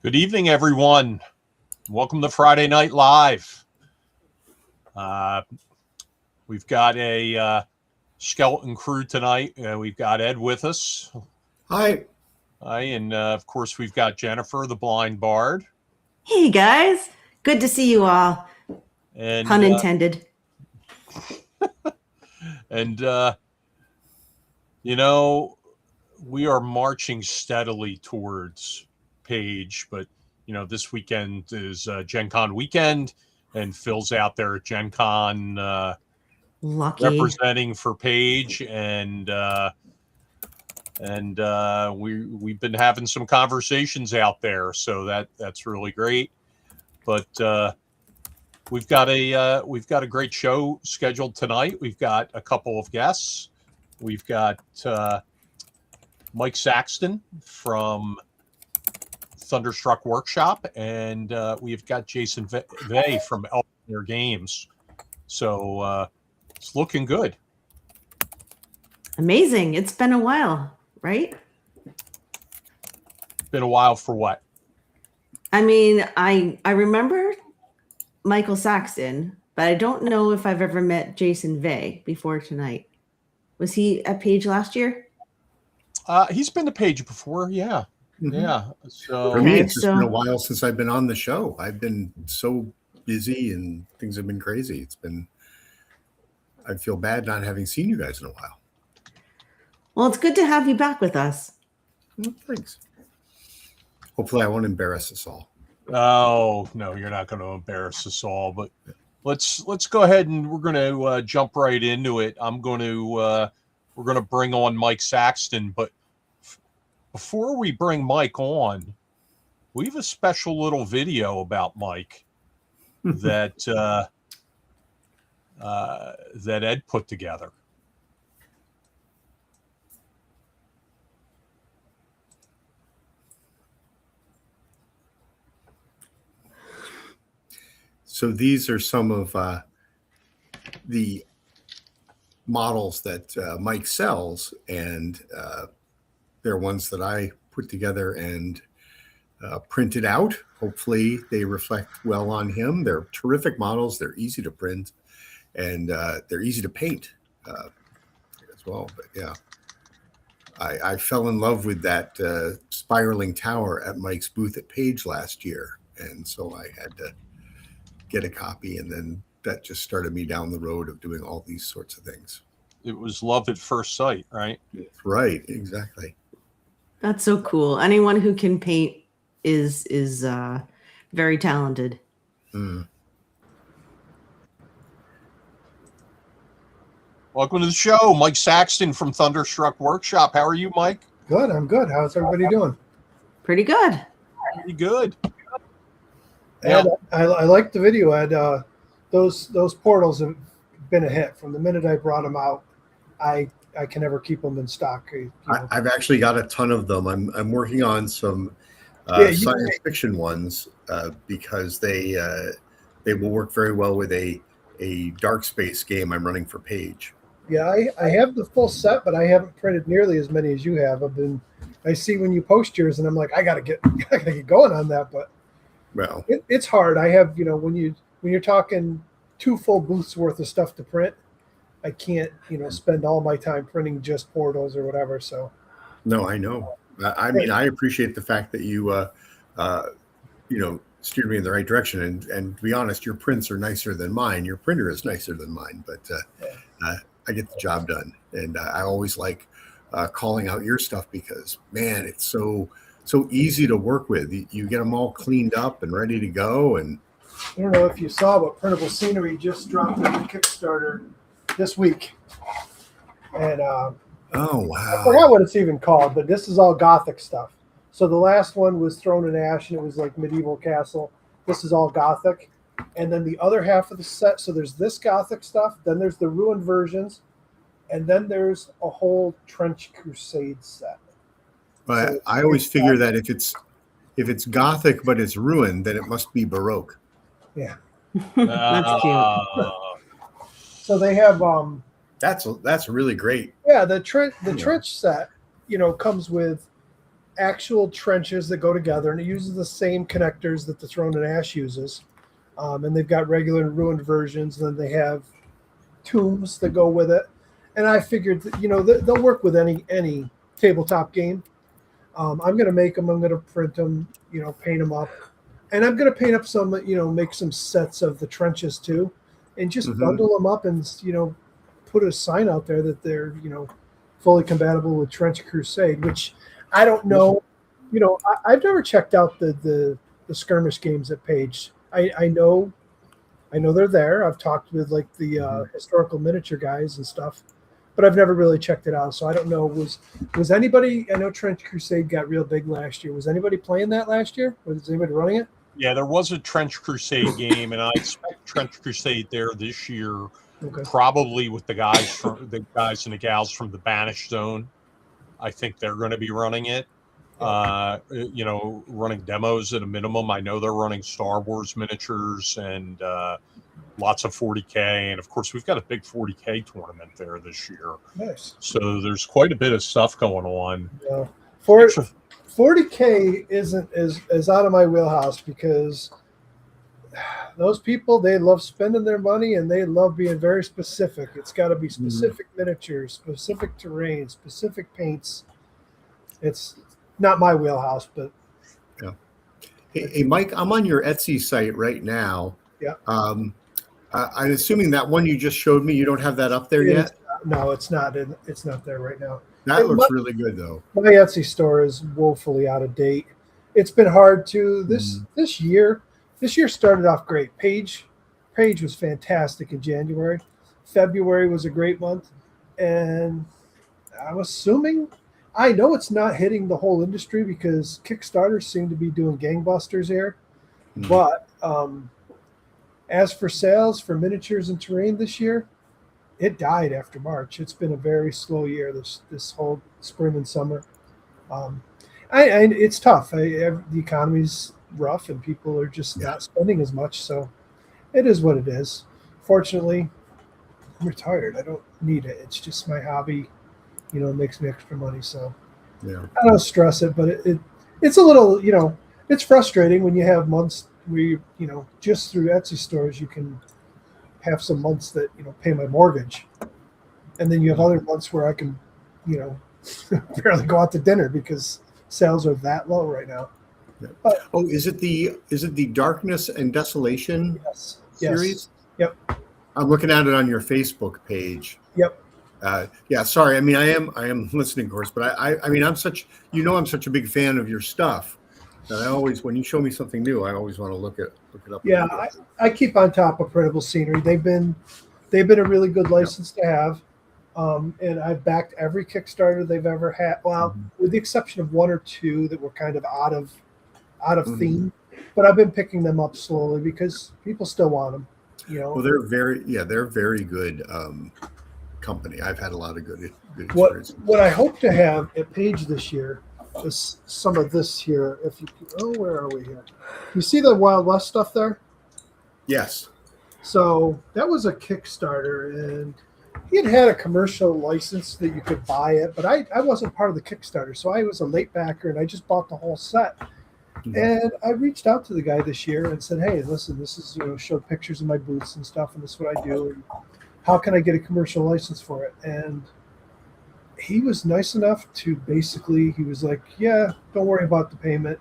Good evening, everyone. Welcome to Friday Night Live. We've got a skeleton crew tonight. We've got Ed with us. Hi. Hi, and of course, we've got Jennifer, the blind bard. Hey, guys. Good to see you all. And, pun intended. And, we are marching steadily towards Page, but, this weekend is Gen Con weekend, and Phil's out there at Gen Con Lucky. representing for Page, and we've been having some conversations out there, so that's really great. But we've got a great show scheduled tonight. We've got a couple of guests. We've got Mike Saxton from Thunderstruck Workshop, and we've got Jason Vey from Elfmere Games. So it's looking good. Amazing. It's been a while, right? Been a while for what? I mean, I remember Michael Saxton, but I don't know if I've ever met Jason Vey before tonight. Was he at Page last year? He's been to Page before, yeah. Mm-hmm. Yeah. So for me, it's just been a while since I've been on the show. I've been so busy and things have been crazy. I feel bad not having seen you guys in a while. Well, it's good to have you back with us. Well, thanks. Hopefully I won't embarrass us all. Oh, no, you're not going to embarrass us all, but let's go ahead and we're going to jump right into it. We're going to bring on Mike Saxton, but before we bring Mike on, we have a special little video about Mike that that Ed put together. So these are some of the models that Mike sells, and they're ones that I put together and printed out. Hopefully they reflect well on him. They're terrific models. They're easy to print, and they're easy to paint as well. But yeah, I fell in love with that spiraling tower at Mike's booth at Page last year, and so I had to get a copy, and then that just started me down the road of doing all these sorts of things. It was love at first sight, right? Right, exactly. That's so cool. Anyone who can paint is very talented. Mm. Welcome to the show, Mike Saxton from Thunderstruck Workshop. How are you, Mike? Good, I'm good. How's everybody doing? Pretty good. Pretty good. Ed, I like the video, Ed. Those portals have been a hit from the minute I brought them out. I can never keep them in stock. I've actually got a ton of them. I'm working on some science fiction ones because they will work very well with a dark space game I'm running for Page. Yeah, I have the full set, but I haven't printed nearly as many as you have. I see when you post yours, and I'm like, I gotta get going on that, but well, it's hard. I have when you're talking 2 full booths worth of stuff to print, I can't spend all my time printing just portals or whatever. So no, I know. I mean, I appreciate the fact that you steered me in the right direction. And to be honest, your prints are nicer than mine. Your printer is nicer than mine, but I get the job done. And I always like calling out your stuff because, man, it's so easy to work with. You get them all cleaned up and ready to go. And I don't know if you saw, but Printable Scenery just dropped on the Kickstarter this week. And oh, wow. I forgot what it's even called, but this is all Gothic stuff. So the last one was Throne and Ash, and it was like medieval castle. This is all Gothic. And then the other half of the set, so there's this Gothic stuff, then there's the ruined versions, and then there's a whole Trench Crusade set. But so I always figure that if it's Gothic but it's ruined, then it must be Baroque. Yeah. That's cute. So they have that's really great. Yeah, the trench set, comes with actual trenches that go together, and it uses the same connectors that the Throne and Ash uses. And they've got regular and ruined versions, and then they have tombs that go with it. And I figured that, they'll work with any tabletop game. I'm going to make them. I'm going to print them, paint them up. And I'm going to paint up some, make some sets of the trenches too, and just bundle them up and, put a sign out there that they're, fully compatible with Trench Crusade, which I don't know. I've never checked out the skirmish games at Page. I know they're there. I've talked with like the historical miniature guys and stuff, but I've never really checked it out. So I don't know. Was anybody? I know Trench Crusade got real big last year. Was anybody playing that last year? Was anybody running it? Yeah, there was a Trench Crusade game, and I expect Trench Crusade there this year, probably with the guys and the gals from the Banished Zone. I think they're going to be running it. Running demos at a minimum. I know they're running Star Wars miniatures and lots of 40K, and of course we've got a big 40K tournament there this year. Nice. So there's quite a bit of stuff going on. Yeah. 40K isn't as out of my wheelhouse because those people, they love spending their money and they love being very specific. It's got to be specific miniatures, specific terrain, specific paints. It's not my wheelhouse, but yeah. Hey, Mike, I'm on your Etsy site right now. Yeah. I'm assuming that one you just showed me, you don't have that up there yet? No, it's not. It's not there right now. That looks really good, though. My Etsy store is woefully out of date. It's been hard to this year. This year started off great. Page was fantastic in January. February was a great month, and I'm assuming. I know it's not hitting the whole industry because Kickstarters seem to be doing gangbusters here. But as for sales for miniatures and terrain this year, it died after March. It's been a very slow year this whole spring and summer. It's tough. The economy's rough and people are just not spending as much. So it is what it is. Fortunately, I'm retired. I don't need it. It's just my hobby. It makes me extra money. So I don't stress it, but it's a little, it's frustrating when you have months where just through Etsy stores, you can have some months that, pay my mortgage. And then you have other months where I can, barely go out to dinner because sales are that low right now. But, is it the Darkness and Desolation series? Yes. Yep. I'm looking at it on your Facebook page. Yep. Sorry. I mean, I am listening, of course, but I'm such a big fan of your stuff that I always, when you show me something new, I always want to look it up. Yeah, I keep on top of printable scenery. They've been a really good license to have, and I've backed every Kickstarter they've ever had. Well, with the exception of one or two that were kind of out of theme, but I've been picking them up slowly because people still want them. Well, they're very good. Company. I've had a lot of good experiences. What I hope to have at Page this year is some of this here. Where are we here? You see the Wild West stuff there? Yes. So that was a Kickstarter, and he had a commercial license that you could buy it, but I wasn't part of the Kickstarter, so I was a late backer, and I just bought the whole set. And I reached out to the guy this year and said, "Hey, listen, this is showed pictures of my boots and stuff, and this is what I do. And how can I get a commercial license for it?" And he was nice enough to basically, he was like, "Yeah, don't worry about the payment.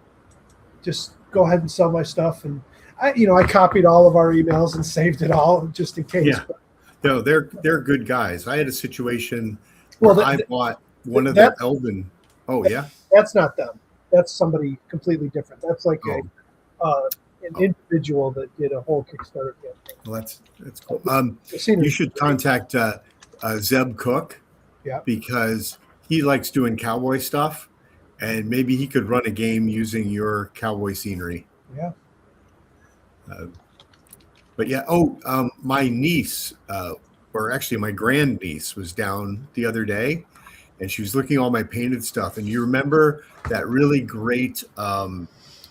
Just go ahead and sell my stuff." And I copied all of our emails and saved it all just in case. Yeah. No, they're good guys. I had a situation where I bought one of their Elven. Oh, yeah? That's not them. That's somebody completely different. That's like an individual that did a whole Kickstarter campaign. Well, that's cool. You should contact Zeb Cook, because he likes doing cowboy stuff, and maybe he could run a game using your cowboy scenery. Yeah. But yeah, my niece, or actually my grandniece, was down the other day, and she was looking at all my painted stuff. And you remember that really great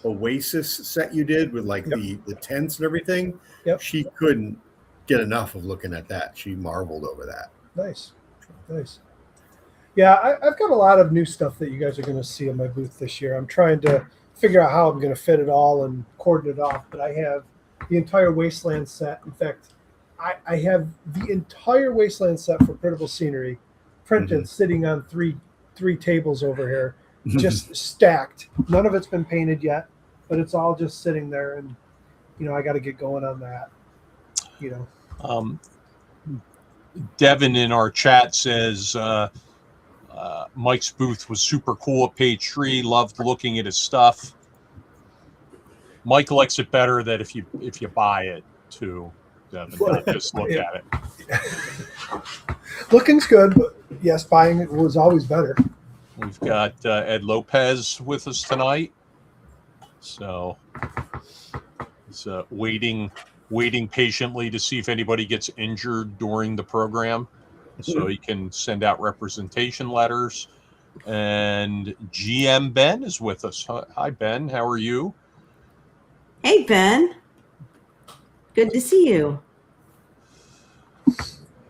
Oasis set you did with like the tents and everything? Yep. She couldn't get enough of looking at that. She marveled over that. Nice. Yeah, I've got a lot of new stuff that you guys are going to see in my booth this year. I'm trying to figure out how I'm going to fit it all and cordon it off. But I have the entire Wasteland set. In fact, I have the entire Wasteland set for printable scenery printed, sitting on three tables over here, just stacked. None of it's been painted yet, but it's all just sitting there, and I got to get going on that. Devin in our chat says Mike's booth was super cool at Page 3. Loved looking at his stuff. Mike likes it better that if you buy it too, Devin, not just look at it. Looking's good, but yes, buying it was always better. We've got Ed Lopez with us tonight, so he's waiting patiently to see if anybody gets injured during the program, so he can send out representation letters. And GM Ben is with us. Hi, Ben. How are you? Hey, Ben. Good to see you.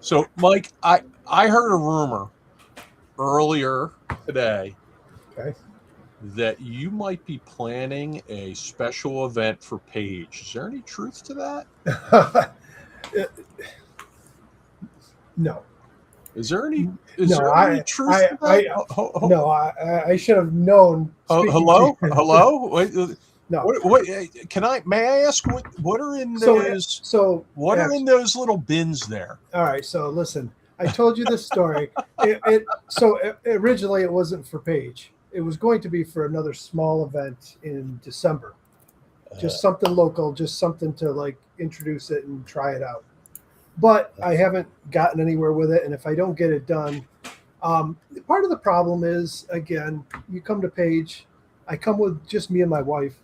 So, Mike, I heard a rumor earlier today that you might be planning a special event for Page. Is there any truth to that? No. Is there any truth to that? No, I should have known. Hello? Wait, No. May I ask what are in those? What are in those little bins there? All right. So listen, I told you this story. Originally it wasn't for Page. It was going to be for another small event in December. Just something local, just something to introduce it and try it out. But I haven't gotten anywhere with it, and if I don't get it done, part of the problem is, again, you come to Page, I come with just me and my wife.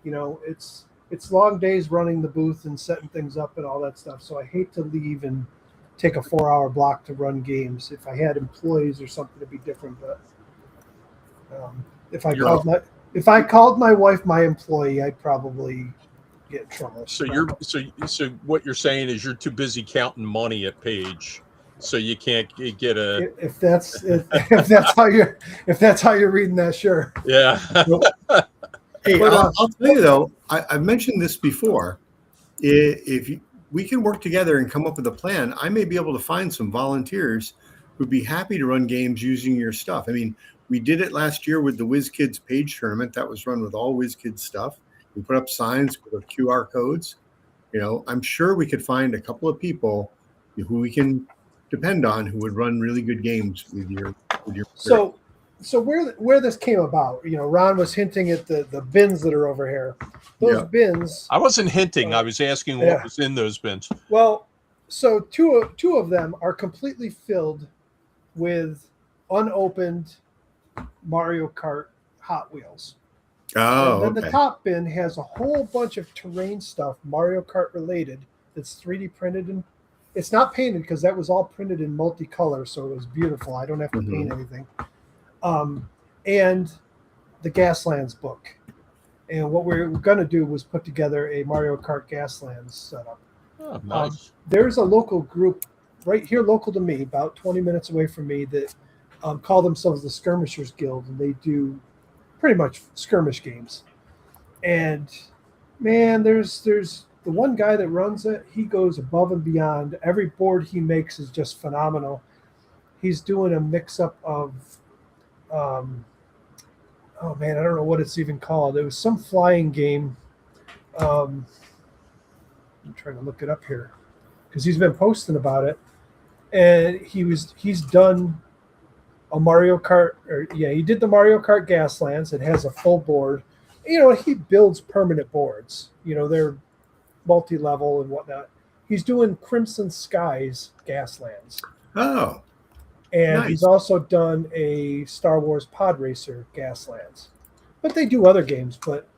It's long days running the booth and setting things up and all that stuff. So I hate to leave and take a 4-hour block to run games. If I had employees or something, it'd be different. But if I called my wife my employee, I'd probably get in trouble. So what you're saying is you're too busy counting money at Page, so you can't get a. If that's how you're reading that, sure. Yeah. Hey, I'll tell you though, I've mentioned this before. If we can work together and come up with a plan, I may be able to find some volunteers who'd be happy to run games using your stuff. I mean, we did it last year with the WizKids Page tournament. That was run with all WizKids stuff. We put up signs with QR codes. I'm sure we could find a couple of people who we can depend on who would run really good games with your. So where this came about, Ron was hinting at the bins that are over here. Those bins. I wasn't hinting. I was asking what was in those bins. Well, so two of them are completely filled with unopened Mario Kart Hot Wheels. Oh, and then the top bin has a whole bunch of terrain stuff, Mario Kart related, that's 3D printed, and it's not painted because that was all printed in multicolor, so it was beautiful. I don't have to paint anything. And the Gaslands book. And what we're going to do was put together a Mario Kart Gaslands setup. Oh, nice. There's a local group right here, local to me, about 20 minutes away from me, that call themselves the Skirmishers Guild, and they do pretty much skirmish games. And man, there's the one guy that runs it. He goes above and beyond. Every board he makes is just phenomenal. He's doing a mix-up of oh man, I don't know what it's even called. It was some flying game. I'm trying to look it up here because he's been posting about it, and he's done a Mario Kart, he did the Mario Kart Gaslands. It has a full board. He builds permanent boards. They're multi-level and whatnot. He's doing Crimson Skies Gaslands. Oh. And nice. He's also done a Star Wars Pod Racer Gaslands. But they do other games. But,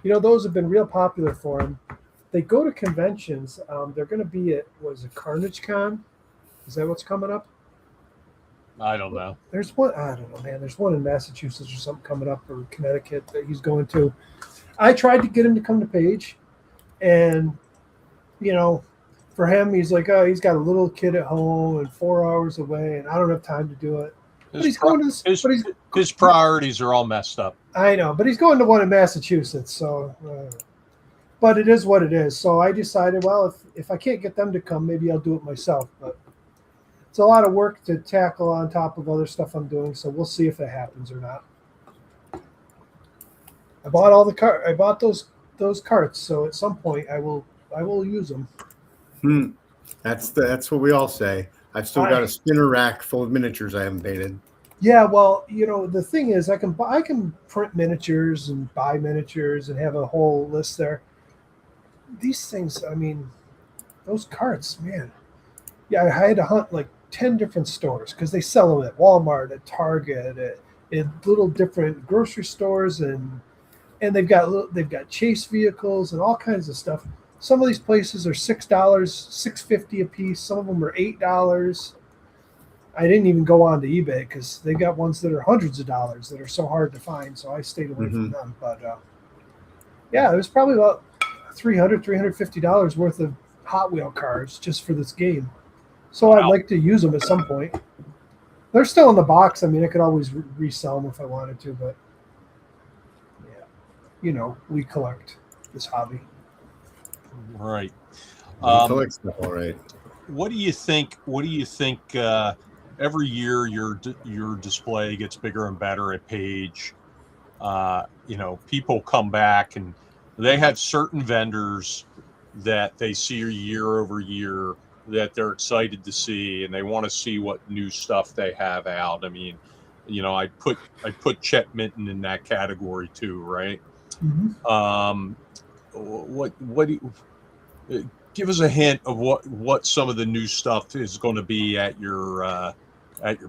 those have been real popular for him. They go to conventions. They're going to be at, Carnage Con? Is that what's coming up? I don't know. There's one. I don't know, man. There's one in Massachusetts or something coming up, or Connecticut, that he's going to. I tried to get him to come to Page. And, for him, he's like, oh, he's got a little kid at home and 4 hours away, and I don't have time to do it. But he's going to this, his, but he's, his priorities are all messed up. I know, but he's going to one in Massachusetts, so. But it is what it is. So I decided, well, if I can't get them to come, maybe I'll do it myself. But it's a lot of work to tackle on top of other stuff I'm doing. So we'll see if it happens or not. I bought all the I bought those carts. So at some point I will use them. That's what we all say. I've still got a spinner rack full of miniatures I haven't painted. Yeah, well, the thing is, I can print miniatures and buy miniatures and have a whole list there. These things, I mean, those carts, man. Yeah, I had to hunt like 10 different stores because they sell them at Walmart, at Target, at little different grocery stores, and they've got chase vehicles and all kinds of stuff. Some of these places are $6, $6.50 a piece. Some of them are $8. I didn't even go on to eBay because they got ones that are hundreds of dollars that are so hard to find. So I stayed away from them. But yeah, it was probably about $350 worth of Hot Wheel cars just for this game. So I'd like to use them at some point. They're still in the box. I mean, I could always resell them if I wanted to, but yeah, we collect this hobby. Right. Collect stuff, all right. What do you think? Every year your display gets bigger and better at Page. People come back and they have certain vendors that they see year over year that they're excited to see, and they want to see what new stuff they have out. I mean, I put Chet Minton in that category too, right? Mm-hmm. What do you, give us a hint of what some of the new stuff is going to be at your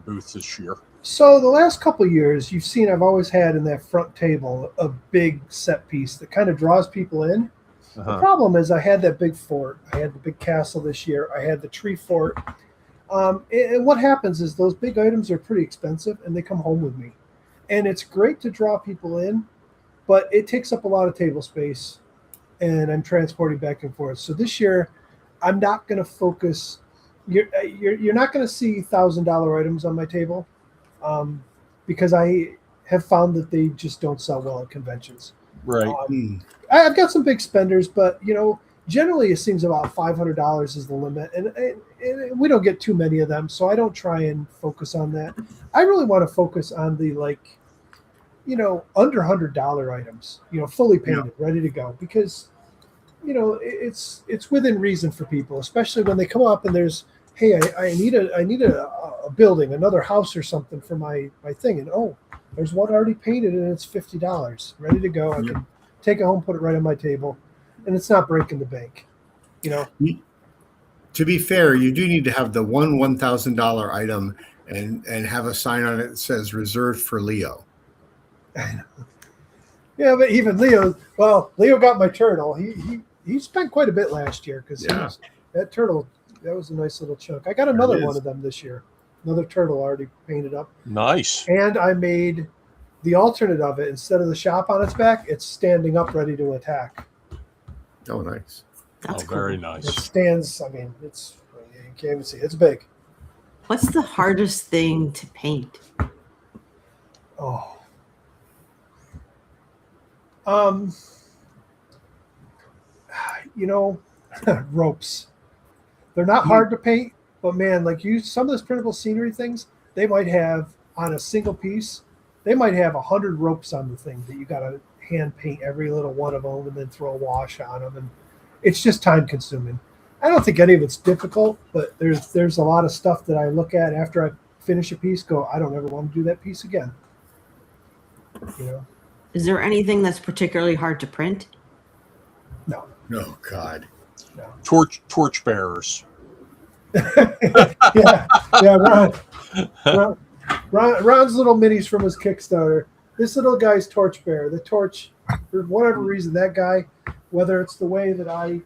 booth this year? So the last couple of years, you've seen I've always had in that front table a big set piece that kind of draws people in. The problem is I had that big fort. I had the big castle this year. I had the tree fort. And what happens is those big items are pretty expensive, and they come home with me. And it's great to draw people in, but it takes up a lot of table space, and I'm transporting back and forth. So this year, I'm not going to focus. You're not going to see $1,000 items on my table, because I have found that they just don't sell well at conventions. Right. I've got some big spenders, but generally it seems about $500 is the limit, and we don't get too many of them, so I don't try and focus on that. I really want to focus on the under $100 items, fully painted, ready to go, because it's within reason for people, especially when they come up and there's, hey, I need a building, another house or something for my thing, and there's one already painted and it's $50, ready to go. I can take it home, put it right on my table, and it's not breaking the bank. To be fair, you do need to have the $1,000 item and have a sign on it that says reserved for Leo. I know. Yeah, but even Leo got my turtle. He spent quite a bit last year because that turtle, that was a nice little chunk. I got another one of them this year. Another turtle already painted up. Nice. And I made the alternate of it. Instead of the shop on its back, it's standing up ready to attack. Oh, nice. That's cool. Very nice. It stands, you can't even see. It's big. What's the hardest thing to paint? Ropes. They're not hard to paint, but man, some of those printable scenery things, they might have on a single piece, they might have 100 ropes on the thing that you got to hand paint every little one of them and then throw a wash on them, and it's just time consuming. I don't think any of it's difficult, but there's a lot of stuff that I look at after I finish a piece, go, I don't ever want to do that piece again. Is there anything that's particularly hard to print? No. Oh God. No. Torch bearers. yeah. Ron's little minis from his Kickstarter. This little guy's torch bearer. The torch, for whatever reason, that guy, whether it's the way that I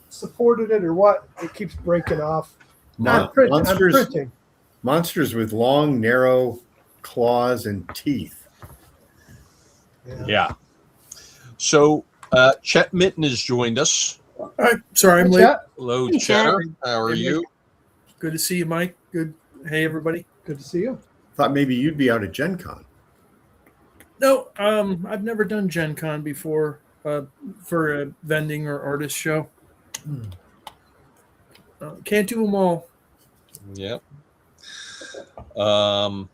supported it or what, it keeps breaking off. I'm printing. Monsters with long, narrow claws and teeth. Yeah. So Chet Minton has joined us. All right. Sorry, I'm late. Chet. Hello, Hey, Chet. Chet. How are you? Good to see you, Mike. Good. Hey, everybody. Good to see you. Thought maybe you'd be out at Gen Con. No, I've never done Gen Con before for a vending or artist show. Can't do them all. Yep. All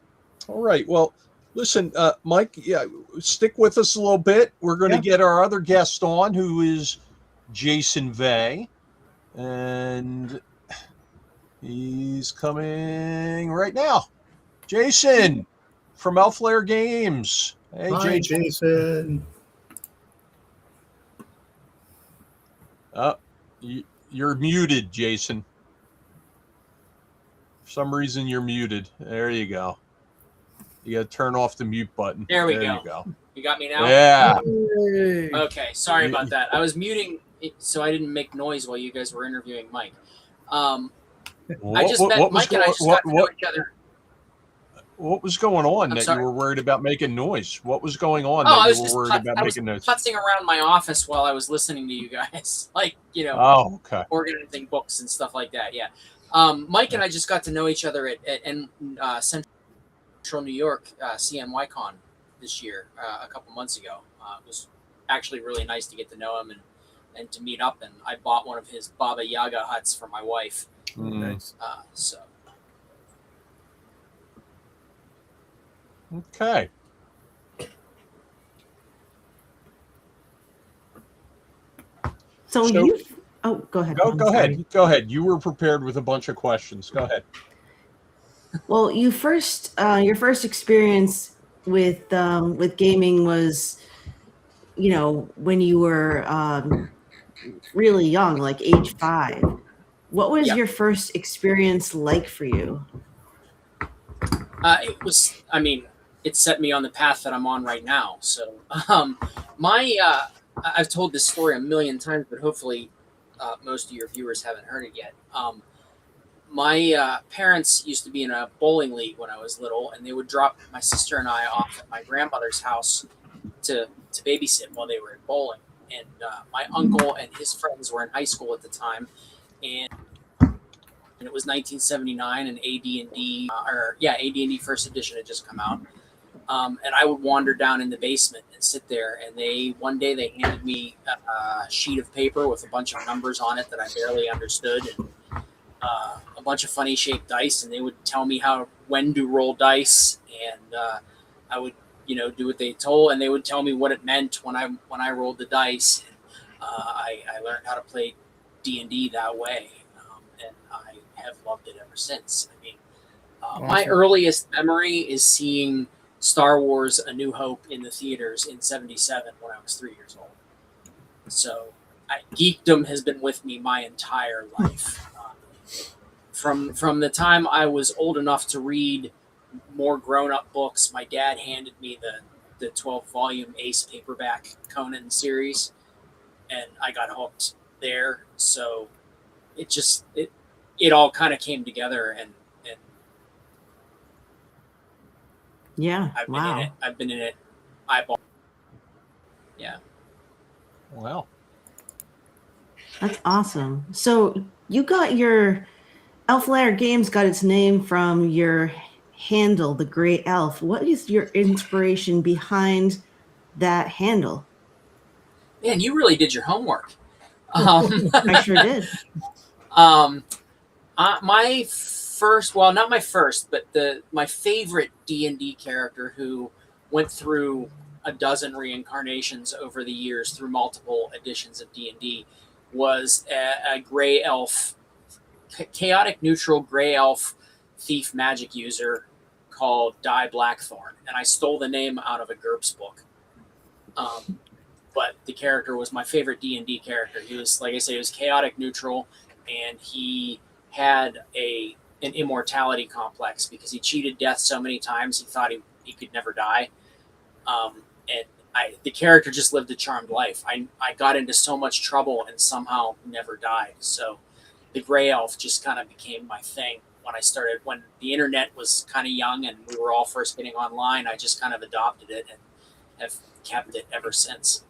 right. Well, listen, Mike, stick with us a little bit. We're going to get our other guest on, who is Jason Vey, and he's coming right now. Jason from Elflair Games. Hey, Hi, Jason. You're muted, Jason. For some reason, you're muted. There you go. You got to turn off the mute button. There we go. You go. You got me now? Yeah. Okay, sorry about that. I was muting it so I didn't make noise while you guys were interviewing Mike. I just met Mike and I just got to know each other. What was going on you were worried about making noise? What was going on that you were worried about making noise? I was putzing around my office while I was listening to you guys, organizing books and stuff like that. Yeah. Mike and I just got to know each other at Central New York CNYCon this year, a couple months ago. It was actually really nice to get to know him and to meet up. And I bought one of his Baba Yaga huts for my wife. Nice. Okay. So you. Oh, go ahead. Go ahead. Go ahead. You were prepared with a bunch of questions. Go ahead. Well, your first experience with gaming was, when you were really young, like age 5. What was your first experience like for you? It set me on the path that I'm on right now. So, I've told this story a million times, but hopefully most of your viewers haven't heard it yet. My parents used to be in a bowling league when I was little, and they would drop my sister and I off at my grandmother's house to babysit while they were at bowling. And my uncle and his friends were in high school at the time, and it was 1979, and AD&D First Edition had just come out. And I would wander down in the basement and sit there. And one day they handed me a sheet of paper with a bunch of numbers on it that I barely understood, and a bunch of funny shaped dice. And they would tell me when to roll dice, and I would do what they told, and they would tell me what it meant when I rolled the dice. I learned how to play D&D that way, and I have loved it ever since. Awesome. My earliest memory is seeing Star Wars: A New Hope in the theaters in '77 when I was 3 years old. So geekdom has been with me my entire life. From the time I was old enough to read more grown-up books, my dad handed me the 12-volume Ace paperback Conan series, and I got hooked there. So it all kind of came together, and I've been in it eyeball. Yeah. Wow. That's awesome. So you got your Elflair Games got its name from your handle, the Gray Elf. What is your inspiration behind that handle? Man, you really did your homework. I sure did. My first, well, not my first, but my favorite D&D character who went through a dozen reincarnations over the years through multiple editions of D&D was a gray elf, chaotic neutral gray elf thief magic user called Die Blackthorn, and I stole the name out of a GURPS book. But the character was my favorite D&D character. He was, like I say, he was chaotic neutral, and he had an immortality complex because he cheated death so many times he thought he could never die. And the character just lived a charmed life. I got into so much trouble and somehow never died. So the Gray Elf just kind of became my thing when the internet was kind of young and we were all first getting online. I just kind of adopted it and have kept it ever since.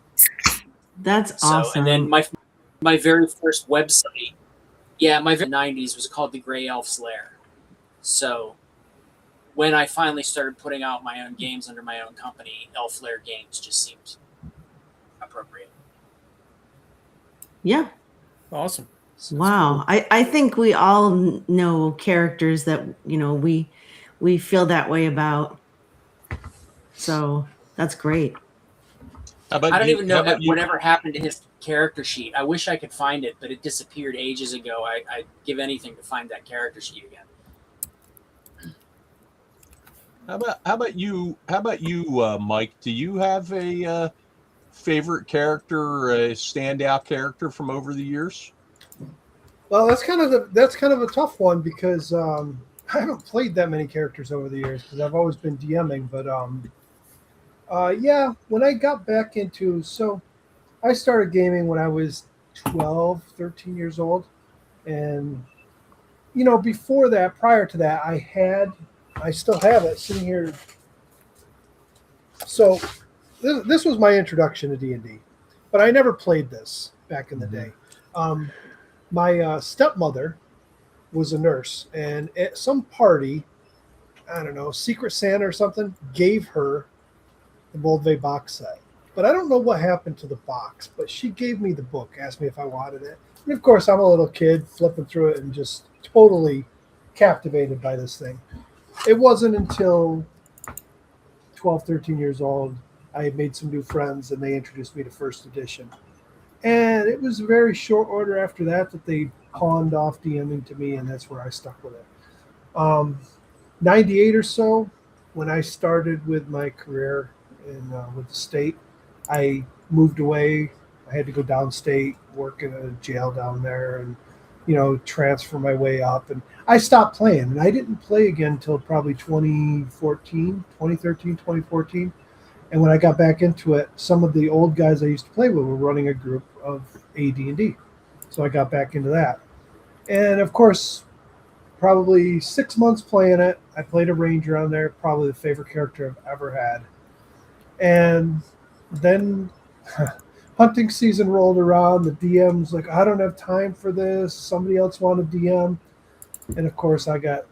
That's awesome. And then my very first website, my 90s was called the Gray Elf's Lair. So when I finally started putting out my own games under my own company, Elflair Games just seemed appropriate. Yeah. Awesome. So Wow. I think we all know characters that, we feel that way about. So that's great. How about I don't you? even How know about you? whatever happened to his character sheet. I wish I could find it, but it disappeared ages ago. I'd give anything to find that character sheet again. How about you, Mike? Do you have a favorite character, or a standout character from over the years? Well, that's kind of a tough one because I haven't played that many characters over the years because I've always been DMing. But yeah, when I got back into I started gaming when I was 12, 13 years old, and before that, prior to that, I still have it sitting here. So this was my introduction to D&D, but I never played this back in the day. My stepmother was a nurse, and at some party, I don't know, Secret Santa or something, gave her the Moldve box set. But I don't know what happened to the box, but she gave me the book, asked me if I wanted it. And of course, I'm a little kid flipping through it and just totally captivated by this thing. It wasn't until 12, 13 years old, I had made some new friends and they introduced me to first edition. And it was a very short order after that they pawned off DMing to me, and that's where I stuck with it. 98 or so, when I started with my career with the state, I moved away. I had to go downstate, work in a jail down there, and transfer my way up. And I stopped playing, and I didn't play again until probably 2013, 2014. And when I got back into it, some of the old guys I used to play with were running a group of AD&D. So I got back into that. And of course, probably 6 months playing it, I played a ranger on there, probably the favorite character I've ever had. And then hunting season rolled around. The DM's like, I don't have time for this. Somebody else wanted DM. And of course, I got,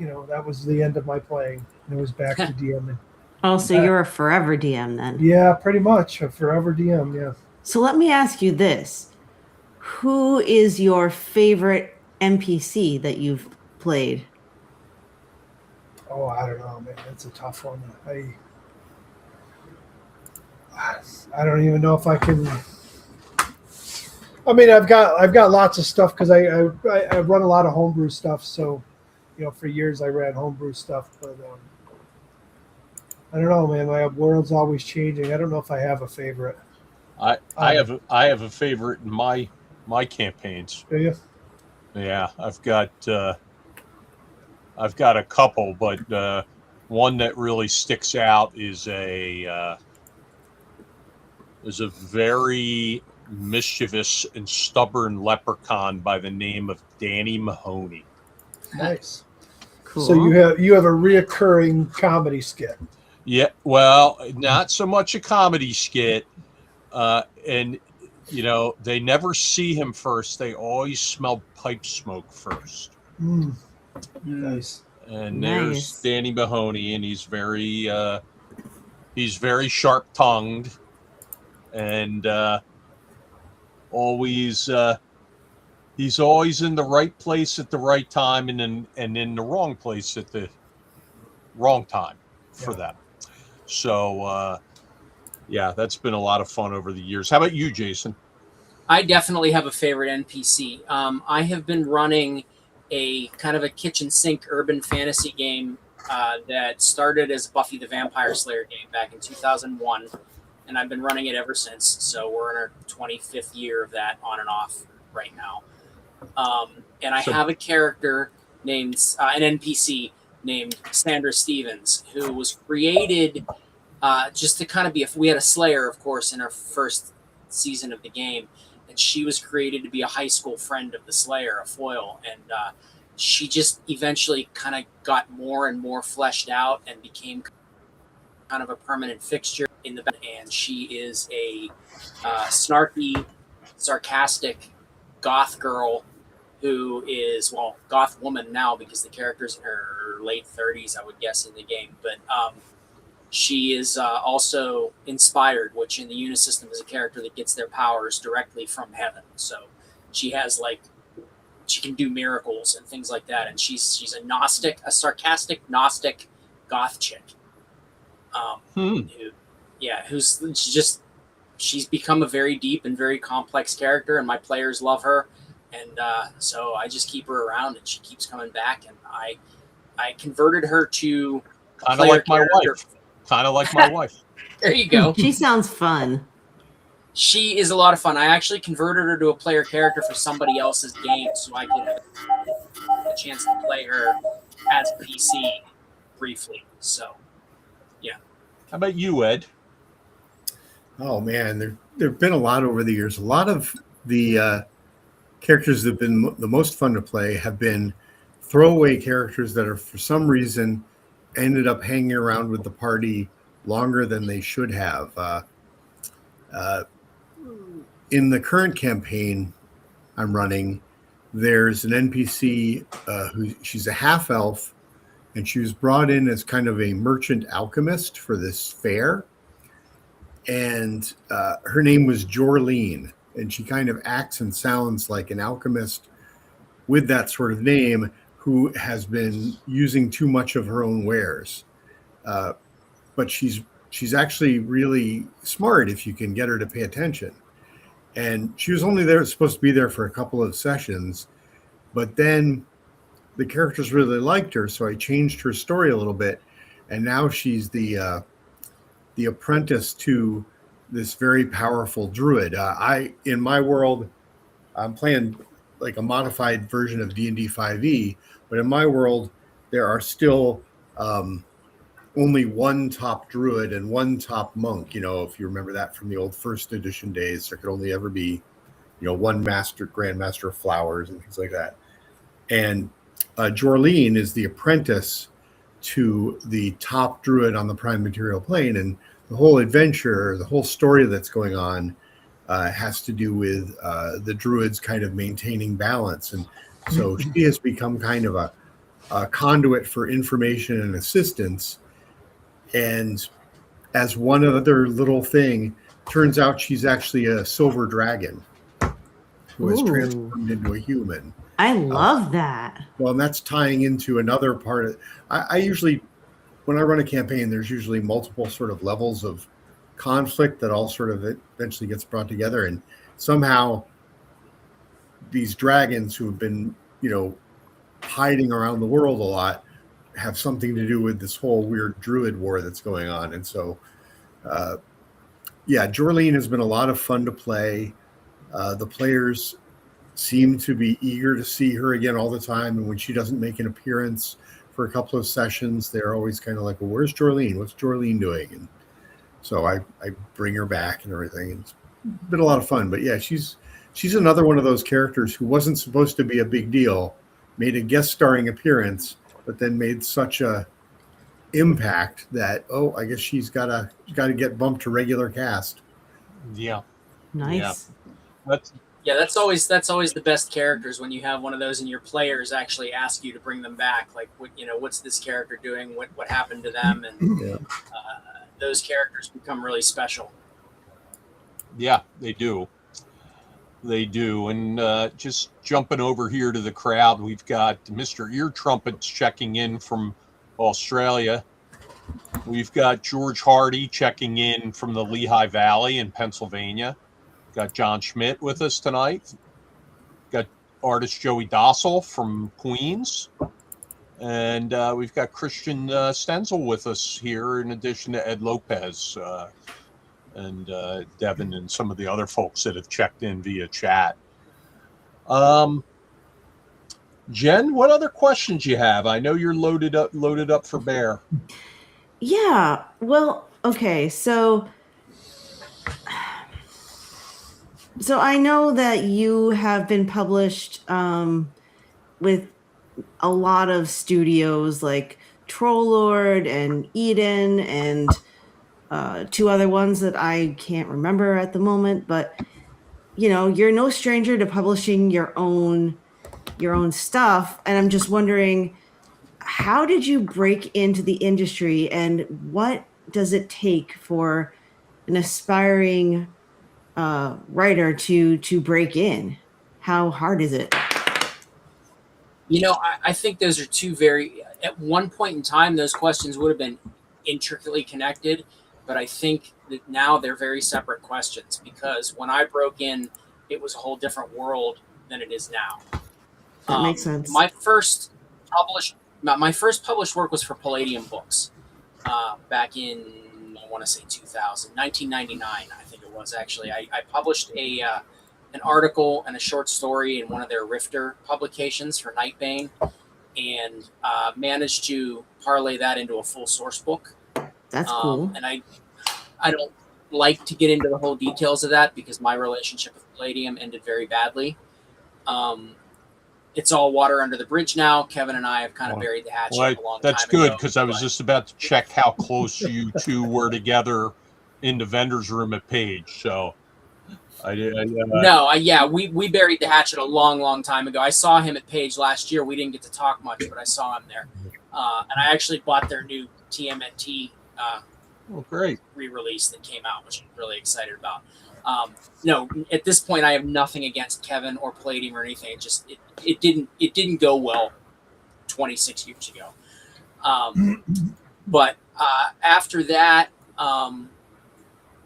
that was the end of my playing. And it was back to DMing. Oh, so you're a forever DM then? Yeah, pretty much a forever DM. Yeah. So let me ask you this: who is your favorite NPC that you've played? Oh, I don't know, man. That's a tough one. I don't even know if I can. I mean, I've got lots of stuff because I run a lot of homebrew stuff. So, for years I ran homebrew stuff, but I don't know, man. My world's always changing. I don't know if I have a favorite. I have a favorite in my campaigns. Do you? Yeah, I've got a couple, but one that really sticks out is a very mischievous and stubborn leprechaun by the name of Danny Mahoney. Nice. Cool. So you have a reoccurring comedy skit. Yeah, well, not so much a comedy skit, and they never see him first. They always smell pipe smoke first. Nice. And Nice. there's Danny Mahoney, and he's very sharp-tongued, and he's always in the right place at the right time, and in the wrong place at the wrong time for them. So yeah, that's been a lot of fun over the years. How about you, Jason? I definitely have a favorite NPC. I have been running a kind of a kitchen sink urban fantasy game that started as Buffy the Vampire Slayer game back in 2001, and I've been running it ever since. So we're in our 25th year of that, on and off right now. And I have a character named an NPC named Sandra Stevens, who was created just to kind of be we had a Slayer, of course, in our first season of the game, and she was created to be a high school friend of the Slayer, a foil, and she just eventually kind of got more and more fleshed out and became kind of a permanent fixture in the band. And she is a snarky, sarcastic goth girl who is, well, goth woman now because the character's in her late 30s, I would guess, in the game. But she is also inspired, which in the Unisystem is a character that gets their powers directly from heaven. So she has she can do miracles and things like that. And she's a Gnostic, a sarcastic Gnostic goth chick. She's become a very deep and very complex character, and my players love her. And so I just keep her around, and she keeps coming back. And I converted her to kind of like my wife. Kind of like my wife. There you go. She sounds fun. She is a lot of fun. I actually converted her to a player character for somebody else's game, so I could have a chance to play her as PC briefly. So, yeah. How about you, Ed? Oh man, there've been a lot over the years. A lot of the characters that have been the most fun to play have been throwaway characters that are, for some reason, ended up hanging around with the party longer than they should have. In the current campaign I'm running, there's an NPC she's a half elf, and she was brought in as kind of a merchant alchemist for this fair. And her name was Jorleen, and she kind of acts and sounds like an alchemist with that sort of name who has been using too much of her own wares. But she's actually really smart if you can get her to pay attention. And she was only supposed to be there for a couple of sessions, but then the characters really liked her, so I changed her story a little bit, and now she's the apprentice to this very powerful druid. In my world, I'm playing like a modified version of D&D 5e, but in my world, there are still only one top druid and one top monk. If you remember that from the old first edition days, there could only ever be, one grandmaster of flowers and things like that. And Jorleen is the apprentice to the top druid on the prime material plane, and the whole adventure, the whole story that's going on has to do with the druids kind of maintaining balance. And so she has become kind of a conduit for information and assistance. And as one other little thing, turns out she's actually a silver dragon who has transformed into a human. I love that. Well, and that's tying into another part of I usually, when I run a campaign, there's usually multiple sort of levels of conflict that all sort of eventually gets brought together. And somehow these dragons who have been, hiding around the world a lot have something to do with this whole weird druid war that's going on. And so, Jorleen has been a lot of fun to play. The players seem to be eager to see her again all the time. And when she doesn't make an appearance for a couple of sessions, they're always kind of like, well, where's Jorleen? What's Jorleen doing? And so I bring her back and everything. And it's been a lot of fun. But yeah, she's another one of those characters who wasn't supposed to be a big deal, made a guest starring appearance, but then made such a impact that, I guess she's got to get bumped to regular cast. Yeah. Nice. Yeah. That's always the best characters, when you have one of those and your players actually ask you to bring them back. Like, what's this character doing? What happened to them? And those characters become really special. Yeah, they do. They do. And just jumping over here to the crowd, we've got Mr. Ear Trumpets checking in from Australia. We've got George Hardy checking in from the Lehigh Valley in Pennsylvania. Got John Schmidt with us tonight. Got artist Joey Dossel from Queens. And we've got Christian Stenzel with us here, in addition to Ed Lopez and Devin and some of the other folks that have checked in via chat. Jen, what other questions you have? I know you're loaded up for bear. Yeah. Well, okay. So I know that you have been published with a lot of studios like Trollord and Eden and two other ones that I can't remember at the moment. But, you're no stranger to publishing your own your own stuff, and I'm just wondering, how did you break into the industry, and what does it take for an aspiring writer to break in? How hard is it? I think those are two very, at one point in time, those questions would have been intricately connected, but I think that now they're very separate questions, because when I broke in, it was a whole different world than it is now. That makes sense. My first published work was for Palladium Books back in, I want to say 1999, I think it was actually. I published an article and a short story in one of their Rifter publications for Nightbane, and managed to parlay that into a full source book. That's cool. And I don't like to get into the whole details of that, because my relationship with Palladium ended very badly. It's all water under the bridge now. Kevin and I have kind of buried the hatchet a long time ago. That's good, because I was just about to check how close you two were together in the vendor's room at Page. So we buried the hatchet a long time ago. I saw him at Page last year. We didn't get to talk much, but I saw him there. And I actually bought their new TMNT great re-release that came out, which I'm really excited about. No, at this point, I have nothing against Kevin or Palladium or anything. It didn't go well 26 years ago. But after that,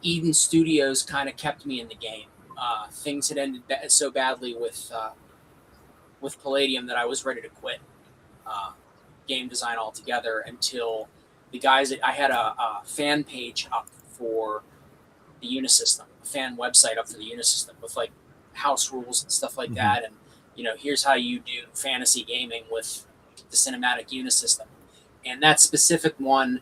Eden Studios kind of kept me in the game. Things had ended so badly with Palladium that I was ready to quit game design altogether, until the guys I had a fan page up for the Unisystem, a fan website up for the Unisystem with like house rules and stuff like that, and here's how you do fantasy gaming with the cinematic Unisystem. And that specific one,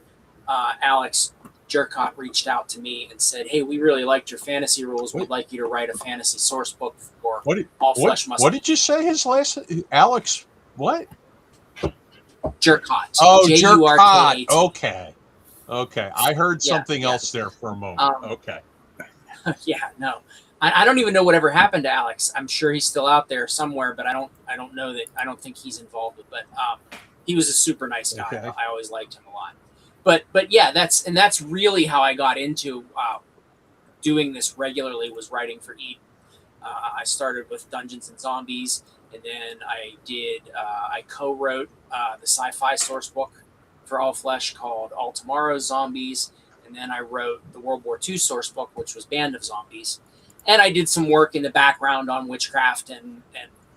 Alex Jercott reached out to me and said, "Hey, we really liked your fantasy rules. We'd like you to write a fantasy source book for All Flesh Must." What did you say his last? Alex? What? Jercott. Oh, Jercott. Okay. I heard something else there for a moment. Okay. Yeah, no. I don't even know whatever happened to Alex. I'm sure he's still out there somewhere, but I don't know that. I don't think he's involved with. But he was a super nice guy. Okay. I always liked him a lot. But yeah, that's really how I got into doing this regularly, was writing for Eden. I started with Dungeons and Zombies, and then I co-wrote the sci-fi source book for All Flesh called All Tomorrow's Zombies, and then I wrote the World War II source book, which was Band of Zombies. And I did some work in the background on Witchcraft and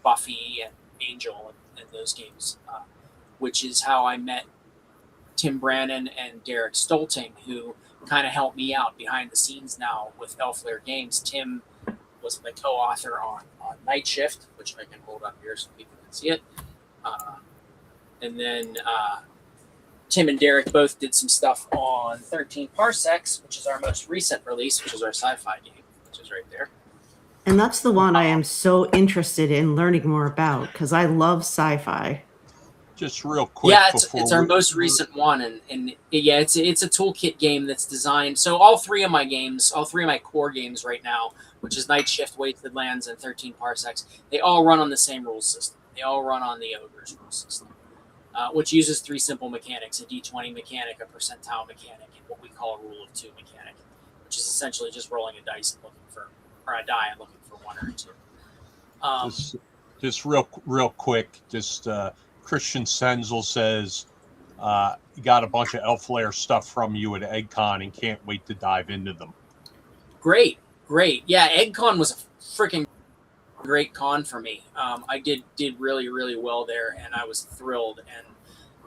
Buffy and Angel and those games, which is how I met Tim Brannon and Derek Stolting, who kind of helped me out behind the scenes now with Elflair Games. Tim was my co-author on Night Shift, which I can hold up here so people can see it. And then Tim and Derek both did some stuff on 13 Parsecs, which is our most recent release, which is our sci-fi game, which is right there. And that's the one I am so interested in learning more about, because I love sci-fi. Just real quick. Yeah, it's our most recent one, and yeah, it's a toolkit game that's designed. So all three of my core games right now, which is Night Shift, Wasted Lands, and 13 Parsecs, they all run on the same rules system. They all run on the Ogre's rule system, which uses three simple mechanics: a D20 mechanic, a percentile mechanic, and what we call a rule of two mechanic, which is essentially just rolling a dice and a die and looking for one or two. Just real quick, Christian Senzel says, got a bunch of Elflair stuff from you at EggCon and can't wait to dive into them. Great. Yeah, EggCon was a freaking great con for me. I did really, really well there, and I was thrilled. And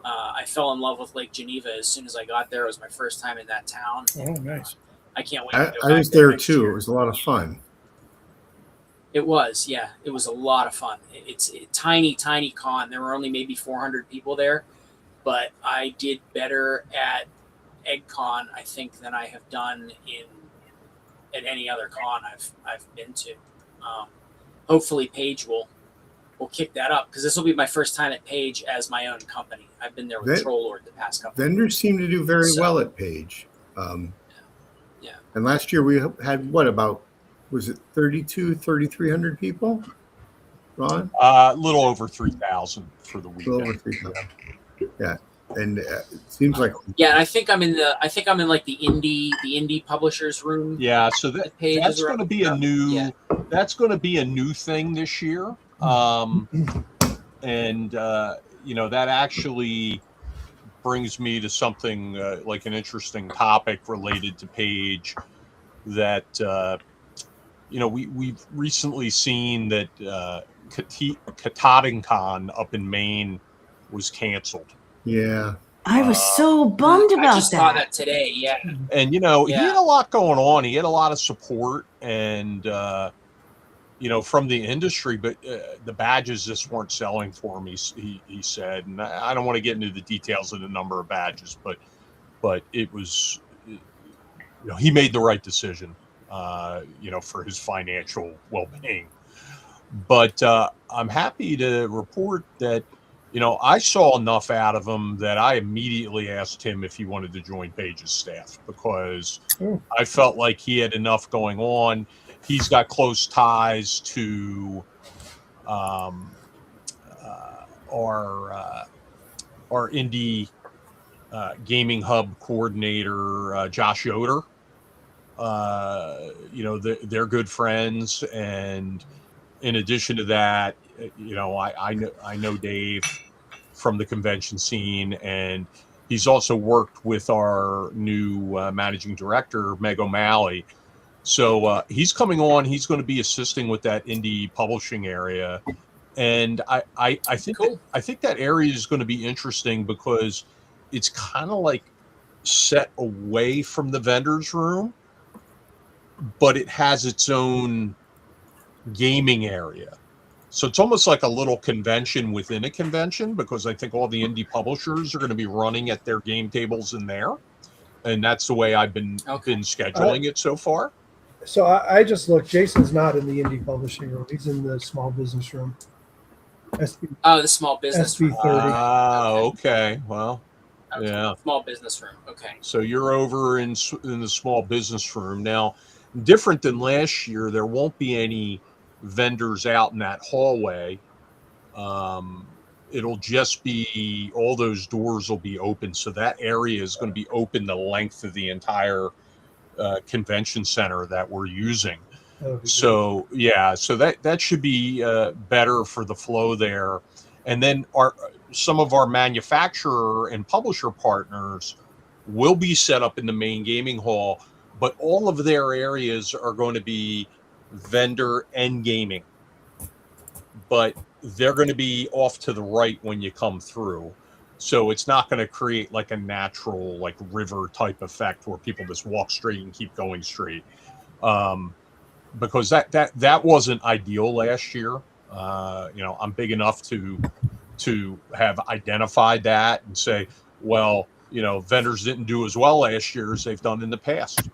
I fell in love with Lake Geneva as soon as I got there. It was my first time in that town. Oh, nice. I can't wait to go I back was there next too. year. It was a lot of fun. It was, yeah. It was a lot of fun. It's a tiny con. There were only maybe 400 people there, but I did better at EggCon, I think, than I have done at any other con I've been to. Hopefully, Page will kick that up, because this will be my first time at Page as my own company. I've been there with Trollord the past couple. Vendors seem to do very well at Page. Yeah. And last year we had was it 3,300 people? Ron? A little over 3,000 for the A weekend. little over 3,000. Yeah, and it seems like Yeah, and I think I'm in like the indie publishers room. Yeah, so Page that's is going to be a new thing this year. And that actually brings me to something like an interesting topic related to Page that we've recently seen that Katahdin up in Maine was canceled. yeah. I was so bummed about I just saw that today. Yeah. And he had a lot going on. He had a lot of support and from the industry, but the badges just weren't selling for him. He said, and I don't want to get into the details of the number of badges, but it was, he made the right decision, for his financial well-being. But I'm happy to report that, I saw enough out of him that I immediately asked him if he wanted to join Page's staff because I felt like he had enough going on. He's got close ties to our indie gaming hub coordinator, Josh Yoder. They're good friends, and in addition to that, I know Dave from the convention scene, and he's also worked with our new managing director, Meg O'Malley. So he's coming on. He's going to be assisting with that indie publishing area, and I think I think that area is going to be interesting because it's kind of like set away from the vendors room, but it has its own gaming area. So it's almost like a little convention within a convention because I think all the indie publishers are going to be running at their game tables in there, and that's the way I've been scheduling it so far. So I just looked. Jason's not in the indie publishing room. He's in the small business room. The small business room. Okay. Well, yeah. Small business room. Okay. So you're over in the small business room now. Different than last year, there won't be any vendors out in that hallway. It'll just be all those doors will be open, so that area is going to be open the length of the entire convention center that we're using. So that should be better for the flow there. And then some of our manufacturer and publisher partners will be set up in the main gaming hall, but all of their areas are going to be vendor and gaming, but they're going to be off to the right when you come through. So it's not going to create like a natural like river type effect where people just walk straight and keep going straight. Because that wasn't ideal last year. I'm big enough to have identified that and say, well, vendors didn't do as well last year as they've done in the past.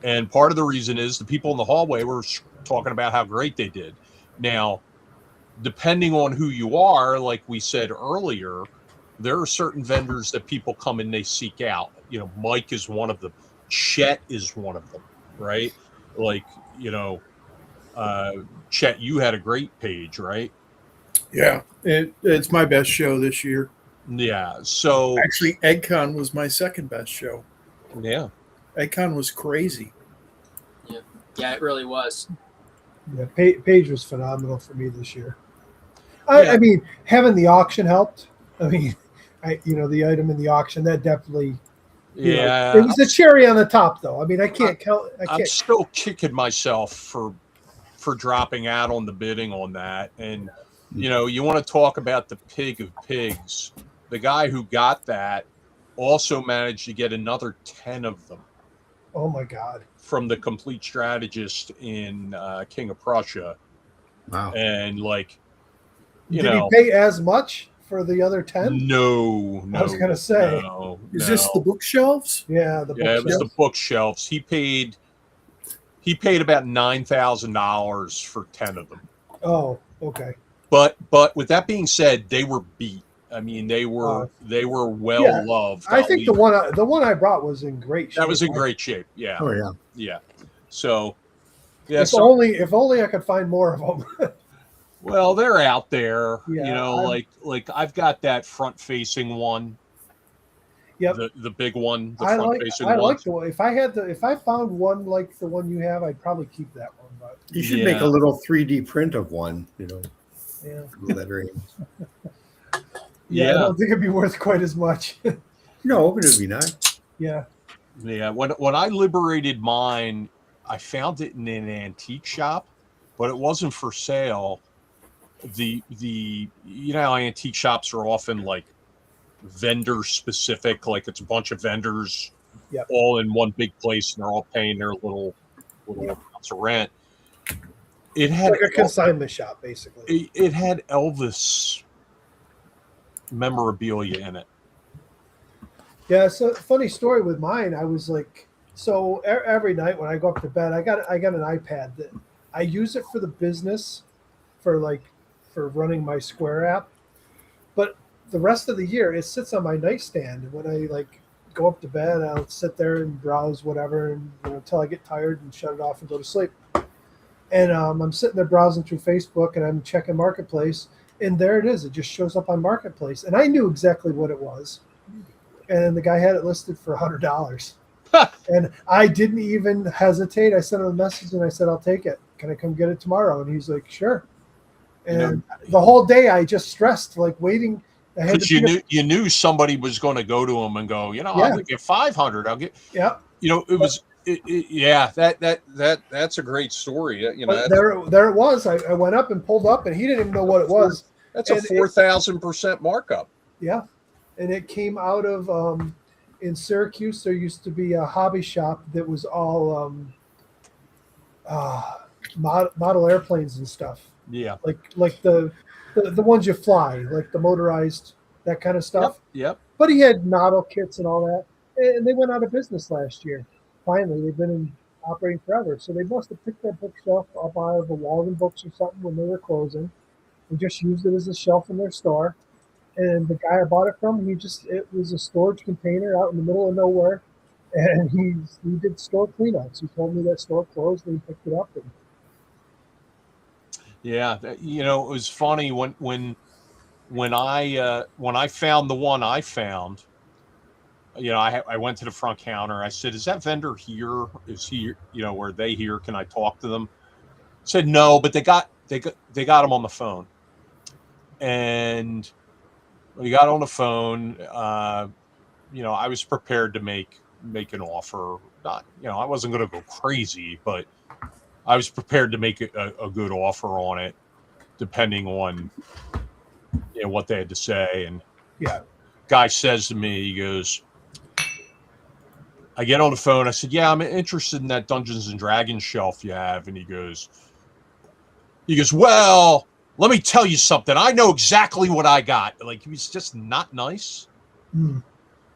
And part of the reason is the people in the hallway were talking about how great they did. Now, depending on who you are, like we said earlier, there are certain vendors that people come and they seek out. Mike is one of them. Chet is one of them, right? Like, Chet, you had a great page, right? Yeah, it's my best show this year. Yeah. So actually, EggCon was my second best show. Yeah. EggCon was crazy. Yeah, it really was. Yeah, Page was phenomenal for me this year. I mean, having the auction helped. I mean, the item in the auction that definitely. Yeah, it was the cherry on the top, though. I mean, I can't count. I'm still kicking myself for dropping out on the bidding on that. And you want to talk about the pig of pigs. The guy who got that also managed to get another 10 of them. Oh my God! From the complete strategist in King of Prussia. Wow! And did he pay as much for the other 10? No. I was gonna say. Is this the bookshelves? Yeah, it was the bookshelves. He paid about $9,000 for 10 of them. Oh, okay. But with that being said, they were beat. I mean, they were well loved. I think the one I brought was in great shape. That was in great shape. Yeah. Oh yeah. Yeah. So, yeah. If only I could find more of them. Well, they're out there, Yeah, like I've got that front facing one, Yep. the big one, the I front like facing I one. like the one. If I found one like the one you have, I'd probably keep that one. But You should make a little 3D print of one, yeah, lettering. I don't think it'd be worth quite as much. No, but it'd be nice. Yeah. Yeah, when I liberated mine, I found it in an antique shop, but it wasn't for sale. The how antique shops are often like vendor specific, like it's a bunch of vendors Yep. all in one big place and they're all paying their little amounts of rent. It had Like a consignment shop, basically. it had Elvis memorabilia in it. Yeah, so funny story with mine. I was like, so every night when I go up to bed, I got an iPad that I use it for the business, for running my Square app, but the rest of the year it sits on my nightstand. And when I go up to bed, I'll sit there and browse whatever, and until I get tired and shut it off and go to sleep. And I'm sitting there browsing through Facebook and I'm checking Marketplace, and there it is. It just shows up on Marketplace, and I knew exactly what it was. And the guy had it listed for $100. And I didn't even hesitate. I sent him a message and I said, I'll take it. Can I come get it tomorrow? And he's like, sure. And the whole day I just stressed, waiting. Because you knew somebody was going to go to him and go, I'll give you 500. I'll get, it was, that's a great story. There it was. I went up and pulled up, and he didn't even know what it was. That's a 4,000% markup. Yeah. And it came out of in Syracuse. There used to be a hobby shop that was all model airplanes and stuff. Yeah, like the ones you fly, like the motorized, that kind of stuff. Yep. But he had model kits and all that, and they went out of business last year. Finally, they've been operating forever, so they must have picked that bookshelf up out of the Walden Books or something when they were closing, and just used it as a shelf in their store. And the guy I bought it from, it was a storage container out in the middle of nowhere, and he did store cleanouts. He told me that store closed, and he picked it up. And yeah, it was funny when I found the one I found. I went to the front counter. I said, "Is that vendor here? Is he? Were they here? Can I talk to them?" Said no, but they got him on the phone, and we got on the phone. I was prepared to make an offer. Not, I wasn't going to go crazy, but I was prepared to make a good offer on it, depending on what they had to say. And guy says to me, he goes, I get on the phone. I said, "Yeah, I'm interested in that Dungeons and Dragons shelf you have." And he goes, "Well, let me tell you something. I know exactly what I got." Like, he was just not nice.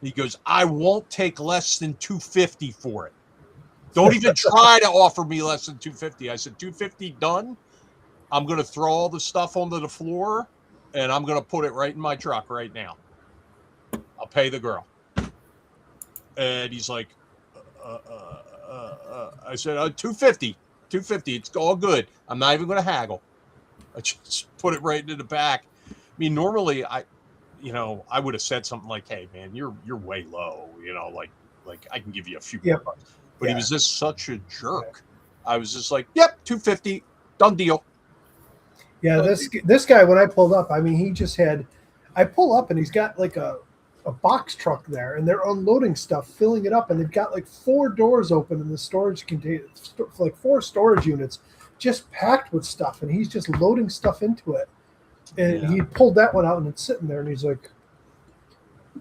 He goes, "I won't take less than $250 for it. Don't even try to offer me less than $250. I said, $250 done. I'm going to throw all the stuff onto the floor, and I'm going to put it right in my truck right now. I'll pay the girl." And he's like, I said, $250. It's all good. I'm not even going to haggle. I just put it right into the back. I mean, normally I would have said something like, "Hey man, you're way low. Like I can give you a few more bucks." But he was just such a jerk. I was just like, "Yep, $250, done deal." Yeah, this guy, when I pulled up, I mean, I pull up and he's got like a box truck there, and they're unloading stuff, filling it up, and they've got like 4 doors open in the storage container, like 4 storage units, just packed with stuff, and he's just loading stuff into it. And he pulled that one out, and it's sitting there, and he's like,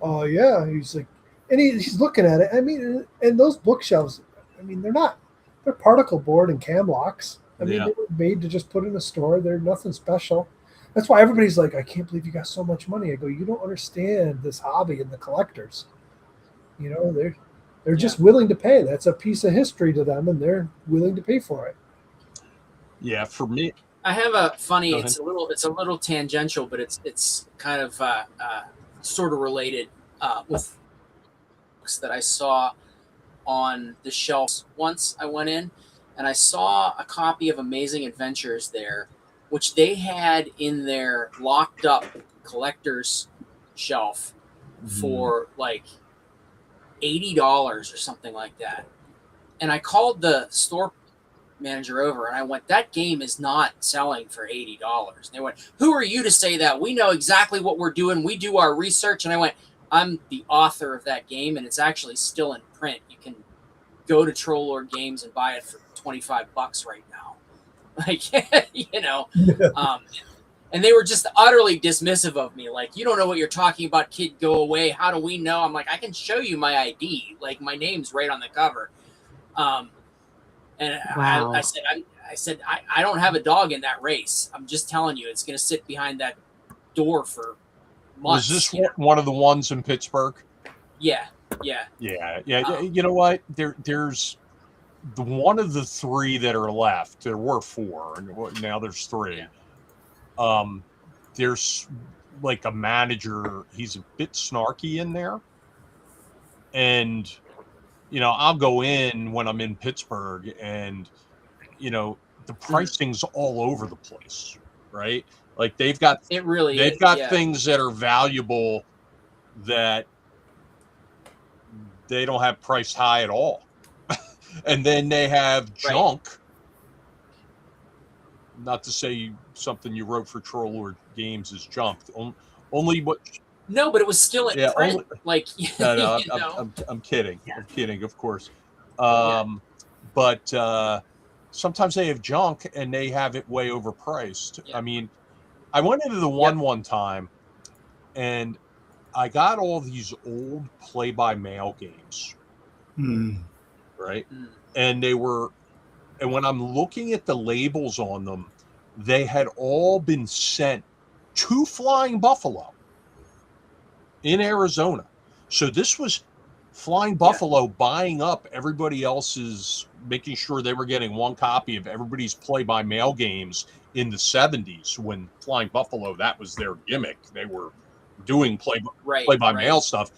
"Oh yeah," he's like, and he's looking at it. I mean, and those bookshelves, I mean, they're particle board and cam locks. I mean, they were made to just put in a store. They're nothing special. That's why everybody's like, "I can't believe you got so much money." I go, "You don't understand this hobby and the collectors. They're just willing to pay. That's a piece of history to them, and they're willing to pay for it." Yeah, for me, I have a funny. It's a little tangential, but it's kind of sort of related with books that I saw on the shelves. Once I went in and I saw a copy of Amazing Adventures there, which they had in their locked up collector's shelf for like $80 or something like that. And I called the store manager over and I went, that game is not selling for $80. And they went, who are you to say that? We know exactly what we're doing. We do our research. And I went, I'm the author of that game, and it's actually still in print. You can go to Troll Lord Games and buy it for $25 right now. Like, you know, and they were just utterly dismissive of me. Like, you don't know what you're talking about, kid, go away. How do we know? I'm like, I can show you my ID. Like, my name's right on the cover. And Wow. I said, I don't have a dog in that race. I'm just telling you, it's going to sit behind that door for months. Was this one of the ones in Pittsburgh? Yeah. Yeah. You know what? There's the one of the three that are left. There were four, and now there's three. Yeah. There's like a manager. He's a bit snarky in there, and you know, I'll go in when I'm in Pittsburgh, and you know, the pricing's all over the place, right? Like they've got things that are valuable that they don't have priced high at all. And then they have junk. Not to say something you wrote for Troll Lord Games is junk. Only what. No, but it was still in print. Like, no, I'm kidding. Yeah. I'm kidding, of course. But sometimes they have junk and they have it way overpriced. Yeah. I mean, I went into the one time, and I got all these old play-by-mail games. Right? And and when I'm looking at the labels on them, they had all been sent to Flying Buffalo in Arizona. So this was Flying Buffalo buying up everybody else's, making sure they were getting one copy of everybody's play-by-mail games in the 70s when Flying Buffalo, that was their gimmick. They were doing play-by-mail stuff.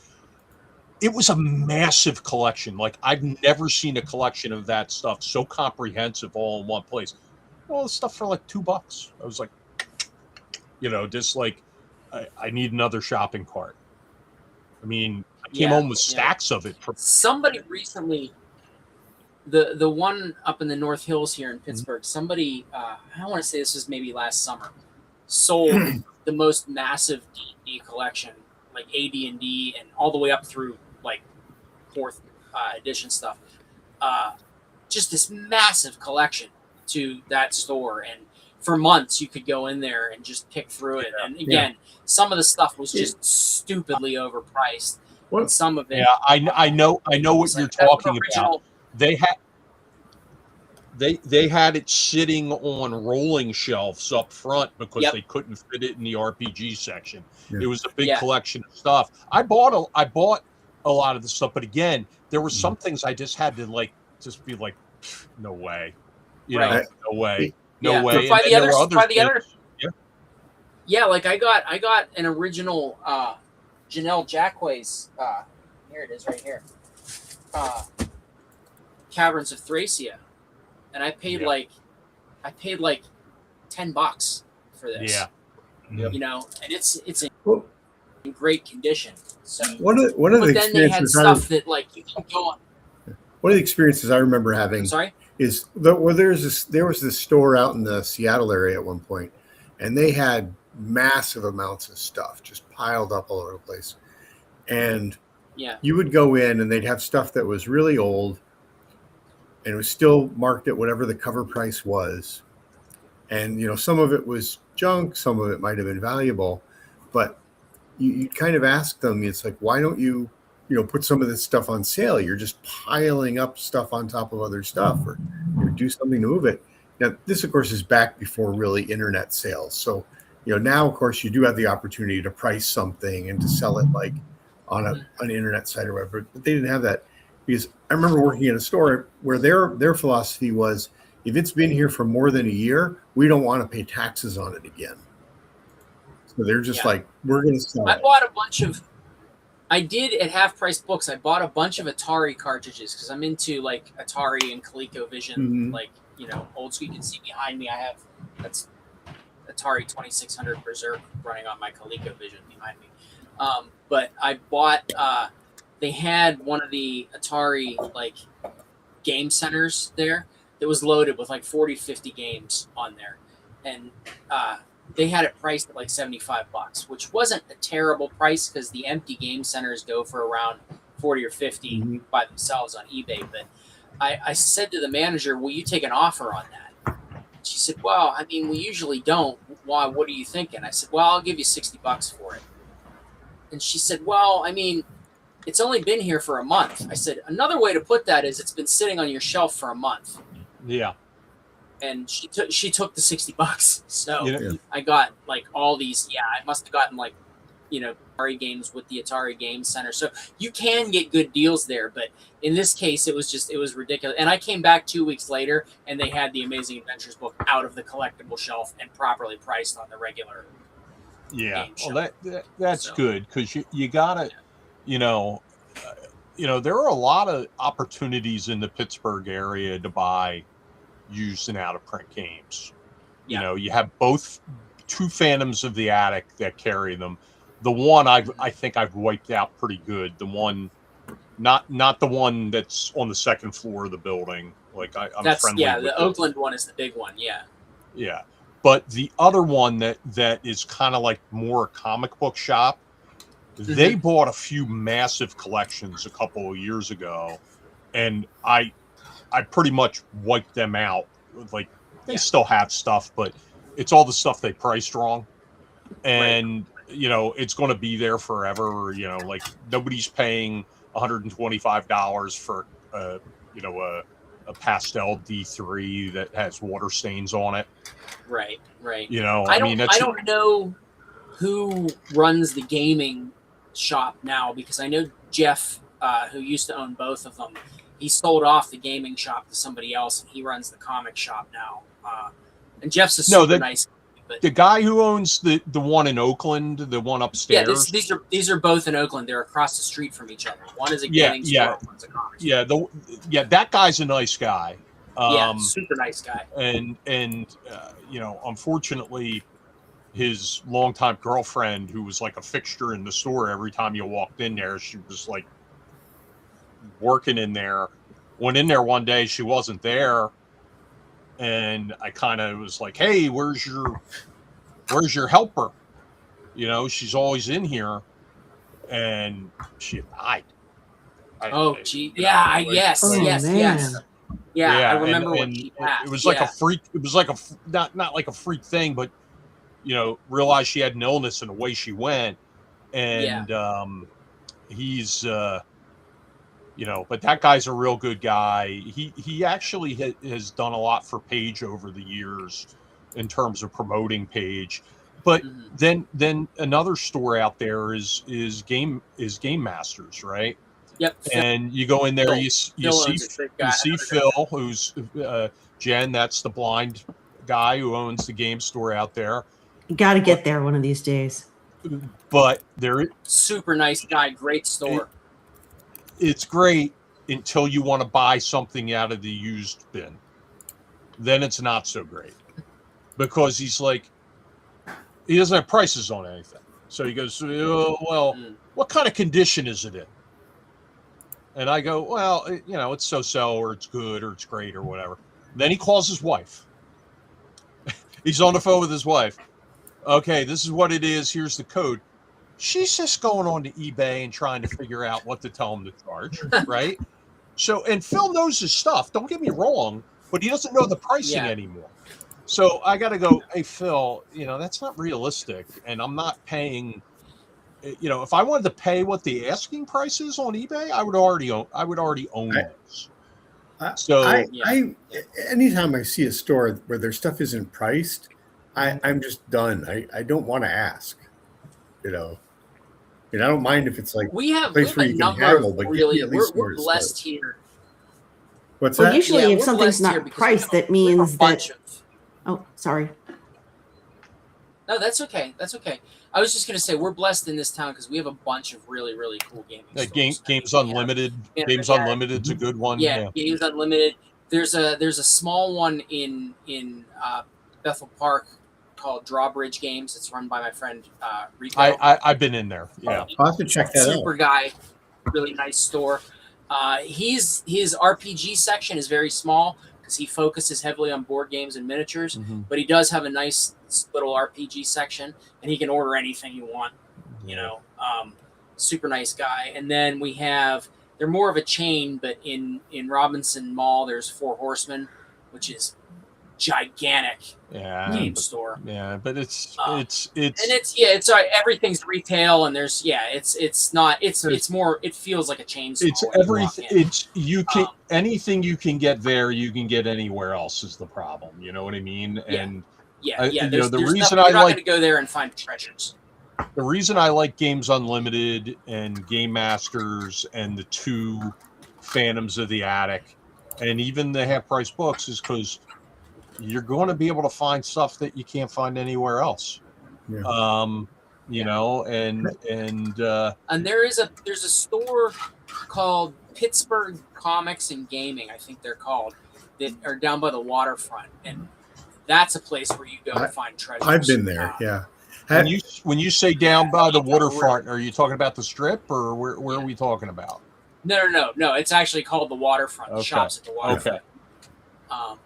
It was a massive collection. Like, I've never seen a collection of that stuff so comprehensive all in one place. All this stuff for like $2. I was like, you know, just like, I need another shopping cart. I mean, I came home with stacks of it. Somebody recently, the one up in the North Hills here in Pittsburgh, somebody, I want to say this was maybe last summer, sold the most massive D&D collection, like AD&D and all the way up through like 4th edition stuff. Just this massive collection to that store, and for months you could go in there and just pick through it. And again, some of the stuff was just stupidly overpriced. And some of it, I know what you're talking about. They had it sitting on rolling shelves up front because they couldn't fit it in the RPG section. It was a big collection of stuff. I bought a lot of the stuff, but again, there were some things I just had to just be like, no way, you know, no way. By the other, like I got an original Janelle Jacquet's. Here it is, right here. Caverns of Thracia. And I paid like $10 for this. Yeah. You know, and it's in great condition. So one of the then they had stuff that like you can go on. One of the experiences I remember having is there was this store out in the Seattle area at one point, and they had massive amounts of stuff just piled up all over the place. And you would go in and they'd have stuff that was really old, and it was still marked at whatever the cover price was. And, you know, some of it was junk, some of it might have been valuable, but you kind of ask them, it's like, why don't you put some of this stuff on sale? You're just piling up stuff on top of other stuff, or do something to move it. Now, this, of course, is back before really internet sales. So, you know, now, of course, you do have the opportunity to price something and to sell it like on an internet site or whatever, but they didn't have that. Because I remember working in a store where their philosophy was, if it's been here for more than a year, we don't want to pay taxes on it again. So they're just like, we're going to sell it. I did at Half Price Books. I bought a bunch of Atari cartridges because I'm into like Atari and ColecoVision, like, you know, old school. You can see behind me. That's Atari 2600 Berserk running on my ColecoVision behind me. But I bought. They had one of the Atari like game centers there that was loaded with like 40, 50 games on there, and they had it priced at like $75, which wasn't a terrible price because the empty game centers go for around 40 or 50 by themselves on eBay. But I said to the manager, "Will you take an offer on that?" She said, "Well, I mean, we usually don't. Why? What are you thinking?" I said, "Well, I'll give you $60 for it." And she said, "Well, I mean, it's only been here for a month." I said, "Another way to put that is it's been sitting on your shelf for a month." Yeah. And she took the $60. So You know, I got like all these. Yeah, I must have gotten like, Atari games with the Atari Game Center. So you can get good deals there, but in this case, it was ridiculous. And I came back 2 weeks later, and they had the Amazing Adventures book out of the collectible shelf and properly priced on the regular. yeah. Game Well, that's So- good because you gotta, there are a lot of opportunities in the Pittsburgh area to buy used and out of print games. Yeah. You have both two Phantoms of the Attic that carry them. The one I think I've wiped out pretty good. The one, not the one that's on the second floor of the building. Like I'm That's friendly with the Oakland one is the big one. Yeah. Yeah. But the other one that is kind of like more a comic book shop, they bought a few massive collections a couple of years ago, and I pretty much wiped them out. Like they still have stuff, but it's all the stuff they priced wrong. And it's going to be there forever. Like nobody's paying $125 for a pastel D3 that has water stains on it. Right. I don't know who runs the gaming shop now, because I know Jeff, who used to own both of them. He sold off the gaming shop to somebody else, and he runs the comic shop now. And Jeff's a super nice guy. But the guy who owns the one in Oakland, the one upstairs. Yeah, these are both in Oakland. They're across the street from each other. One is a gaming store, one's a comic store. That guy's a nice guy. Super nice guy. And unfortunately, his longtime girlfriend, who was like a fixture in the store every time you walked in there, she was like working in there. Went in there one day, she wasn't there, and I kind of was like, "Hey, where's your helper? She's always in here," and she died. Oh, gee, yeah, yes. Yeah, I remember when she passed. It was like a freak. It was like not like a freak thing, but realized she had an illness and away she went. And he's but that guy's a real good guy. He actually has done a lot for Page over the years in terms of promoting Page. But then another store out there is Game Masters, right? Yep. And you go in there, you see Phil, who's Jen. That's the blind guy who owns the game store out there. You got to get there one of these days. But they're super nice guy, great store. It's great until you want to buy something out of the used bin. Then it's not so great because he's like, he doesn't have prices on anything. So he goes, what kind of condition is it in? And I go, well, it's so-so, or it's good, or it's great, or whatever. Then he calls his wife. He's on the phone with his wife. Okay, this is what it is. Here's the code. She's just going on to eBay and trying to figure out what to tell him to charge, right? So, and Phil knows his stuff. Don't get me wrong, but he doesn't know the pricing anymore. So I got to go, hey, Phil, that's not realistic, and I'm not paying. If I wanted to pay what the asking price is on eBay, I would already own those. I anytime I see a store where their stuff isn't priced, I'm just done. I don't want to ask. I don't mind if it's like we have place where a you can number haggle, of but really we're blessed here. What's Well, that? usually if we're something's blessed here not because priced, we that have a means bunch that. of- Oh, sorry. No, that's okay. I was just going to say we're blessed in this town because we have a bunch of really, really cool gaming stores. Games Unlimited. Games Unlimited's a good one. Yeah, Games Unlimited. There's a small one in Bethel Park called Drawbridge Games. It's run by my friend Rico. I've been in there. Yeah. I'll have to check that Super out. guy, really nice store. His RPG section is very small because he focuses heavily on board games and miniatures. Mhm. But he does have a nice little RPG section, and he can order anything you want. You know, super nice guy. And then they're more of a chain, but in Robinson Mall, there's Four Horsemen, which is gigantic game store. Yeah, but it's And it's everything's retail, and there's it's more, it feels like a chain store. it's when you walk everything. in. It's you can anything you can get there, you can get anywhere else is the problem. You know what I mean? Yeah. And There's the reason reason you're I not like going to go there and find treasures. the reason I like Games Unlimited and Game Masters and the two Phantoms of the Attic and even the half price books is because you're going to be able to find stuff that you can't find anywhere else. Yeah. You know, and there's a store called Pittsburgh Comics and Gaming, I think they're called, that are down by the waterfront, and that's a place where you go to find treasures. I've been there. Yeah. when you say down by the waterfront, are you talking about the Strip or where are we talking about? No. It's actually called the Waterfront. Okay. Shops at the Waterfront. Okay.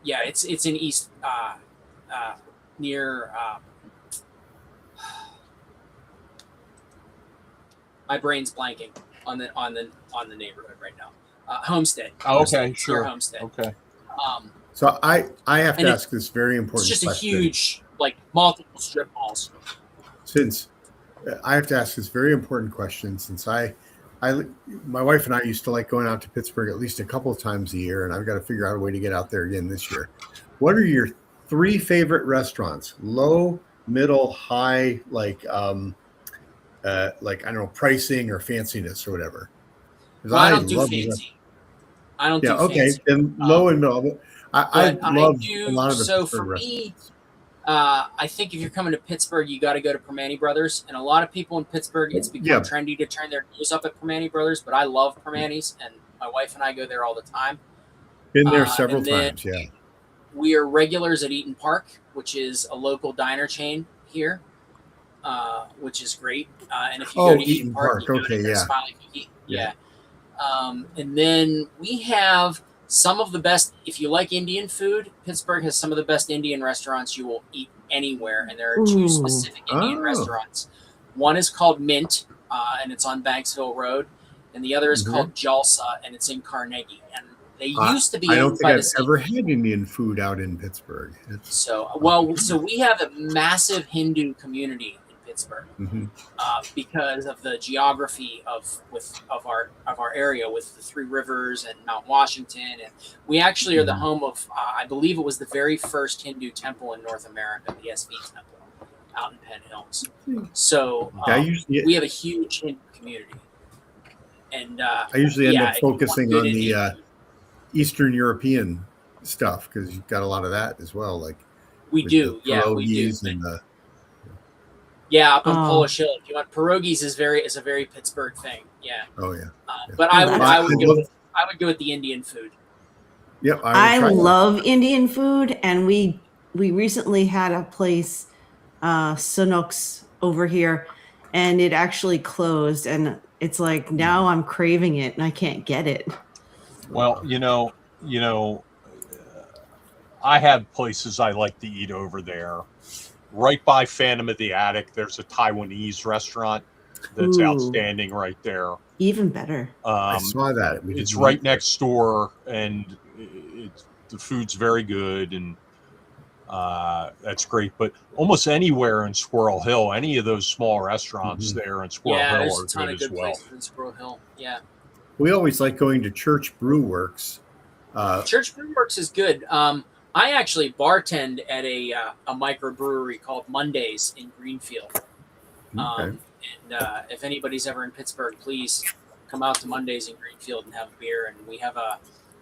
Yeah, it's in East near. My brain's blanking on the neighborhood right now. Homestead. Oh, okay, Homestead, sure. Homestead. Okay. So I have to And ask this very important It's just a question. huge, multiple strip malls. Since I have to ask this very important question, since my wife and I used to like going out to Pittsburgh at least a couple of times a year, and I've got to figure out a way to get out there again this year. What are your 3 favorite restaurants? Low, middle, high, like I don't know, pricing or fanciness or whatever. Well, I don't do fancy. I don't do fancy. Then low and middle. I love a lot of the so Pittsburgh for me, restaurants. I think if you're coming to Pittsburgh, you got to go to Permane Brothers. And a lot of people in Pittsburgh, it's become trendy to turn their nose up at Permane Brothers, but I love Permane's, and my wife and I go there all the time. Been there several times, yeah. We are regulars at Eaton Park, which is a local diner chain here, which is great. And if you go to Eaton Park, you go to their Smiley Cookie. Yeah. And then we have some of the best, if you like Indian food, Pittsburgh has some of the best Indian restaurants you will eat anywhere. And there are 2 specific Indian restaurants. One is called Mint, and it's on Banksville Road. And the other is called Jalsa, and it's in Carnegie. And they used to be. I don't think I've ever had Indian food out in Pittsburgh. So we have a massive Hindu community in Pittsburgh because of the geography of our area with the 3 rivers and Mount Washington, and we actually are the home of I believe it was the very first Hindu temple in North America, the SV Temple, out in Penn Hills. So we have a huge Hindu community, and I usually end up focusing on the Eastern European stuff because you've got a lot of that as well. Like we do. And up on Polish Hill. If you want pierogies, is a very Pittsburgh thing. Yeah. Oh yeah. But I would go with the Indian food. Yep. I love Indian food, and we recently had a place, Sanook's over here, and it actually closed, and it's like now I'm craving it and I can't get it. Well, I have places I like to eat over there. Right by Phantom of the Attic, there's a Taiwanese restaurant that's outstanding right there. Even better. I saw that. It's right next door, and the food's very good, and that's great. But almost anywhere in Squirrel Hill, any of those small restaurants there in Squirrel Hill there's are a ton good of good as well. places in Squirrel Hill. Yeah. We always like going to Church Brew Works. Church Brew Works is good. I actually bartend at a microbrewery called Mondays in Greenfield. And if anybody's ever in Pittsburgh, please come out to Mondays in Greenfield and have a beer. And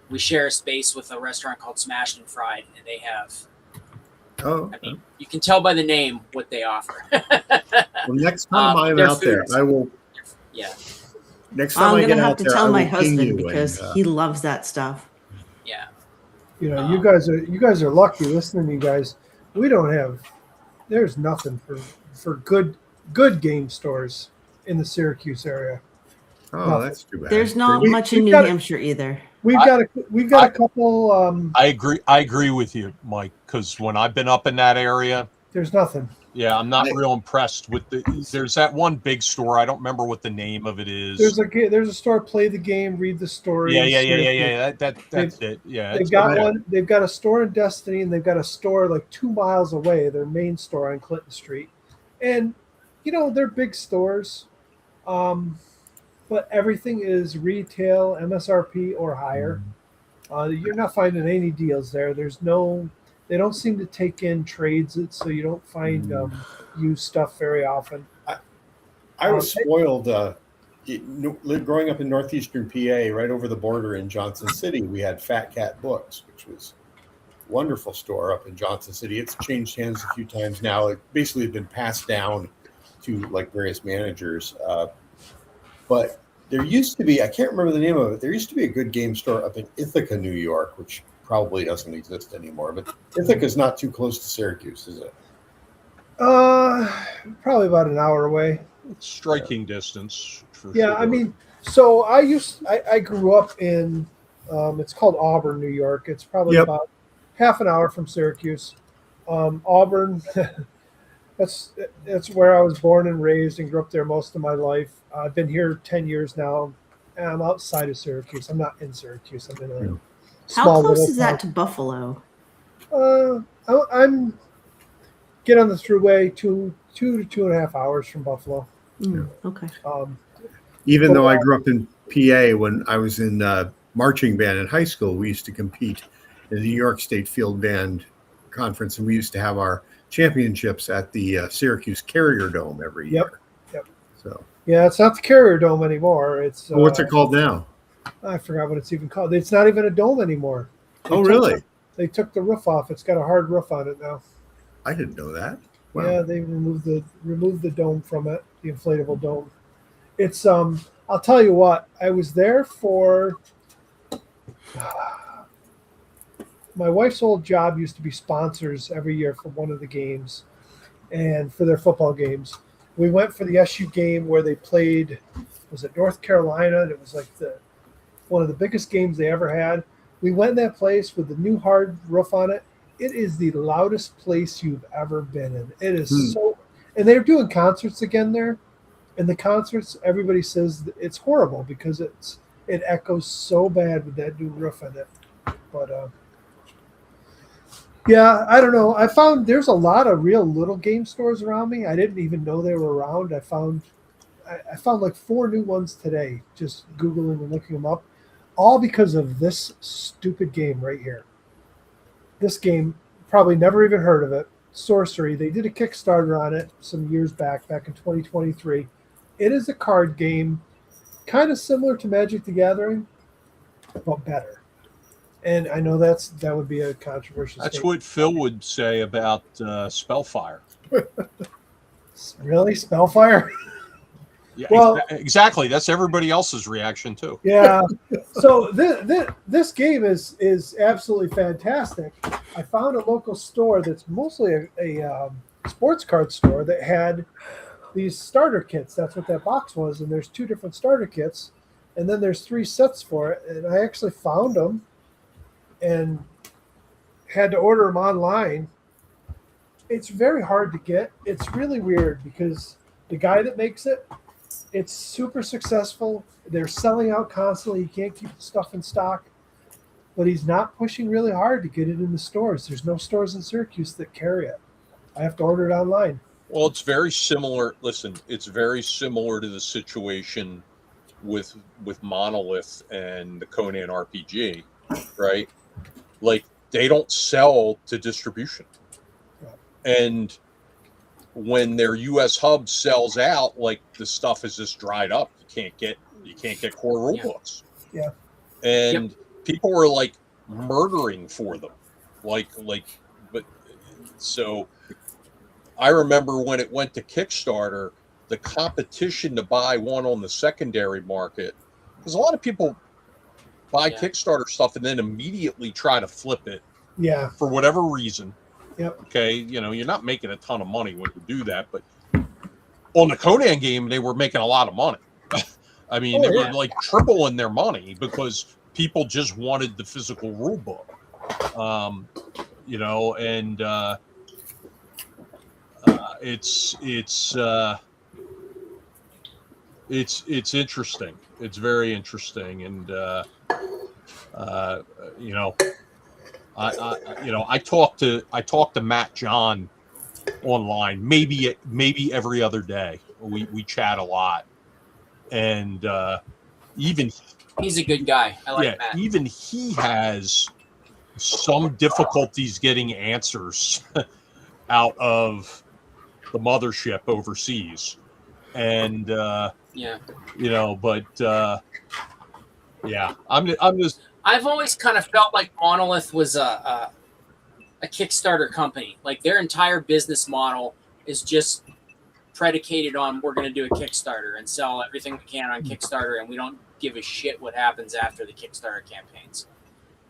we share a space with a restaurant called Smashed and Fried, and they have. You can tell by the name what they offer. Well, next time I'm out there, I will. Yeah. Next time I'm gonna have to tell my husband because he loves that stuff. Yeah. You guys are lucky listening to you guys. We don't have there's nothing for good game stores in the Syracuse area. Oh, that's too bad. There's not We- much in we've New got- Hampshire either. We've I- got I- a couple. I agree with you, Mike, because when I've been up in that area, There's nothing. yeah, I'm not real impressed with there's that one big store. I don't remember what the name of it is. There's a store. Play the game, read the story. Yeah. That's it. Yeah. They've it's got okay. one. They've got a store in Destiny, and they've got a store like 2 miles away. Their main store on Clinton Street, and they're big stores, but everything is retail, MSRP or higher. You're not finding any deals there. They don't seem to take in trades, so you don't find used stuff very often. I was spoiled. Growing up in northeastern PA, right over the border in Johnson City, we had Fat Cat Books, which was a wonderful store up in Johnson City. It's changed hands a few times now. It basically had been passed down to like various managers. But there used to be, I can't remember the name of it, there used to be a good game store up in Ithaca, New York, which probably doesn't exist anymore. But Ithaca's not too close to Syracuse, is it? Probably about an hour away. It's striking distance. For Yeah, sure. I mean, so I grew up in, it's called Auburn, New York. It's probably Yep. about half an hour from Syracuse. Auburn, that's where I was born and raised and grew up there most of my life. I've been here 10 years now, and I'm outside of Syracuse. I'm not in Syracuse. I'm in a Yeah. small How close little is that to Buffalo? town. I'm get on the thruway 2 to 2.5 hours from Buffalo. Okay. Even though I grew up in PA, when I was in marching band in high school, we used to compete in the New York State Field Band Conference, and we used to have our championships at the Syracuse Carrier Dome every year. Yep. So, Yeah, it's not the Carrier Dome anymore. It's what's it called now? I forgot what it's even called. It's not even a dome anymore. Oh, really? They took the roof off. It's got a hard roof on it now. I didn't know that. Wow. Yeah, they removed the dome from it, the inflatable dome. It's I'll tell you what, I was there for my wife's old job used to be sponsors every year for one of the games and for their football games. We went for the SU game where they played, was it North Carolina? And it was like one of the biggest games they ever had. We went in that place with the new hard roof on it. It is the loudest place you've ever been in. It is so, and they're doing concerts again there. And the concerts, everybody says it's horrible because it echoes so bad with that new roof in it. But yeah, I don't know. I found there's a lot of real little game stores around me. I didn't even know they were around. I found like 4 new ones today, just Googling and looking them up, all because of this stupid game right here. This game, probably never even heard of it. Sorcery. They did a Kickstarter on it some years back in 2023. It is a card game, kind of similar to Magic the Gathering, but better. And I know that would be a controversial That's statement. what Phil would say about Spellfire. Really? Spellfire? Yeah, Well- exactly. That's everybody else's reaction too. Yeah. So this game is absolutely fantastic. I found a local store that's mostly a sports card store that had these starter kits. That's what that box was. And there's 2 different starter kits. And then there's 3 sets for it. And I actually found them and had to order them online. It's very hard to get. It's really weird because the guy that makes it, it's super successful. They're selling out constantly. You can't keep the stuff in stock. But he's not pushing really hard to get it in the stores. There's no stores in Syracuse that carry it. I have to order it online. Well, it's very similar. Listen, it's very similar to the situation with Monolith and the Conan RPG, right? Like they don't sell to distribution, and when their U.S. hub sells out, like the stuff is just dried up. You can't get core rule books. Yeah. And people are like murdering for them, but so. I remember when it went to Kickstarter, the competition to buy one on the secondary market, because a lot of people buy Kickstarter stuff and then immediately try to flip it Yeah. for whatever reason. Yep. Okay, you're not making a ton of money when you do that, but on the Conan game, they were making a lot of money. I mean, Oh, they were yeah. like tripling their money because people just wanted the physical rule book. And it's interesting. It's very interesting, and uh, you know, I talk to Matt John online, maybe every other day. We chat a lot, and even He's a good guy. I like Matt. even he has some difficulties getting answers out of the mothership overseas, and Yeah. but yeah, I'm just I've always kind of felt like Monolith was a Kickstarter company. Like their entire business model is just predicated on we're going to do a Kickstarter and sell everything we can on Kickstarter, and we don't give a shit what happens after the Kickstarter campaigns.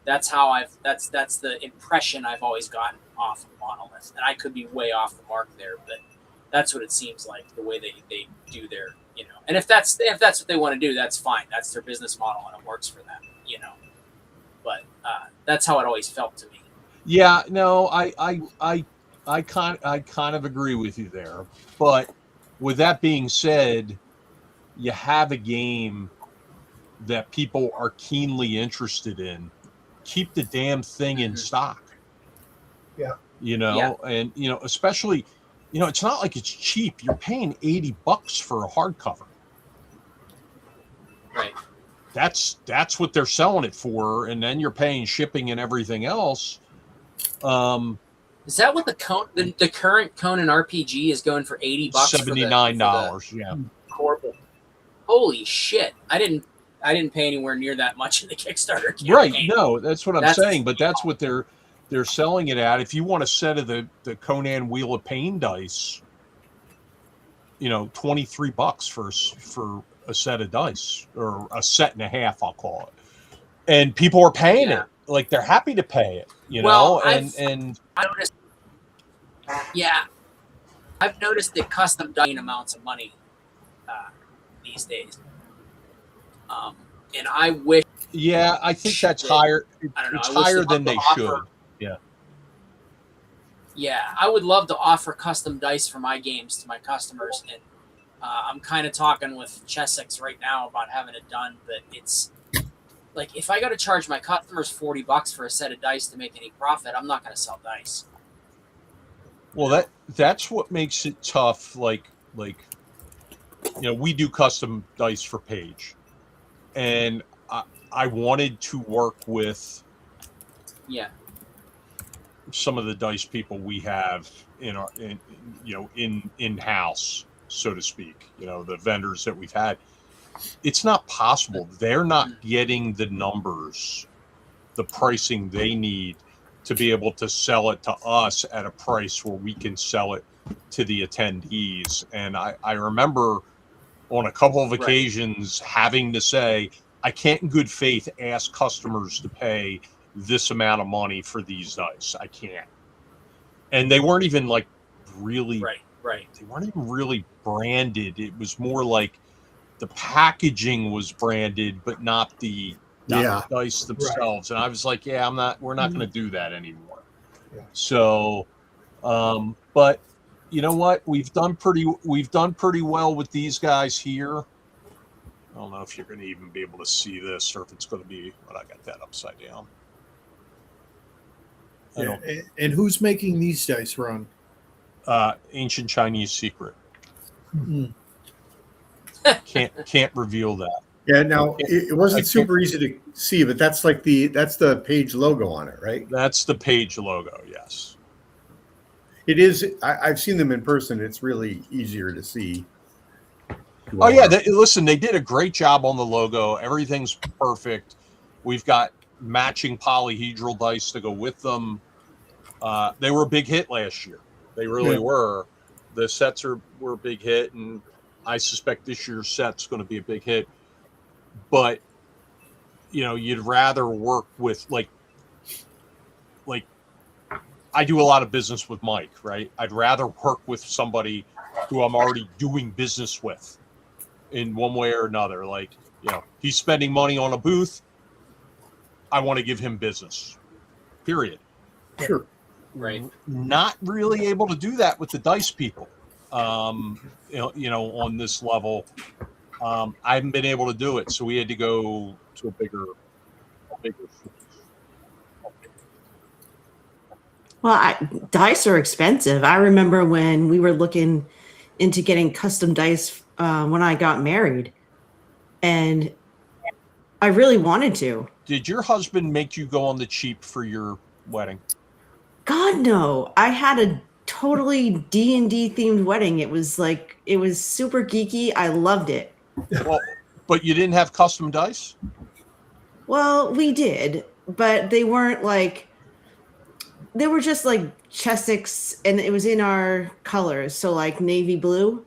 That's how that's the impression I've always gotten off of Monolith, and I could be way off the mark there, but that's what it seems like, the way they do their, and if that's what they want to do, that's fine. That's their business model and it works for them, but that's how it always felt to me. yeah, no, I kind of agree with you there, but with that being said, you have a game that people are keenly interested in. Keep the damn thing in stock. Yeah. And especially, it's not like it's cheap. You're paying $80 for a hardcover. Right. That's what they're selling it for, and then you're paying shipping and everything else. Is that what the current Conan RPG is going for? $80, $79. Yeah. Horrible. Holy shit! I didn't pay anywhere near that much in the Kickstarter campaign. Right. No, that's what I'm saying. But that's what they're selling it at. If you want a set of the Conan Wheel of Pain dice, $23 for a set of dice, or a set and a half, I'll call it. And people are paying it. Like, they're happy to pay it, and I noticed. Yeah, I've noticed that custom dice amounts of money these days. And I wish. Yeah, I think that's higher. It's higher than they should. Yeah. Yeah, I would love to offer custom dice for my games to my customers, and I'm kind of talking with Chessex right now about having it done. But it's like, if I got to charge my customers $40 for a set of dice to make any profit, I'm not going to sell dice. Well, that's what makes it tough. Like we do custom dice for Page, and I wanted to work with some of the dice people we have in house, so to speak. The vendors that we've had. It's not possible. They're not getting the numbers, the pricing they need to be able to sell it to us at a price where we can sell it to the attendees. And I remember on a couple of occasions having to say, I can't in good faith ask customers to pay this amount of money for these dice. I can't. And they weren't even like really, right. They weren't even really branded. It was more like the packaging was branded, but not the dice themselves. Right. And I was like, we're not going to do that anymore. Yeah. So, but you know what? We've done pretty well with these guys here. I don't know if you're going to even be able to see this, or if it's going to be, but I got that upside down. Yeah. And who's making these dice, Ron? Ancient Chinese Secret. Mm-hmm. Can't reveal that. Yeah, now it wasn't super easy to see, but that's the Page logo on it, right? That's the Page logo, yes. It is. I've seen them in person. It's really easier to see. Oh yeah, listen, they did a great job on the logo. Everything's perfect. We've got matching polyhedral dice to go with them. They were a big hit last year. They really were. The sets were a big hit, and I suspect this year's set's going to be a big hit. But you'd rather work with like I do a lot of business with Mike, right? I'd rather work with somebody who I'm already doing business with in one way or another. Like, he's spending money on a booth. I want to give him business, period. Sure. Right. Not really able to do that with the dice people, on this level. I haven't been able to do it. So we had to go to a bigger. Well, dice are expensive. I remember when we were looking into getting custom dice when I got married, and I really wanted to. Did your husband make you go on the cheap for your wedding? God, no. I had a totally D&D themed wedding. It was super geeky. I loved it. Well, but you didn't have custom dice? Well, we did, but they weren't they were just like Chessex, and it was in our colors, so like navy blue.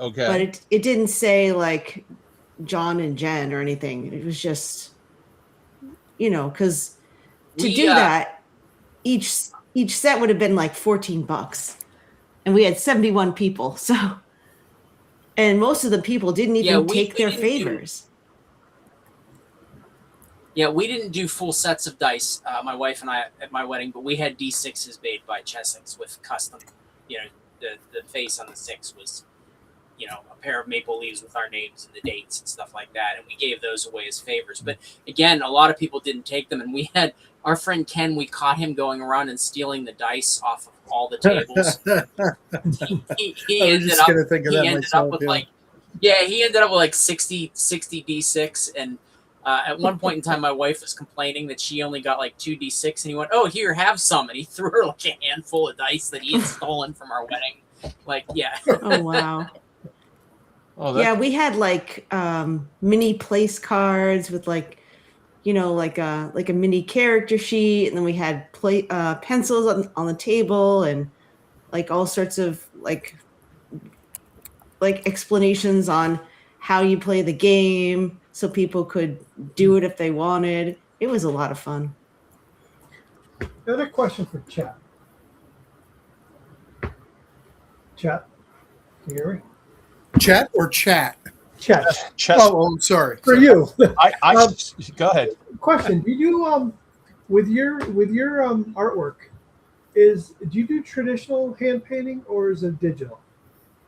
Okay. But it didn't say like John and Jen or anything. It was just, because to do that, each set would have been like $14, and we had 71 people. So, and most of the people didn't even take their favors. We didn't do full sets of dice, my wife and I, at my wedding, but we had D6s made by Chessex with custom, the face on the 6 was, a pair of maple leaves with our names and the dates and stuff like that. And we gave those away as favors. But again, a lot of people didn't take them. And we had our friend Ken, we caught him going around and stealing the dice off of all the tables. he ended up with like 60 D6. And at one point in time, my wife was complaining that she only got like 2 D6, and he went, "Oh, here, have some." And he threw her like a handful of dice that he had stolen from our wedding. Oh, wow. Yeah, we had like mini place cards with like a mini character sheet, and then we had pencils on the table, and like all sorts of like explanations on how you play the game, so people could do it if they wanted. It was a lot of fun. Another question for Chat. Chat, can you hear me? Chat or chat? Chat. Oh, I'm sorry. For you. I go ahead. Question: do you with your artwork, do you do traditional hand painting or is it digital,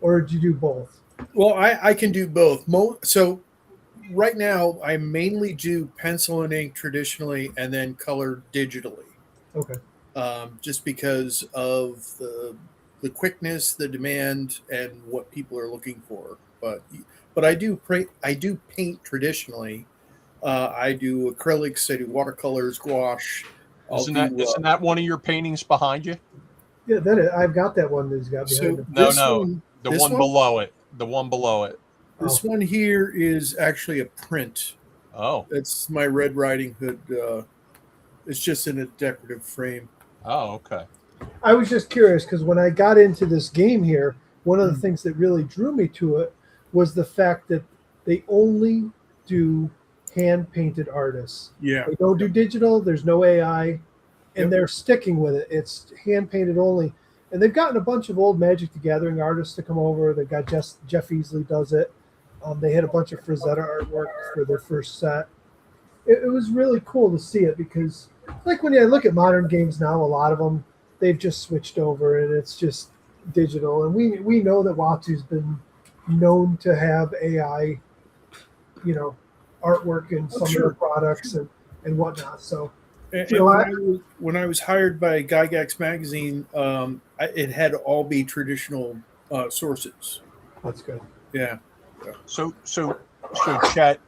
or do you do both? Well, I can do both. So right now, I mainly do pencil and ink traditionally, and then color digitally. Okay. Just because of the quickness, the demand, and what people are looking for. But I do paint traditionally. I do acrylics. I do watercolors, gouache. Isn't that one of your paintings behind you? Yeah, that is. I've got that one that he's got behind him. The one below it. The one below it. This one here is actually a print. Oh. It's my Red Riding Hood. It's just in a decorative frame. Oh, okay. I was just curious because when I got into this game here, one of the things that really drew me to it was the fact that they only do hand-painted artists. Yeah. They don't do digital. There's no AI, and they're sticking with it. It's hand-painted only. And they've gotten a bunch of old Magic the Gathering artists to come over. They've got Jeff Easley does it. They had a bunch of Frazetta artwork for their first set. It was really cool to see it because, like, when you look at modern games now, a lot of them, they've just switched over and it's just digital. And we know that Watsu's been known to have AI, artwork in some of their products and whatnot. So, when I was hired by Gygax Magazine, it had to all be traditional sources. That's good. Yeah. So Chet,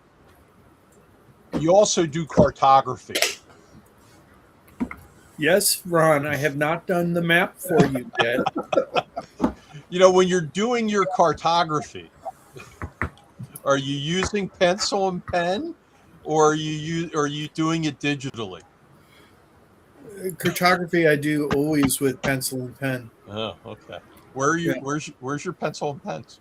you also do cartography. Yes, Ron, I have not done the map for you yet. When you're doing your cartography, are you using pencil and pen, or are you doing it digitally? Cartography I do always with pencil and pen. Oh, okay. Where are you? Yeah. Where's your pencil and pens?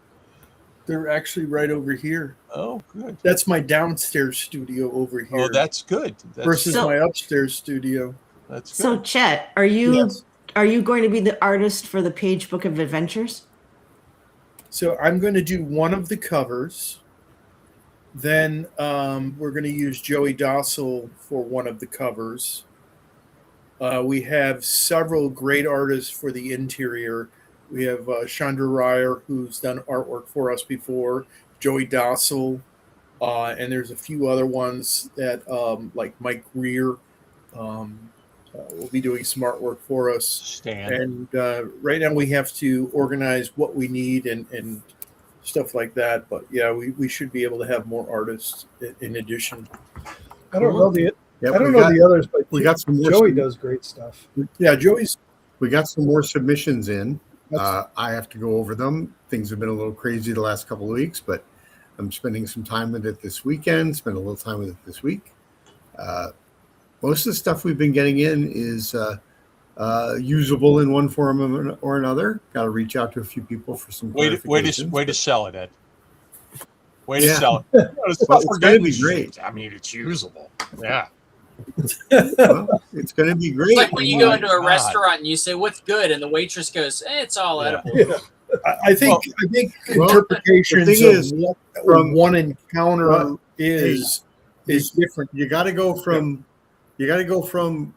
They're actually right over here. Oh, good. That's my downstairs studio over here. Oh, that's good. Versus my upstairs studio. That's good. So, Chet, are you are you going to be the artist for the Page Book of Adventures? So I'm going to do one of the covers. Then we're going to use Joey Dossel for one of the covers. We have several great artists for the interior. We have Chandra Ryer, who's done artwork for us before, Joey Dossel, and there's a few other ones that, like Mike Greer, will be doing some artwork for us. Stan. And right now we have to organize what we need and stuff like that. But yeah, we should be able to have more artists in addition. I don't know the Yeah, I don't know the others, but we got some more Joey does great stuff. Yeah, Joey's. We got some more submissions in. That's- I have to go over them. Things have been a little crazy the last couple of weeks, but I'm spending some time with it this weekend. Spend a little time with it this week. Most of the stuff we've been getting in is usable in one form or another. Got to reach out to a few people for some Way to clarifications, sell it, Ed. Way to Yeah. sell it. The stuff Well, we're it's gonna getting be is- great. I mean, it's usable. Yeah. Well, it's going to be great. It's like when you go into a God. restaurant and you say, "What's good?" and the waitress goes, "It's all Yeah. edible." I think Well, interpretations the thing is, of what from- one encounter Well, is different. You got to go from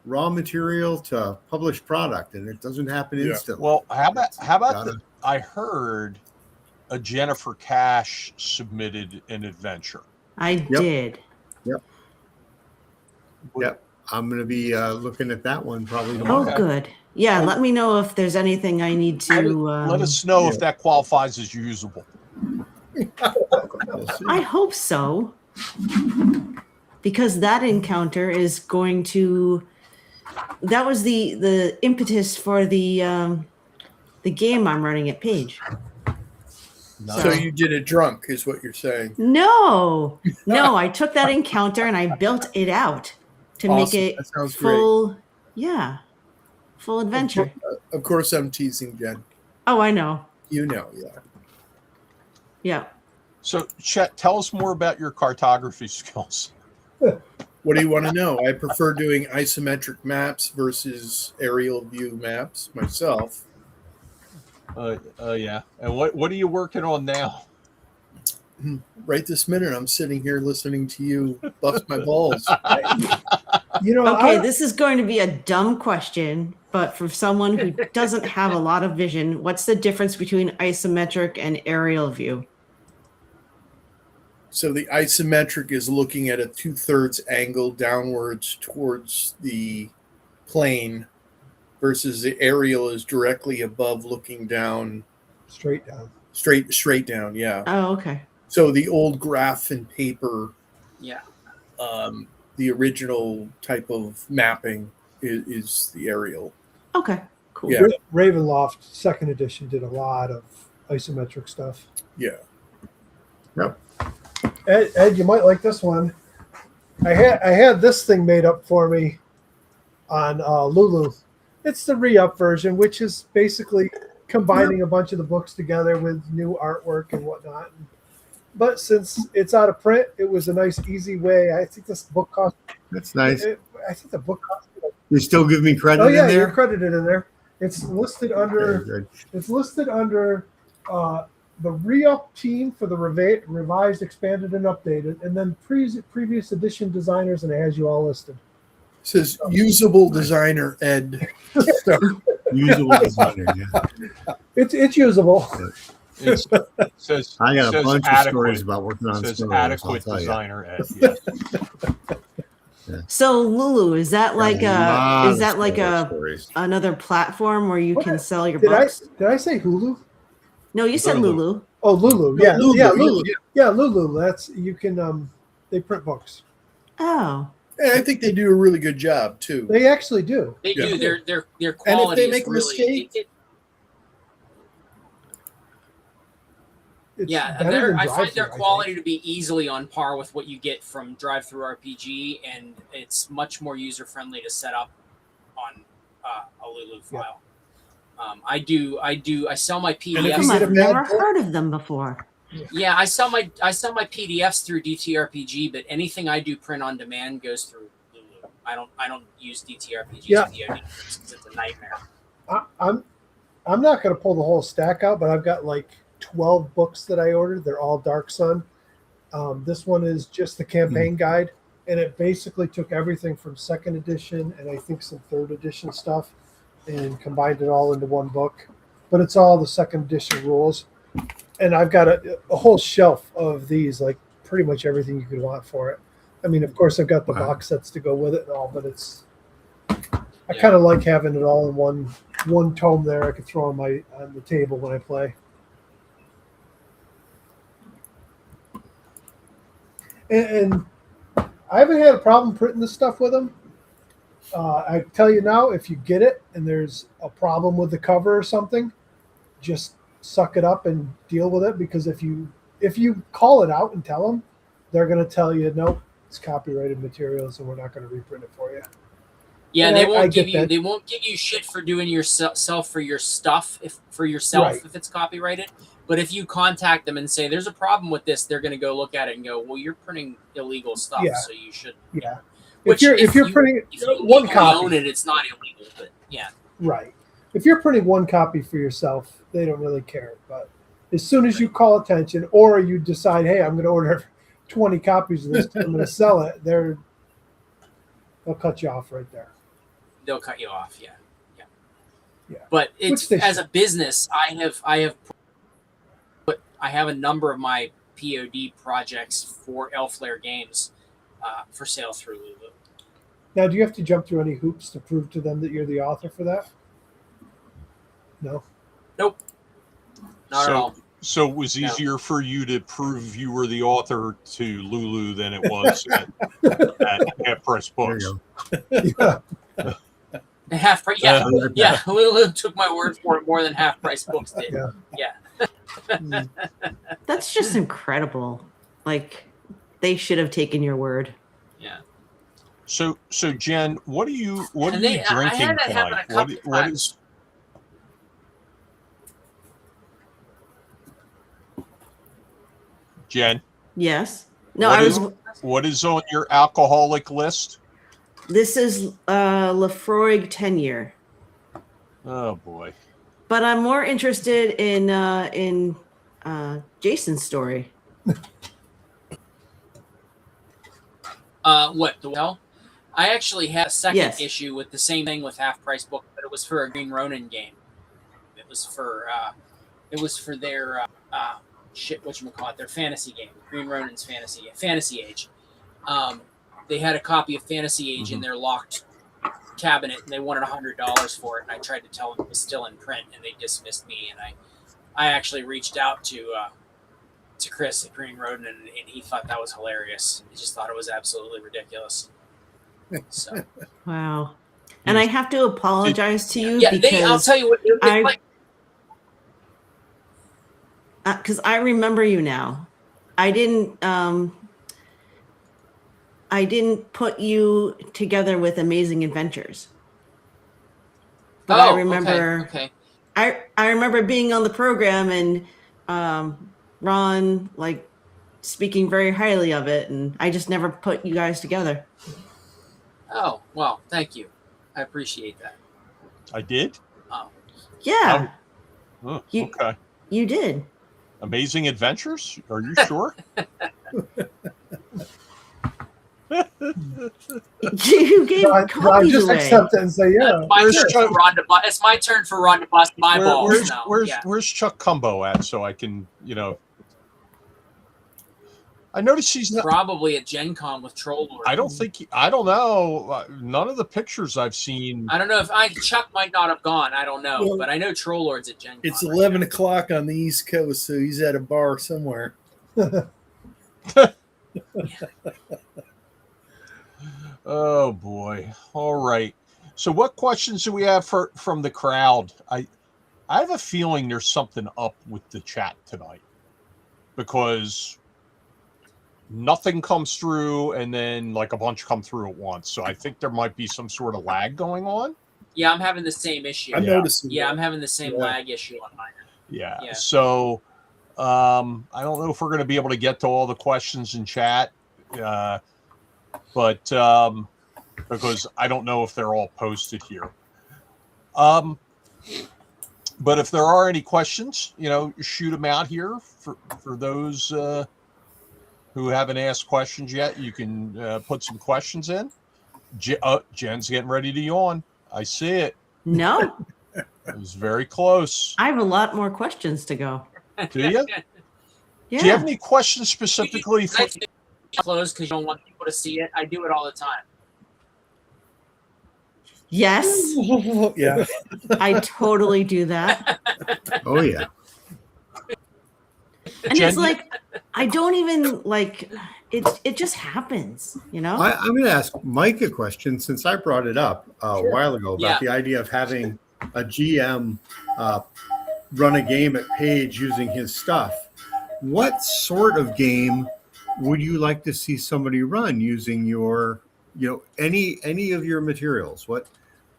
raw material to published product, and it doesn't happen Yeah. instantly. Well, how about Gotta- I heard a Jennifer Cash submitted an adventure. I did. Yep, I'm going to be looking at that one probably Oh, tomorrow. Okay. good. Yeah, let me know if there's anything I need to. Let us know if that qualifies as usable. We'll see. I hope so, because that encounter is going to. That was the impetus for the game I'm running at Page. So you did it drunk, is what you're saying. No, I took that encounter and I built it out to make Awesome. it That sounds full. Yeah, full adventure. Of course, I'm teasing, Jen. Oh, I know. You know, yeah. Yeah. So, Chet, tell us more about your cartography skills. What do you want to know? I prefer doing isometric maps versus aerial view maps myself. Yeah. And what are you working on now? Right this minute, I'm sitting here listening to you bust my balls. You know, Okay, this is going to be a dumb question, but for someone who doesn't have a lot of vision, what's the difference between isometric and aerial view? So the isometric is looking at a 2/3 angle downwards towards the plane, versus the aerial is directly above, looking down, straight down. straight down. Yeah. Oh, okay. So the old graph and paper, Yeah. the original type of mapping is the aerial. Okay, cool. Yeah. Ravenloft second edition did a lot of isometric stuff. Yeah. Yep. Ed, you might like this one. I had this thing made up for me on Lulu. It's the re-up version, which is basically combining a bunch of the books together with new artwork and whatnot. But since it's out of print, it was a nice, easy way. I think this book cost. That's nice. I think the book cost. You still give me credit Oh yeah, in you're there? credited in there. It's listed Very under. good. It's listed under the re-up team for the revised, expanded, and updated, and then previous edition designers, and it has you all listed. It says usable designer Ed. Usable designer, yeah. It's usable. It says, I got a says bunch of adequate. stories about working on Says stories, I'll adequate tell you. designer, Ed. Yes. So Lulu, is that like lot a of stories. another platform where you What? can sell your Did books? I say Hulu? No, you said Lulu. Lulu. Oh, Lulu. No, Yeah, Lulu, yeah, Lulu, Lulu. Yeah, Lulu. That's you can. They print books. Oh, And I think they do a really good job too. They actually do. They Yeah. do. Their quality make a is really. mistake- It's Yeah, better than I find Drive-Thru, their think. quality to be easily on par with what you get from Drive-Thru RPG, and it's much more user friendly to set up on a Lulu file. I sell my And if I you PDFs. get a have bad never book- heard of them before. Yeah, I sell my PDFs through DTRPG, but anything I do print on demand goes through Lulu. I don't use DTRPG Yeah. VOD because it's a nightmare. I'm not going to pull the whole stack out, but I've got like 12 books that I ordered. They're all Dark Sun. This one is just the campaign guide, and it basically took everything from second edition and I think some third edition stuff and combined it all into one book. But it's all the second edition rules. And I've got a whole shelf of these, like pretty much everything you could want for it. I mean, of course, I've got the box sets to go with it and all, but I kind of like having it all in one tome there. I could throw on the table when I play. And I haven't had a problem printing this stuff with them. I tell you now, if you get it and there's a problem with the cover or something, just suck it up and deal with it. Because if you call it out and tell them, they're going to tell you, nope, it's copyrighted materials and we're not going to reprint it for you. Yeah, And they I won't give you shit for doing yourself for your stuff if it's copyrighted. But if you contact them and say there's a problem with this, they're going to go look at it and go, well, you're printing illegal stuff, so you should. Yeah. Which if you're printing one copy, own it, it's not illegal. But yeah. Right. If you're printing one copy for yourself, they don't really care. But as soon as you call attention, or you decide, hey, I'm going to order 20 copies of this, I'm going to sell it, they'll cut you off right there. They'll cut you off. Yeah. Yeah. But it's as a business, I have a number of my POD projects for Elflair Games for sale through Lulu. Now, do you have to jump through any hoops to prove to them that you're the author for that? No. Nope. Not at all. So it was easier for you to prove you were the author to Lulu than it was at Half Price Books. Yeah. Half price, yeah. Lulu took my word for it more than Half Price Books did. Yeah. That's just incredible. Like, they should have taken your word. Yeah. So Jen, what are you drinking tonight? What is? Jen? Yes. No, what is on your alcoholic list? This is Lafroig 10 year. Oh boy. But I'm more interested in Jason's story. What the hell? I actually had a second Yes. issue with the same thing with Half Price Book, but it was for a Green Ronin game. It was for their their fantasy game, Green Ronin's Fantasy Age. They had a copy of Fantasy Age in their locked cabinet, and they wanted $100 for it. And I tried to tell them it was still in print, and they dismissed me. And I actually reached out to Chris at Green Ronin, and he thought that was hilarious. He just thought it was absolutely ridiculous. So Wow. And I have to apologize to you yeah, because I'll tell you what. because I remember you now. I didn't put you together with Amazing Adventures. But I remember Okay. I remember being on the program and Ron like speaking very highly of it, and I just never put you guys together. Oh, well, thank you. I appreciate that. I did? Yeah. Oh, You- okay. You did. Amazing Adventures? Are you sure? You gave copies just away. accept it and say, yeah. It's my turn for Ron to bust my balls now. Where's Chuck Cumbo at? So I can, I noticed he's not. Probably at Gen Con with Troll Lord. I don't know. None of the pictures I've seen. I don't know if Chuck might not have gone. I don't know, but I know Troll Lord's at Gen Con. It's 11 o'clock on the East Coast, so he's at a bar somewhere. Oh boy! All right. So, what questions do we have from the crowd? I have a feeling there's something up with the chat tonight because nothing comes through, and then like a bunch come through at once. So I think there might be some sort of lag going on. Yeah, I'm having the same issue. I'm noticing. Yeah, I'm having the same lag issue on mine. Yeah. Yeah. So I don't know if we're going to be able to get to all the questions in chat, but because I don't know if they're all posted here. But if there are any questions, shoot them out here for those who haven't asked questions yet. You can put some questions in. Jen's getting ready to yawn. I see it. No, It was very close. I have a lot more questions to go. Do you? Yeah. Do you have any questions specifically for? Close because you don't want people to see it. I do it all the time. Yes, Yeah. I totally do that. Oh yeah. And Jen, it's like, I don't even like it. It just happens, I'm going to ask Mike a question since I brought it up a while ago about Yeah. the idea of having a GM run a game at Page using his stuff. What sort of game would you like to see somebody run using your, any of your materials? What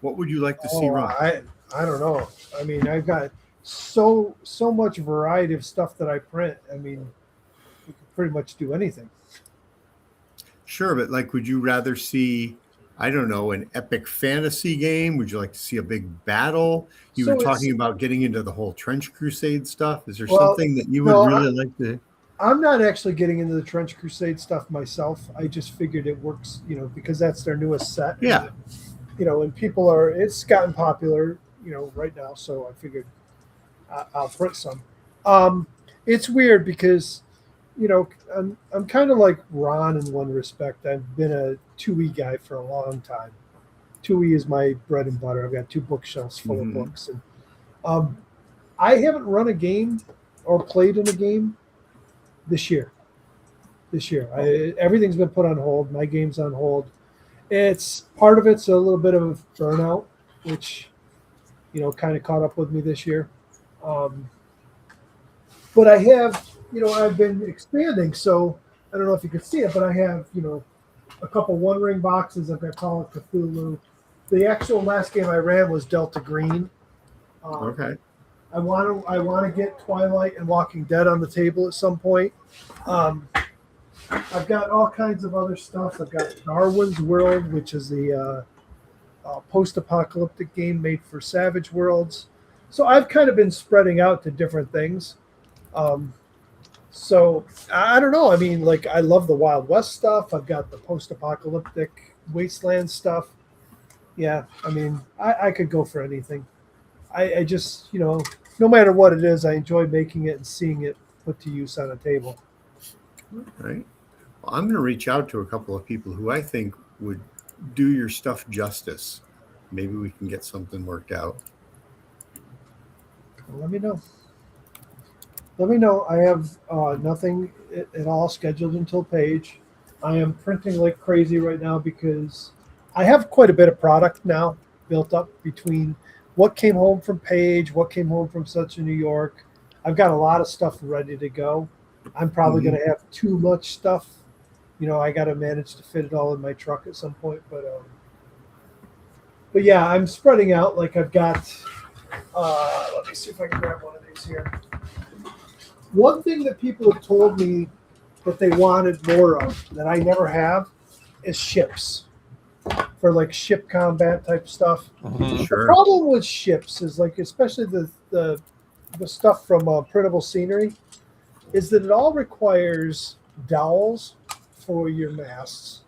would you like to see run? I don't know. I mean, I've got so much variety of stuff that I print. I mean, you can pretty much do anything. Sure, but like, would you rather see, I don't know, an epic fantasy game? Would you like to see a big battle? You So were talking it's- about getting into the whole Trench Crusade stuff. Is there Well, something that you would no, really like to? I'm not actually getting into the Trench Crusade stuff myself. I just figured it works, because that's their newest set. Yeah. And people it's gotten popular, right now. So I figured I'll print some. It's weird because, I'm kind of like Ron in one respect. I've been a 2E guy for a long time. 2E is my bread and butter. I've got 2 bookshelves full of books, and I haven't run a game or played in a game this year. Everything's been put on hold. My game's on hold. It's part of it's a little bit of burnout, which kind of caught up with me this year. But I have, I've been expanding. So I don't know if you can see it, but I have, a couple One Ring boxes. I've got Call of Cthulhu. The actual last game I ran was Delta Green. Okay. I want to get Twilight and Walking Dead on the table at some point. I've got all kinds of other stuff. I've got Darwin's World, which is the post-apocalyptic game made for Savage Worlds. So I've kind of been spreading out to different things. So I don't know. I mean, like, I love the Wild West stuff. I've got the post-apocalyptic wasteland stuff. Yeah, I mean, I could go for anything. I just, no matter what it is, I enjoy making it and seeing it put to use on a table. Right. Well, I'm going to reach out to a couple of people who I think would do your stuff justice. Maybe we can get something worked out. Well, let me know. I have nothing at all scheduled until Page. I am printing like crazy right now because I have quite a bit of product now built up between what came home from Page, what came home from Such in New York. I've got a lot of stuff ready to go. I'm probably going to have too much stuff. I got to manage to fit it all in my truck at some point. But yeah, I'm spreading out. Like, I've got, let me see if I can grab one of these here. One thing that people have told me that they wanted more of that I never have is ships, for like ship combat type stuff. Mhm. The Sure. problem with ships is, like, especially the stuff from printable scenery, is that it all requires dowels for your masts,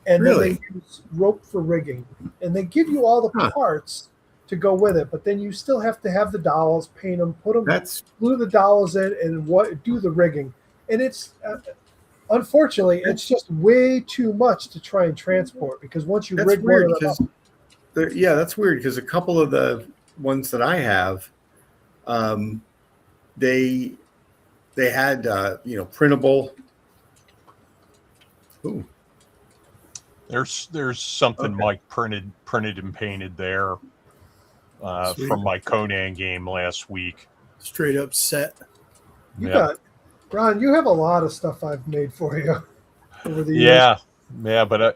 and Really? then they use rope for rigging, and they give you all the Huh. parts to go with it, but then you still have to have the dowels, paint them, put them, That's glue the dowels in, and do the rigging. And it's unfortunately, it's just way too much to try and transport, because once you that's rig weird one of them because up, that's weird because a couple of the ones that I have, they had printable. Ooh, There's something Okay. Mike printed and painted there Sweet. from my Conan game last week. Straight up set. you Yeah. got Ron. You have a lot of stuff I've made for you over the years. Yeah, but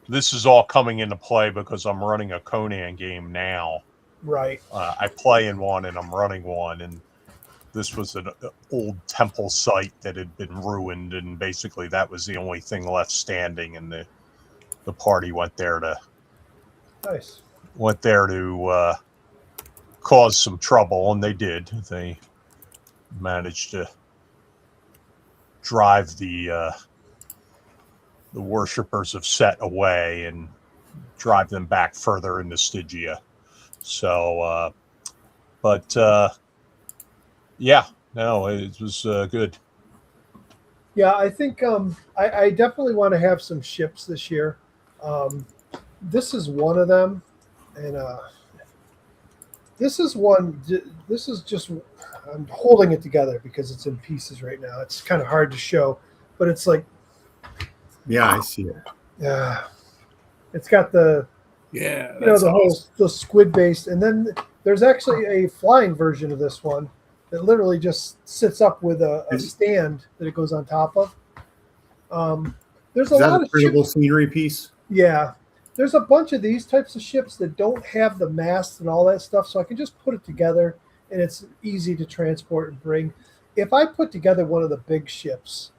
this is all coming into play because I'm running a Conan game now. Right. I play in one and I'm running one, and this was an old temple site that had been ruined, and basically that was the only thing left standing, and the party went there to Nice. cause some trouble, and they did. They managed to drive the worshippers of Set away and drive them back further into Stygia. So, yeah, no, it was good. Yeah, I think I definitely want to have some ships this year. This is one of them, and this is one. This is just I'm holding it together because it's in pieces right now. It's kind of hard to show, but it's like Yeah, I see it. it's got the Yeah, the whole the squid based, and then there's actually a flying version of this one that literally just sits up with a stand that it goes on top of. There's a Is that lot a of printable ships. scenery piece? Yeah, there's a bunch of these types of ships that don't have the masts and all that stuff, so I can just put it together, and it's easy to transport and bring. If I put together one of the big ships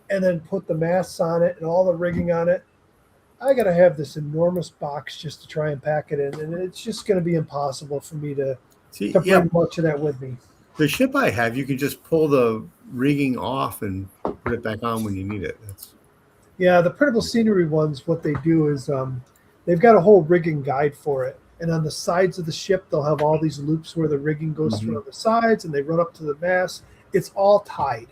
and then put the masts on it and all the rigging on it, I got to have this enormous box just to try and pack it in, and it's just going to be impossible for me to bring much of that with me. The ship I have, you can just pull the rigging off and put it back on when you need it. Yeah, the printable scenery ones, what they do is they've got a whole rigging guide for it. And on the sides of the ship, they'll have all these loops where the rigging goes through on the sides and they run up to the mast. It's all tied.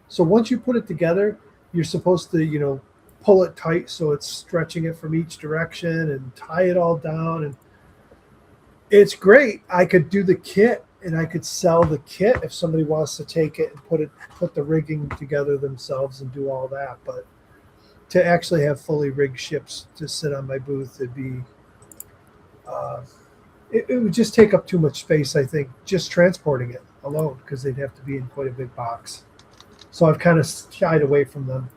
So once you put it together, you're supposed to, pull it tight so it's stretching it from each direction and tie it all down. And it's great. I could do the kit and I could sell the kit if somebody wants to take it and put the rigging together themselves and do all that. But to actually have fully rigged ships to sit on my booth, it'd be it would just take up too much space, I think, just transporting it alone, because they'd have to be in quite a big box. So I've kind of shied away from them.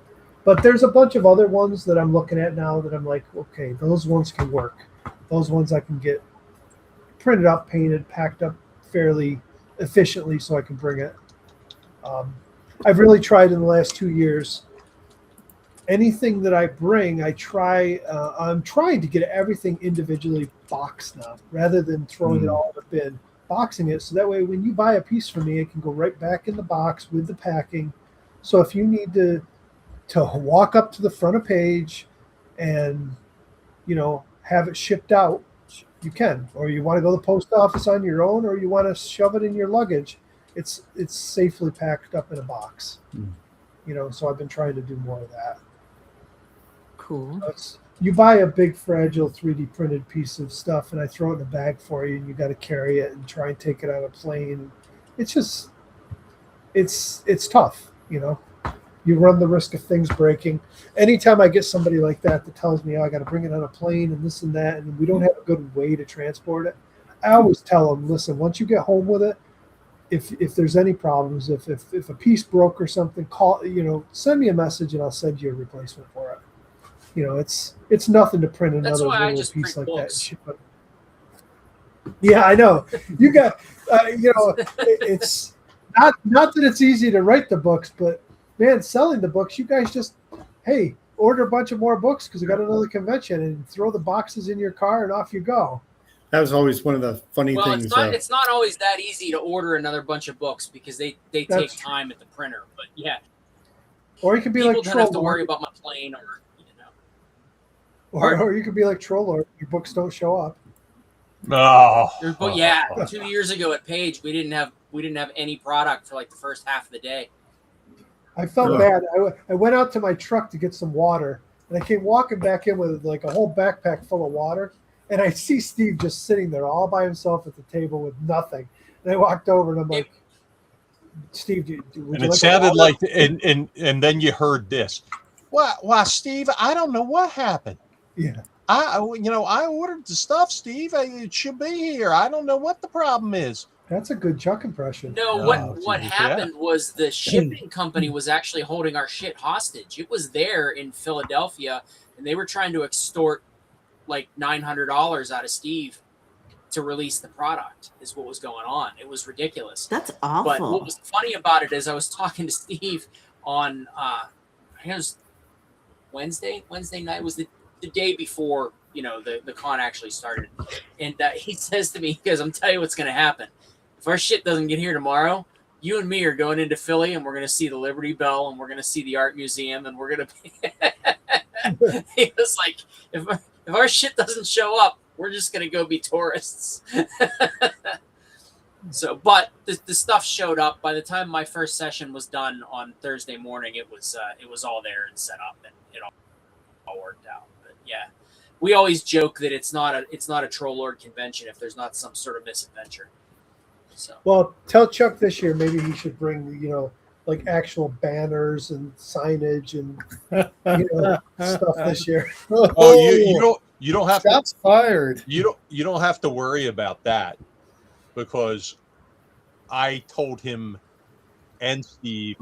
But there's a bunch of other ones that I'm looking at now that I'm like, okay, those ones can work. Those ones I can get printed up, painted, packed up fairly efficiently so I can bring it. I've really tried in the last 2 years. Anything that I bring, I'm trying to get everything individually boxed now, rather than throwing it all in a bin, boxing it. So that way, when you buy a piece from me, it can go right back in the box with the packing. So if you need to walk up to the front of page and, have it shipped out, you can, or you want to go to the post office on your own, or you want to shove it in your luggage. It's safely packed up in a box, so I've been trying to do more of that. Cool. You buy a big fragile 3D printed piece of stuff and I throw it in a bag for you and you got to carry it and try and take it on a plane. It's just, it's tough. You run the risk of things breaking. Anytime I get somebody like that tells me, I got to bring it on a plane and this and that, and we don't have a good way to transport it, I always tell them, listen, once you get home with it, if there's any problems, if a piece broke or something, send me a message and I'll send you a replacement for it. It's nothing to print another little piece like that. But, yeah, I know. You got, it's not that it's easy to write the books, but man, selling the books, you guys just, hey, order a bunch of more books because we got another convention and throw the boxes in your car and off you go. That was always one of the funny things. It's not always that easy to order another bunch of books because they take time at the printer. But yeah, or you could be people like don't Troll have to Lord. worry about my plane or you could be like Troll Lord. Your books don't show up. Oh, yeah. 2 years ago at Page, we didn't have any product for like the first half of the day. I felt bad. I went out to my truck to get some water, and I came walking back in with like a whole backpack full of water, and I see Steve just sitting there all by himself at the table with nothing. And I walked over and I'm like, Steve, would you it sounded like, and then you heard this. Well, Steve, I don't know what happened. Yeah. I ordered the stuff, Steve. It should be here. I don't know what the problem is. That's a good Chuck impression. No, what happened was the shipping company was actually holding our shit hostage. It was there in Philadelphia, and they were trying to extort like $900 out of Steve to release the product is what was going on. It was ridiculous. That's awful. But what was funny about it is I was talking to Steve on it was Wednesday night. It was the day before the con actually started. And he says to me, he goes, "I'm telling you what's going to happen. If our shit doesn't get here tomorrow, you and me are going into Philly, and we're going to see the Liberty Bell, and we're going to see the art museum, and we're going to be." He was like, if our shit doesn't show up, we're just going to go be tourists. So, but the stuff showed up. By the time my first session was done on Thursday morning, it was all there and set up, and it all worked out. But yeah, we always joke that it's not a Troll Lord convention if there's not some sort of misadventure. So, Well, tell Chuck this year maybe he should bring like actual banners and signage and stuff this year. Oh, you don't have Shots fired. you don't have to worry about that, because I told him and Steve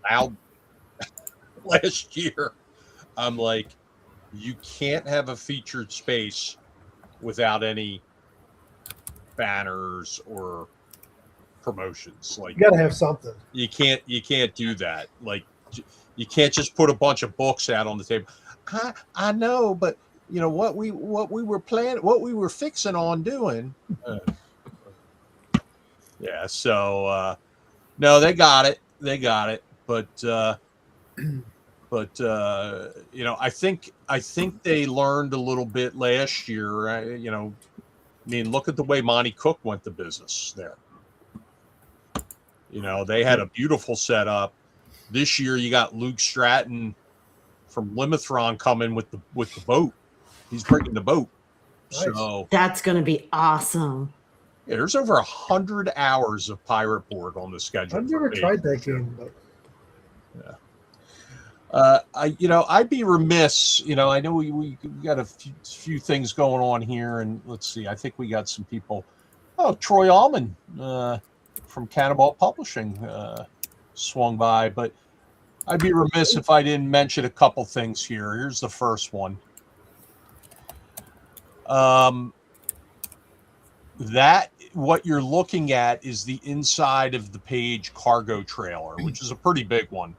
loud last year, I'm like, you can't have a featured space without any banners or promotions. Like, You got to have something. you can't do that. Like, you can't just put a bunch of books out on the table. I know, but what we were planning, what we were fixing on doing. Yeah. So no, they got it. But I think they learned a little bit last year. I mean, look at the way Monty Cook went to business there. They had a beautiful setup. This year, you got Luke Stratton from Limithron coming with the boat. He's bringing the boat. Nice. So That's going to be awesome. yeah, there's over 100 hours of Pirate Board on the schedule. I've never tried that game, but I'd be remiss. I know we got a few things going on here, and let's see. I think we got some people. Oh, Troy Allman from Cannonball Publishing swung by, but I'd be remiss if I didn't mention a couple things here. Here's the first one. That what you're looking at is the inside of the page cargo trailer, which is a pretty big one.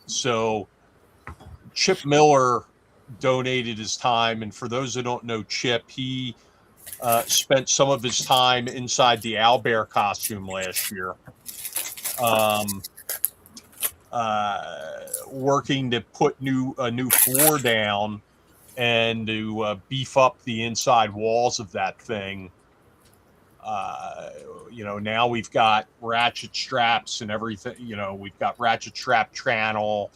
So Chip Miller donated his time, and for those who don't know Chip, he spent some of his time inside the owlbear costume last year, working to put a new floor down and to beef up the inside walls of that thing. Now we've got ratchet straps and everything. We've got ratchet strap channel,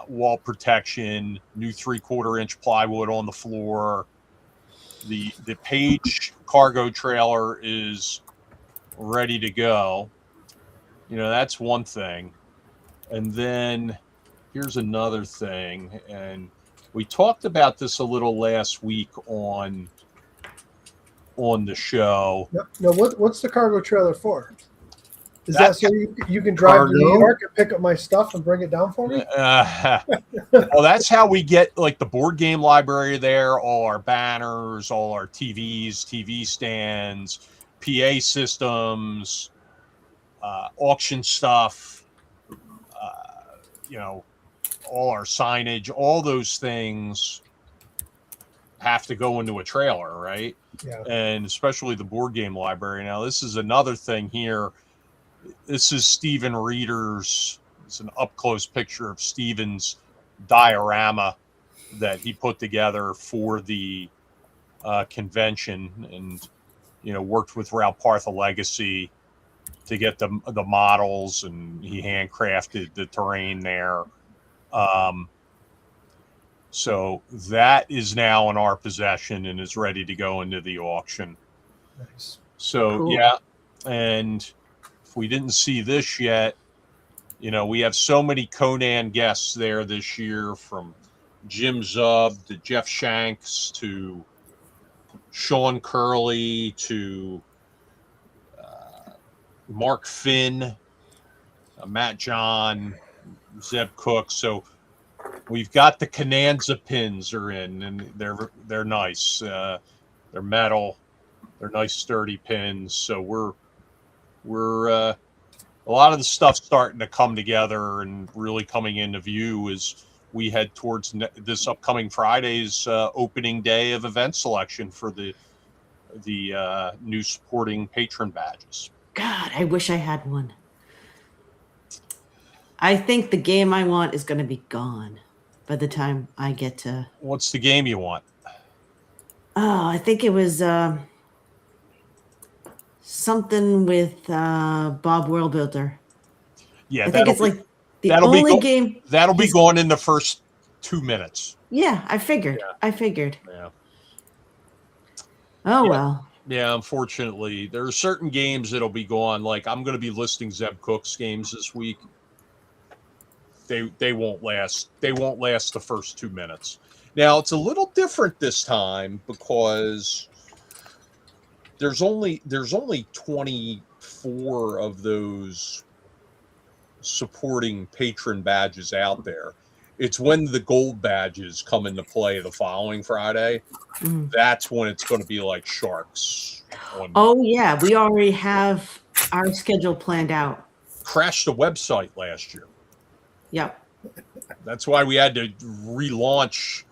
wall protection, new 3/4 inch plywood on the floor. The page cargo trailer is ready to go. That's one thing. And then here's another thing. And we talked about this a little last week on the show. No, what's the cargo trailer for? Is that so you can drive to New York and pick up my stuff and bring it down for me? Well, that's how we get like the board game library there, all our banners, all our TVs, TV stands, PA systems, auction stuff, all our signage, all those things have to go into a trailer, right? Yeah. And especially the board game library. Now, this is another thing here. This is Stephen Reeder's. It's an up-close picture of Stephen's diorama that he put together for the convention, and worked with Ralph Partha Legacy to get the models, and he handcrafted the terrain there. So that is now in our possession and is ready to go into the auction. Nice. So Cool. Yeah, and if we didn't see this yet, we have so many Conan guests there this year, from Jim Zub to Jeff Shanks to Sean Curley to Mark Finn, Matt John, Zeb Cook. So we've got the Cananza pins are in, and they're nice. They're metal. They're nice, sturdy pins. So we're a lot of the stuff starting to come together and really coming into view as we head towards this upcoming Friday's opening day of event selection for the new supporting patron badges. God, I wish I had one. I think the game I want is going to be gone by the time I get to. What's the game you want? Oh, I think it was something with Bob Worldbuilder. Yeah, I think it's like the that'll be only game. That'll be gone in the first 2 minutes. Yeah, I figured. Yeah. Oh, Yeah. well. Yeah, unfortunately, there are certain games that'll be gone. Like I'm going to be listing Zeb Cook's games this week. They won't last. They won't last the first 2 minutes. Now it's a little different this time because there's only 24 of those supporting patron badges out there. It's when the gold badges come into play the following Friday. That's when it's going to be like sharks. Oh yeah, we already have our schedule planned out. Crashed the website last year. Yep. That's why we had to relaunch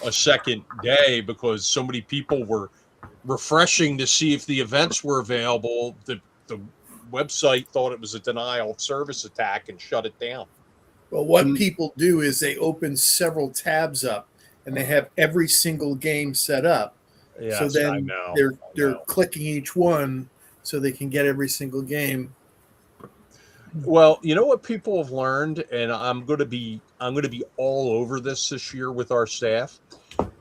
a second day because so many people were refreshing to see if the events were available. The website thought it was a denial of service attack and shut it down. Well, what people do is they open several tabs up and they have every single game set up. Yes, so then I know. They're clicking each one so they can get every single game. Well, you know what people have learned, and I'm going to be all over this year with our staff.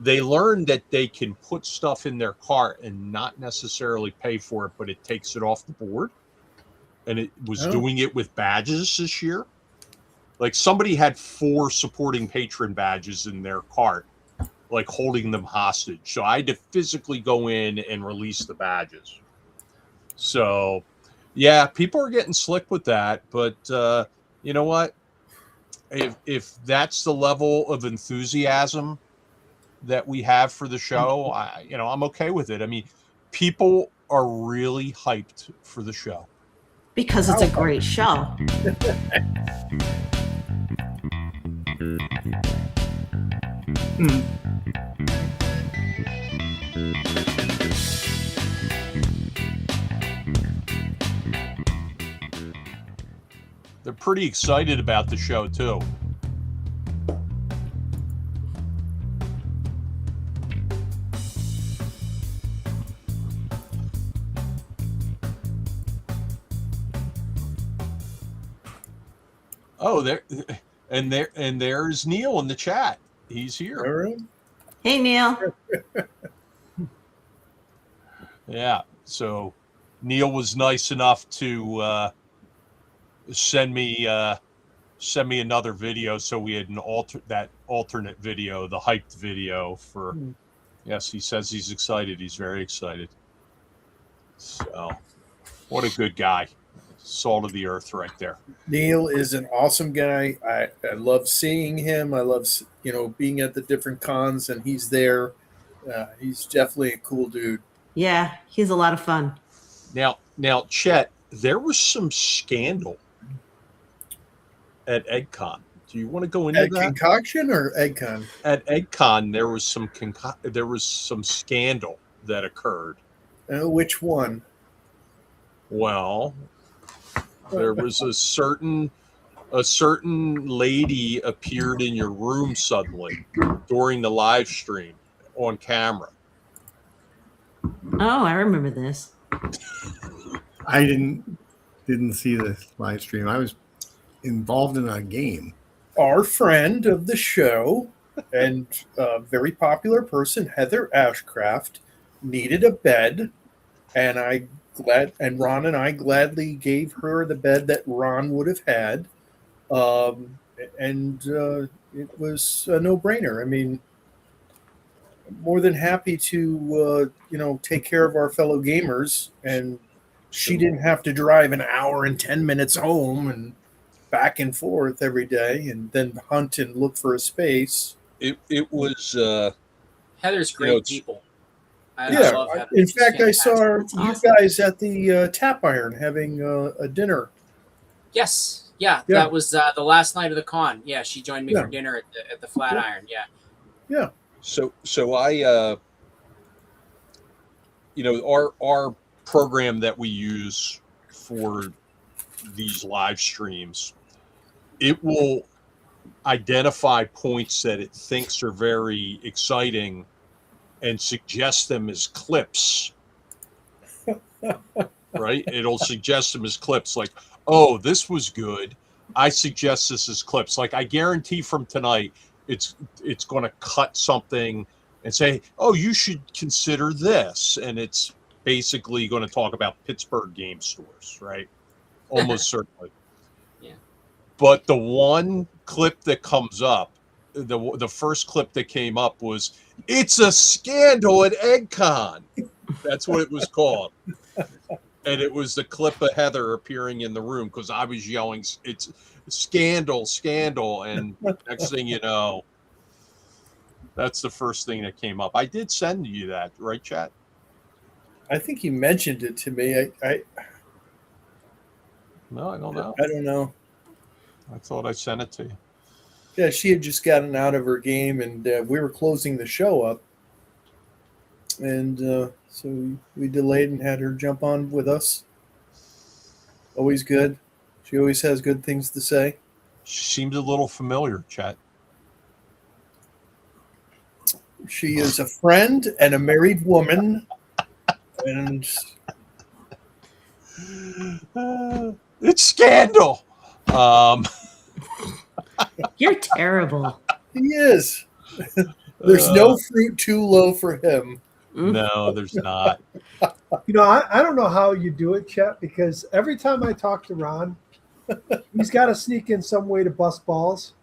They learned that they can put stuff in their cart and not necessarily pay for it, but it takes it off the board. And it was doing it with badges this year. Like somebody had 4 supporting patron badges in their cart, like holding them hostage. So I had to physically go in and release the badges. So, yeah, people are getting slick with that. But you know what? If that's the level of enthusiasm that we have for the show, I'm okay with it. I mean, people are really hyped for the show. Because it's a great show. They're pretty excited about the show too. Oh, there's Neil in the chat. He's here. All right. Hey, Neil. Yeah. So Neil was nice enough to send me another video, so we had alternate video, the hyped video for. Yes, he says he's excited. He's very excited. So, what a good guy. Salt of the earth right there. Neil is an awesome guy. I love seeing him. I love being at the different cons and he's there. He's definitely a cool dude. Yeah, he's a lot of fun. Now, Chet, there was some scandal at EggCon. Do you want to go into At that? Concoction or EggCon? At EggCon, there was some scandal that occurred. Which one? Well, there was a certain lady appeared in your room suddenly during the live stream on camera. Oh, I remember this. I didn't see the live stream. I was involved in a game. Our friend of the show and a very popular person, Heather Ashcraft, needed a bed, and Ron and I gladly gave her the bed that Ron would have had, and it was a no-brainer. I mean, more than happy to take care of our fellow gamers, and she didn't have to drive an hour and 10 minutes home and back and forth every day, and then hunt and look for a space. It was Heather's great people. I love Heather. In fact, I saw That's you awesome. guys at the Tap Iron having a dinner. Yes, Yeah, Yeah. that was the last night of the con. Yeah, she joined me Yeah. for dinner at the Flatiron. Yeah. Yeah. So I our program that we use for these live streams, it will identify points that it thinks are very exciting and suggest them as clips. Right? It'll suggest them as clips like, oh, this was good. I suggest this as clips. Like I guarantee from tonight, it's going to cut something and say, oh, you should consider this. And it's basically going to talk about Pittsburgh game stores, right? Almost certainly. Yeah. But the one clip that comes up, the first clip that came up was, it's a scandal at EggCon. That's what it was called. And it was the clip of Heather appearing in the room because I was yelling, it's scandal. And next thing you know, that's the first thing that came up. I did send you that, right, chat? I think you mentioned it to me. No, I don't know. I don't know. I thought I sent it to you. Yeah, she had just gotten out of her game, and we were closing the show up. And so we delayed and had her jump on with us. Always good. She always has good things to say. She seems a little familiar, chat. She is a friend and a married woman. And It's scandal. You're terrible. he is. There's no fruit too low for him. No, there's not. I don't know how you do it, Chet, because every time I talk to Ron, he's got to sneak in some way to bust balls.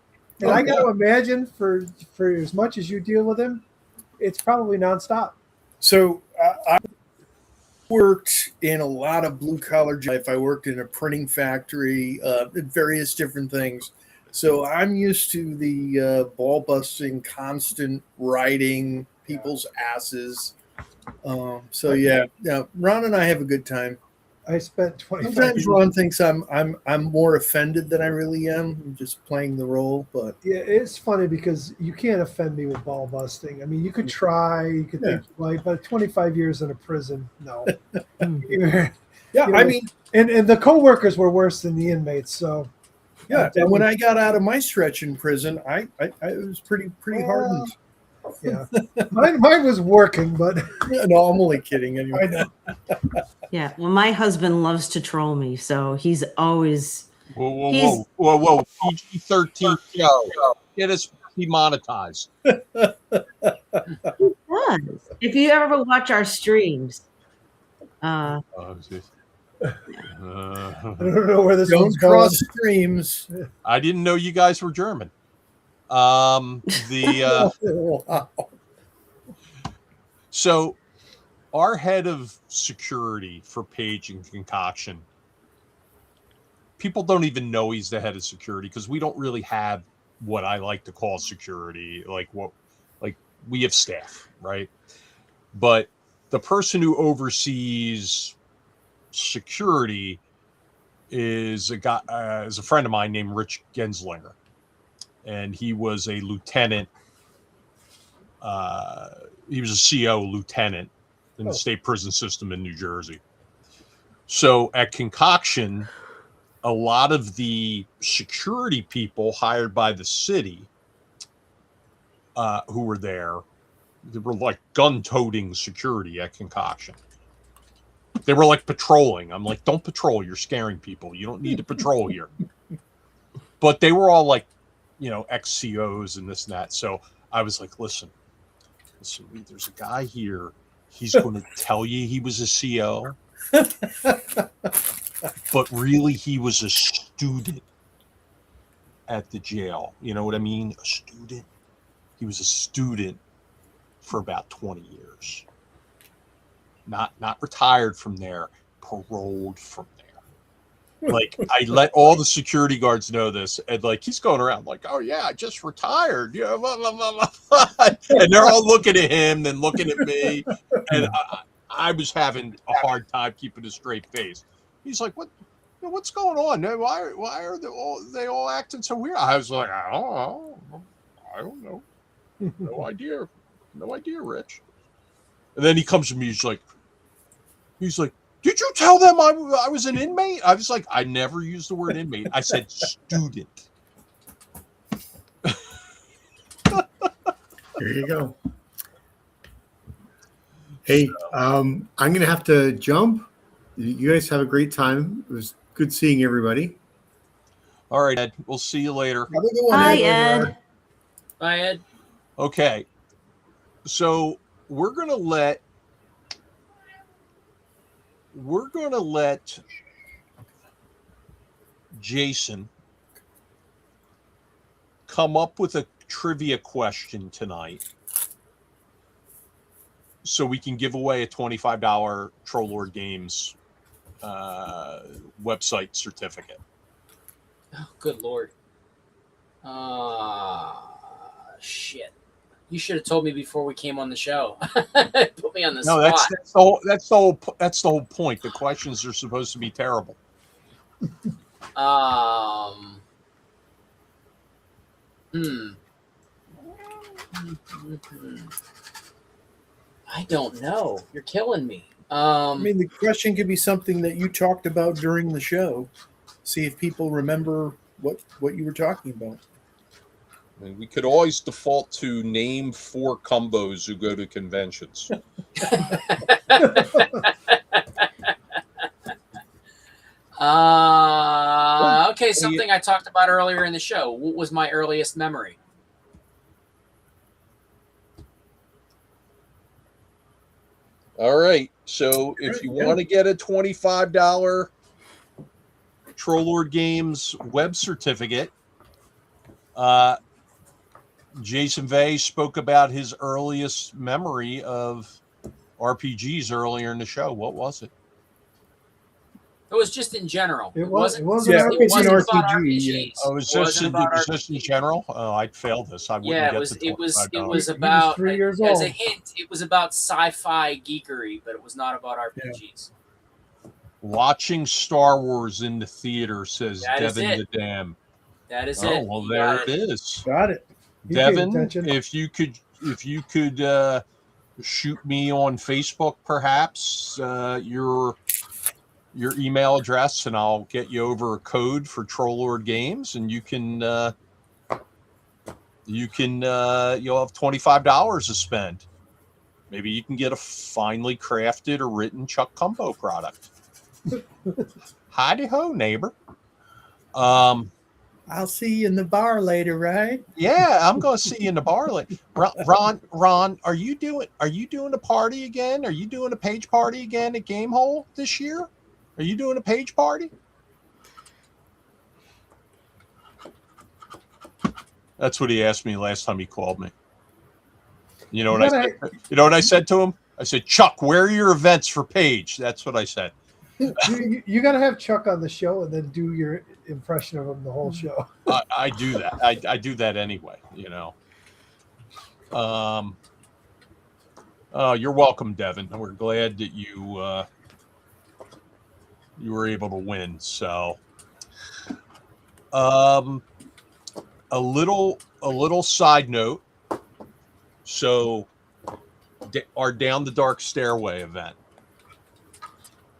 And I got to imagine for as much as you deal with him, it's probably nonstop. So I worked in a lot of blue collar life. I worked in a printing factory, various different things. So I'm used to the ball busting, constant riding people's asses. So yeah, Ron and I have a good time. I spent 25 Sometimes years. Ron thinks I'm more offended than I really am. I'm just playing the role, but Yeah, it's funny because you can't offend me with ball busting. I mean, you could try, you could think you might, but 25 years in a prison, no. yeah, You I know, mean, and the coworkers were worse than the inmates. So yeah. And when I got out of my stretch in prison, I was pretty hardened. yeah, mine was working, but No, I'm only kidding. Anyway, I know. Yeah. Well, my husband loves to troll me, so he's always. Whoa. PG-13 show. Get us demonetized. He does. If you ever watch our streams, Oh, geez. I don't know where this don't one's going. cross streams. I didn't know you guys were German. Wow. So our head of security for Page and Concoction, people don't even know he's the head of security because we don't really have what I like to call security. Like we have staff, right? But the person who oversees security is a guy, is a friend of mine named Rich Genslinger. And he was a lieutenant. He was a CO lieutenant in the state prison system in New Jersey. So at Concoction, a lot of the security people hired by the city who were there, they were like gun-toting security at Concoction. They were like patrolling. I'm like, don't patrol. You're scaring people. You don't need to patrol here. But they were all like, ex-COs and this and that. So I was like, listen, there's a guy here. He's going to tell you he was a CO, but really he was a student at the jail. You know what I mean? A student. He was a student for about 20 years. Not retired from there, paroled from there. Like, I let all the security guards know this, and like he's going around like, oh yeah, I just retired, blah, blah, blah, blah. And they're all looking at him, then looking at me, and I was having a hard time keeping a straight face. He's like, what what's going on? Why are they all acting so weird? I was like, I don't know. I don't know. No idea. No idea, Rich. And then he comes to me. He's like, did you tell them I was an inmate? I was like, I never used the word inmate. I said student. There you go. Hey, I'm going to have to jump. You guys have a great time. It was good seeing everybody. All right, Ed. We'll see you later. Have a good one, Hi, Ed. Ed. Bye, Ed. Okay. So we're gonna let Jason come up with a trivia question tonight so we can give away a $25 Troll Lord Games website certificate. Oh, good Lord. Shit. You should have told me before we came on the show. Put me on the No, spot. that's the whole point. The questions are supposed to be terrible. I don't know. You're killing me. I mean, the question could be something that you talked about during the show. See if people remember what you were talking about. I mean, we could always default to name 4 combos who go to conventions. Okay, something I talked about earlier in the show. What was my earliest memory? All right. So if you want to get a $25 Troll Lord Games web certificate, Jason Vey spoke about his earliest memory of RPGs earlier in the show. What was it? It was just in general. It wasn't Yeah, an it was an about RPG, yeah. RPGs. Oh, was It wasn't about this in general? Oh, I'd failed this. I wouldn't Yeah, get it was. the It was. It $25. was He was about 3 years as a old. hint. It was about sci-fi geekery, but it was not about RPGs. Watching Star Wars in the theater, says That is Devin it. the Dam. That is Oh, it. well, You there got it is. Got it. He paid Devin, attention. if you could shoot me on Facebook, perhaps your email address, and I'll get you over a code for Troll Lord Games, and you'll have $25 to spend. Maybe you can get a finely crafted or written Chuck Combo product. Howdy ho, neighbor. I'll see you in the bar later, right? Yeah, I'm going to see you in the bar. Ron, are you doing a party again? Are you doing a page party again at Gamehole this year? Are you doing a page party? That's what he asked me last time he called me. You know what I said? You know what I said to him? I said, Chuck, where are your events for Page? That's what I said. You got to have Chuck on the show and then do your impression of him the whole show. I do that. I do that anyway, you know. You're welcome, Devin. We're glad that you were able to win. So, a little side note. So, our Down the Dark Stairway event.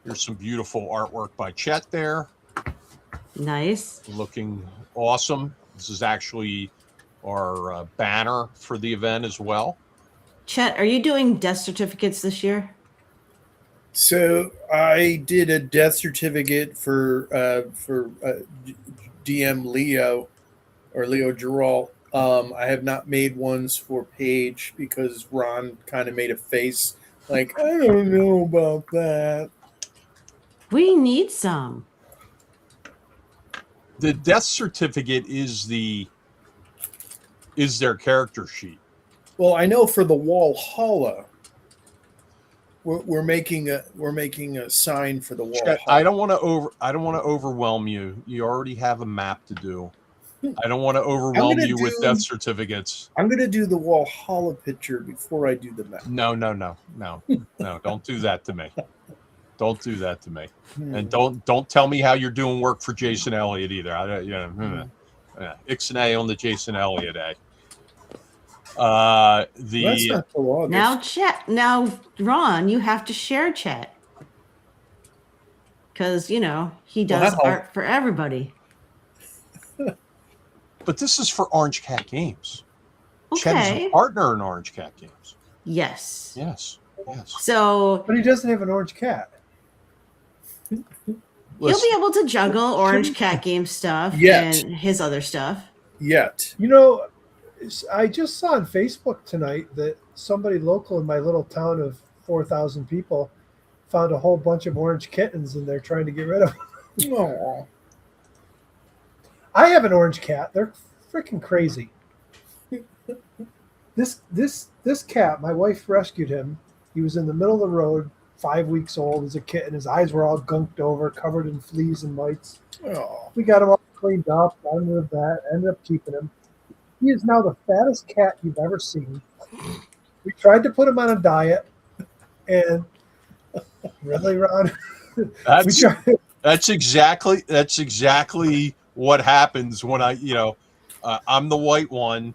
There's some beautiful artwork by Chet there. Nice. Looking awesome. This is actually our banner for the event as well. Chet, are you doing death certificates this year? So I did a death certificate for DM Leo or Leo Geralt. I have not made ones for Paige because Ron kind of made a face like, I don't know about that. We need some. The death certificate is their character sheet. Well, I know for the Walhalla, we're making a sign for the Walhalla. I don't want to overwhelm you. You already have a map to do. I don't want to overwhelm you with death certificates. I'm going to do the Walhalla picture before I do the map. No. Don't do that to me. Don't do that to me. Hmm. And don't tell me how you're doing work for Jason Elliott either. Ixnay on the Jason Elliott A. Well, that's not till August. Now, chat. Now, Ron, you have to share chat because he does Wow. art for everybody. But this is for Orange Cat Games. Chet is Okay. a partner in Orange Cat Games. Yes. Yes. So But he doesn't have an orange cat. he'll Listen, be able to juggle Orange Cat Game stuff Yet. and his other stuff. Yet. I just saw on Facebook tonight that somebody local in my little town of 4,000 people found a whole bunch of orange kittens and they're trying to get rid of them. Aw. I have an orange cat. They're freaking crazy. This cat, my wife rescued him. He was in the middle of the road, 5 weeks old as a kitten. His eyes were all gunked over, covered in fleas and mites. Aw. We got him all cleaned up, got him to the vet, ended up keeping him. He is now the fattest cat you've ever seen. We tried to put him on a diet, and really, Ron? that's exactly what happens when I'm the white one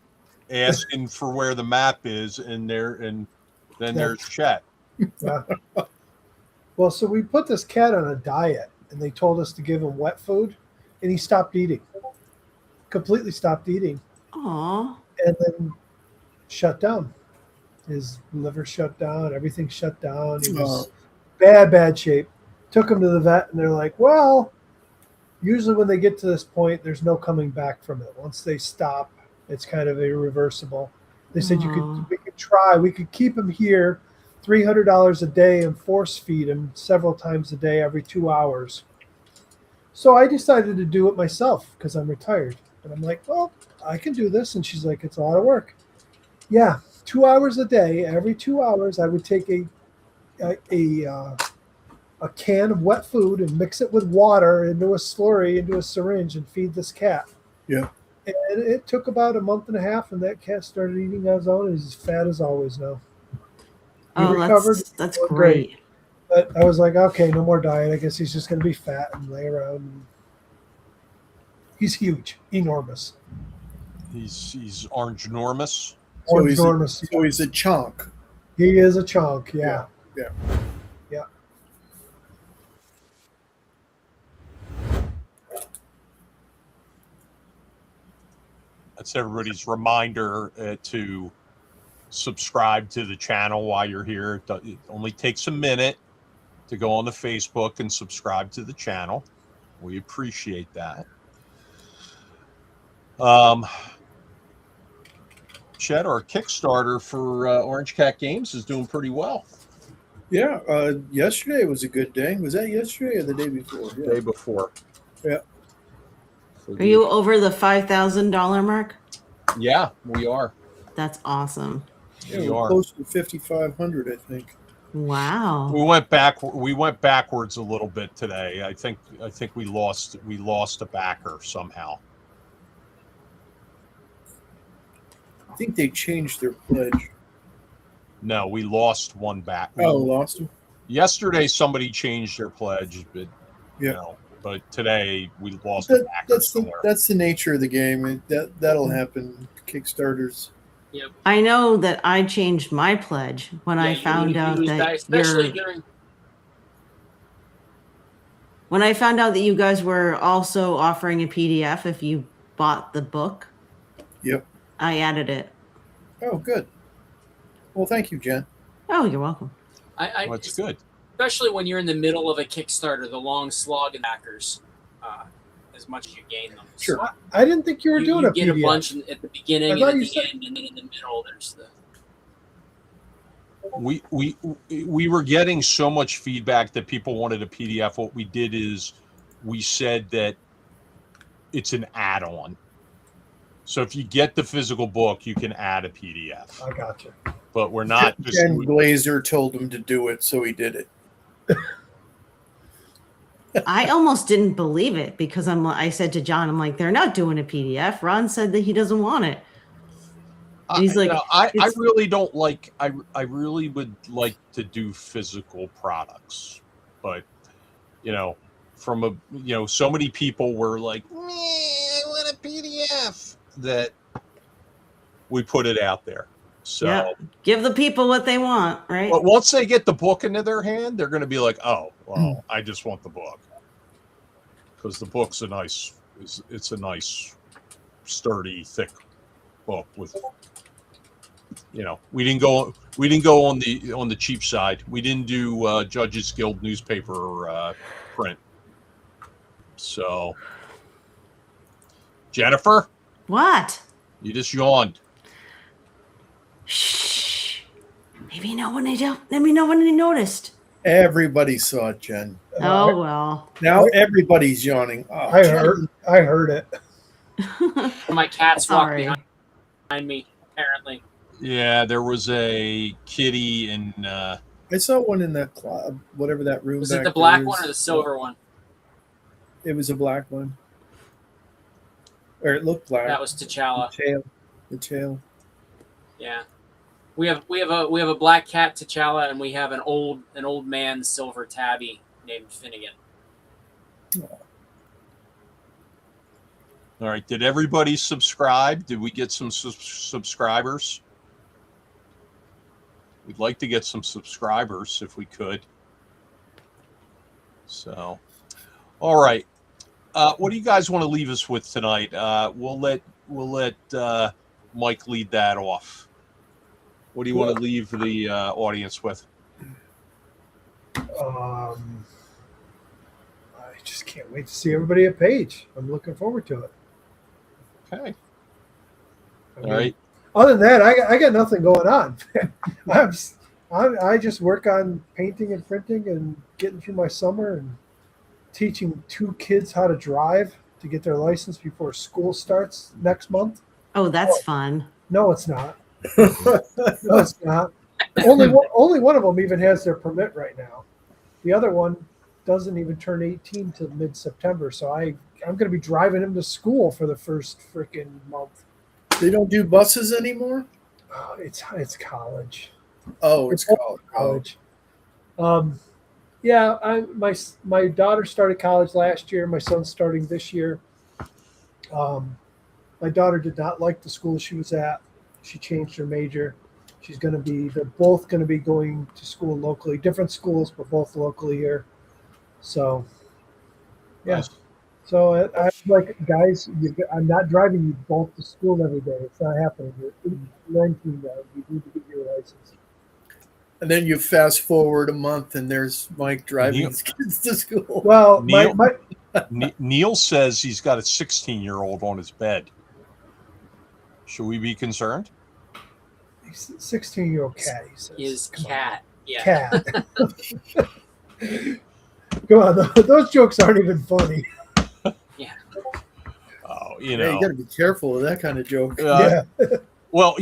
asking for where the map is, and then there's Chet. Yeah. Well, so we put this cat on a diet, and they told us to give him wet food, and he stopped eating. Completely stopped eating. Aw. And then shut down. His liver shut down. Everything shut down. He was bad shape. Took him to the vet, and they're like, well, usually when they get to this point, there's no coming back from it. Once they stop, it's kind of irreversible. They said we could try. We could keep him here $300 a day and force feed him several times a day every 2 hours. So I decided to do it myself because I'm retired. And I'm like, well, I can do this. And she's like, it's a lot of work. Yeah, 2 hours a day. Every 2 hours, I would take a can of wet food and mix it with water into a slurry, into a syringe, and feed this cat. Yeah. And it took about a month and a half, and that cat started eating on his own. He's as fat as always now. He recovered. That's Doing great. But I was like, okay, no more diet. I guess he's just going to be fat and lay around. He's huge, enormous. He's orange enormous. So he's Enormous. So he's a chunk. He is a chunk, yeah. Yeah. That's everybody's reminder to subscribe to the channel while you're here. It only takes a minute to go on the Facebook and subscribe to the channel. We appreciate that. Chet, our Kickstarter for Orange Cat Games is doing pretty well. Yeah. Yesterday was a good day. Was that yesterday or the day before? Yeah. Day before. Yeah. Are you over the $5,000 mark? Yeah, we are. That's awesome. Yeah, We we're are. close to 5,500, I think. Wow. We went backwards a little bit today. I think we lost a backer somehow. I think they changed their pledge. No, we lost one back. Oh, lost them? Yesterday somebody changed their pledge, but Yeah. but today we lost a backer somewhere. That's the nature of the game. That'll happen. Kickstarters. Yep. I know that I changed my pledge when I Yeah, found you out use that especially during. when I found out that you guys were also offering a PDF if you bought the book. Yep. I added it. Oh, good. Well, thank you, Jen. Oh, you're welcome. That's good. Especially when you're in the middle of a Kickstarter, the long slog and backers, as much as you gain them. Sure. So I didn't think you were doing you a get PDF. a bunch at the beginning I and thought at you the said- end, and then in the middle there's the. We were getting so much feedback that people wanted a PDF. What we did is we said that it's an add-on. So if you get the physical book, you can add a PDF. I got you. But we're not just Jen Glazer told him to do it, so he did it. I almost didn't believe it because I said to John, I'm like, they're not doing a PDF. Ron said that he doesn't want it. And he's like, I it's- really don't like. I really would like to do physical products. But from so many people were like, I want a PDF, that we put it out there. So Yeah. Give the people what they want, right? but once they get the book into their hand, they're going to be like, oh, well, I just want the book, because the book's it's a nice, sturdy, thick book with, we didn't go on the cheap side. We didn't do Judges Guild newspaper print. So, Jennifer, What? you just yawned. Shh. Maybe no one let me know when they noticed. Everybody saw it, Jen. Oh well. Now everybody's yawning. Oh, I Jen. heard it. My cats walk Sorry. behind me, apparently. Yeah, there was a kitty in. I saw one in that club, whatever that room. Was back it the there black is. one or the silver one? It was a black one, or it looked black. That was T'Challa. The tail. Yeah, we have a black cat T'Challa, and we have an old man silver tabby named Finnegan. All right. Did everybody subscribe? Did we get some subscribers? We'd like to get some subscribers if we could. So, all right. What do you guys want to leave us with tonight? We'll let Mike lead that off. What do you want to leave the audience with? I just can't wait to see everybody at Page. I'm looking forward to it. Okay. I All right. Other than that, I got nothing going on. I just work on painting and printing and getting through my summer and teaching 2 kids how to drive to get their license before school starts next month. Oh, that's fun. No, it's not. No, it's not. Only one of them even has their permit right now. The other one doesn't even turn 18 till mid-September. So I'm going to be driving him to school for the first freaking month. They don't do buses anymore. Oh, it's college. Oh, it's college. Yeah, my daughter started college last year. My son's starting this year. My daughter did not like the school she was at. She changed her major. They're both going to be going to school locally, different schools, but both locally here. So, yeah. Nice. So I'm like, guys, I'm not driving you both to school every day. It's not happening. You're 19 now. You need to get your license. And then you fast forward a month, and there's Mike driving Neil. his kids to school. Well, Neil? my Neil says he's got a 16-year-old on his bed. Should we be concerned? 16-year-old cat. He says. His Come on. cat. Yeah. Cat. Come on, those jokes aren't even funny. Oh, Yeah, you got to be careful with that kind of joke. Yeah. Well,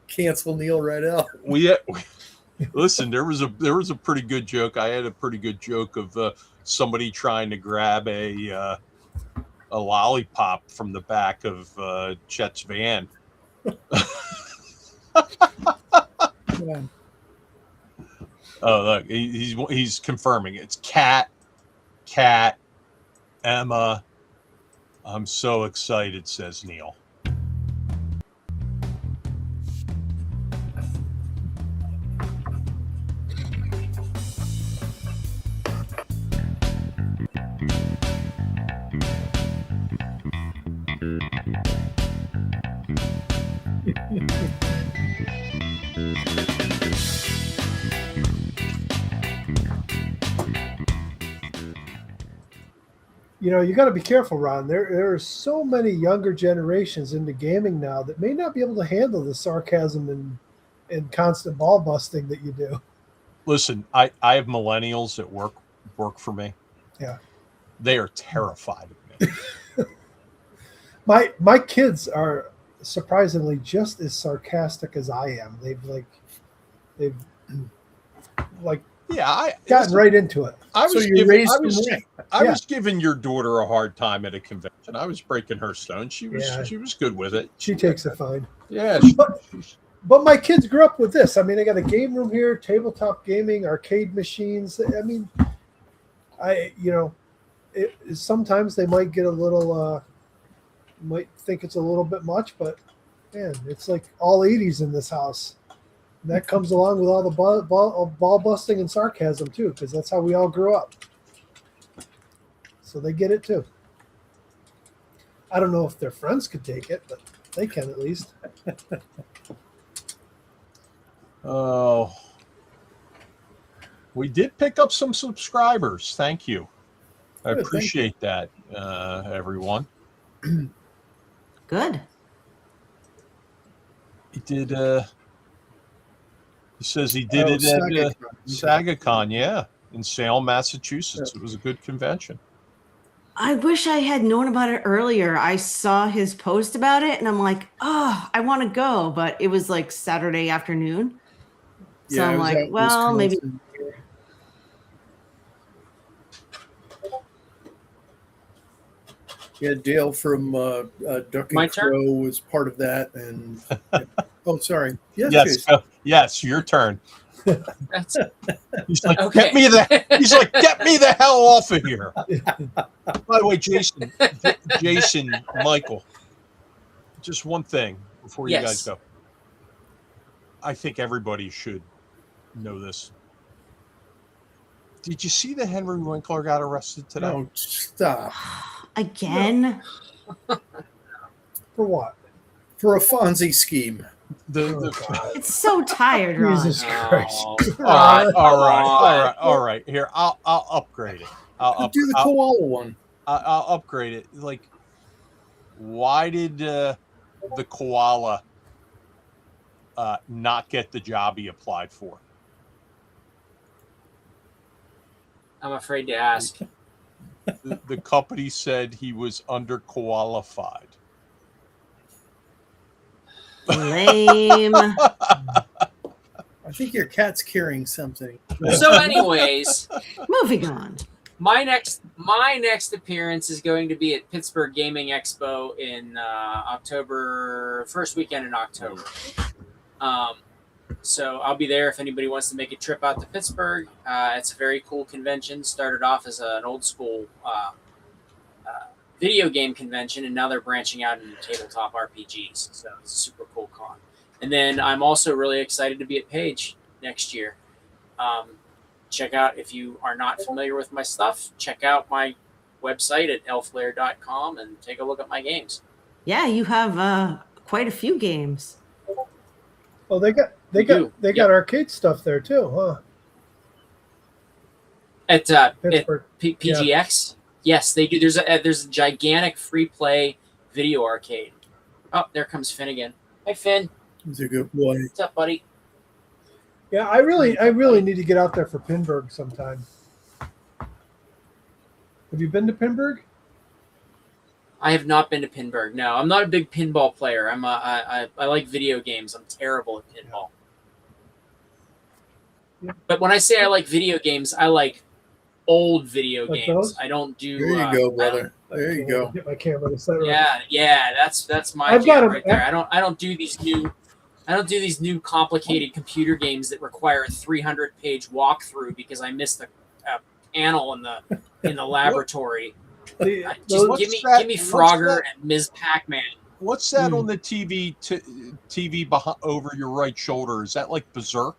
Cancel Neil right out. we listen. There was a pretty good joke. I had a pretty good joke of somebody trying to grab a lollipop from the back of Chet's van. Yeah. Oh, look, he's confirming it's Cat, Emma. I'm so excited, says Neil. You got to be careful, Ron. There are so many younger generations into gaming now that may not be able to handle the sarcasm and constant ball busting that you do. Listen, I have millennials that work for me. Yeah. They are terrified of me. My kids are surprisingly just as sarcastic as I am. They've Yeah, gotten right into it. I was So you giving, raised I them was, right. I Yeah. was giving your daughter a hard time at a convention. I was breaking her stone. She was Yeah. she was good with it. She takes it fine. Yeah, But my kids grew up with this. I mean, they got a game room here, tabletop gaming, arcade machines. I mean, sometimes they might get a little, might think it's a little bit much, but man, it's like all 80s in this house. And that comes along with all the ball busting and sarcasm too, because that's how we all grew up. So they get it too. I don't know if their friends could take it, but they can at least. Oh, we did pick up some subscribers. Thank you. I Good, appreciate that, everyone. Good. He did. He says he did it at SagaCon, yeah, in Salem, Massachusetts. It was a good convention. I wish I had known about it earlier. I saw his post about it, and I'm like, oh, I want to go, but it was like Saturday afternoon. So Yeah, I I'm was like, out in well, maybe. Wisconsin. Yeah, Dale from Duck My and turn? Crow was part of that, and oh, sorry, yes, Yes, Jason. yes, your turn. That's He's like, okay. get me the hell off of here. By the way, Jason, Michael, just one thing before you Yes. guys go. I think everybody should know this. Did you see that Henry Winkler got arrested today? No, stop. Again? For what? For a Fonzie scheme. It's so tired, Ron. Jesus Christ. Oh, all right. Here, I'll upgrade it. Do the koala one. I'll upgrade it. Like, why did the koala not get the job he applied for? I'm afraid to ask. The company said he was underqualified. Lame. I think your cat's carrying something. So, anyways, Moving on. my next appearance is going to be at Pittsburgh Gaming Expo in October, first weekend in October. So I'll be there if anybody wants to make a trip out to Pittsburgh. It's a very cool convention. Started off as an old school video game convention, and now they're branching out into tabletop RPGs. So it's a super cool con. And then I'm also really excited to be at Page next year. Check out, if you are not familiar with my stuff, check out my website at elflair.com and take a look at my games. Yeah, you have quite a few games. Oh, they got arcade stuff there too, huh? At Pittsburgh. PGX, yes, they do. There's a gigantic free play video arcade. Oh, there comes Finn again. Hi, Finn. He's a good boy. What's up, buddy? Yeah, I really need to get out there for Pinburg sometime. Have you been to Pinburg? I have not been to Pinburg. No, I'm not a big pinball player. I like video games. I'm terrible at pinball. Yeah. But when I say I like video games, I like old video Like games. those? I don't do. There you go, brother. There you go. Get my camera to set right. Yeah. That's my I've got jam 'em- right there. I don't do these new complicated computer games that require a 300-page walkthrough because I missed a panel in the laboratory. Just give me Frogger and Ms. Pac-Man. What's that on the TV behind, over your right shoulder? Is that like Berserk?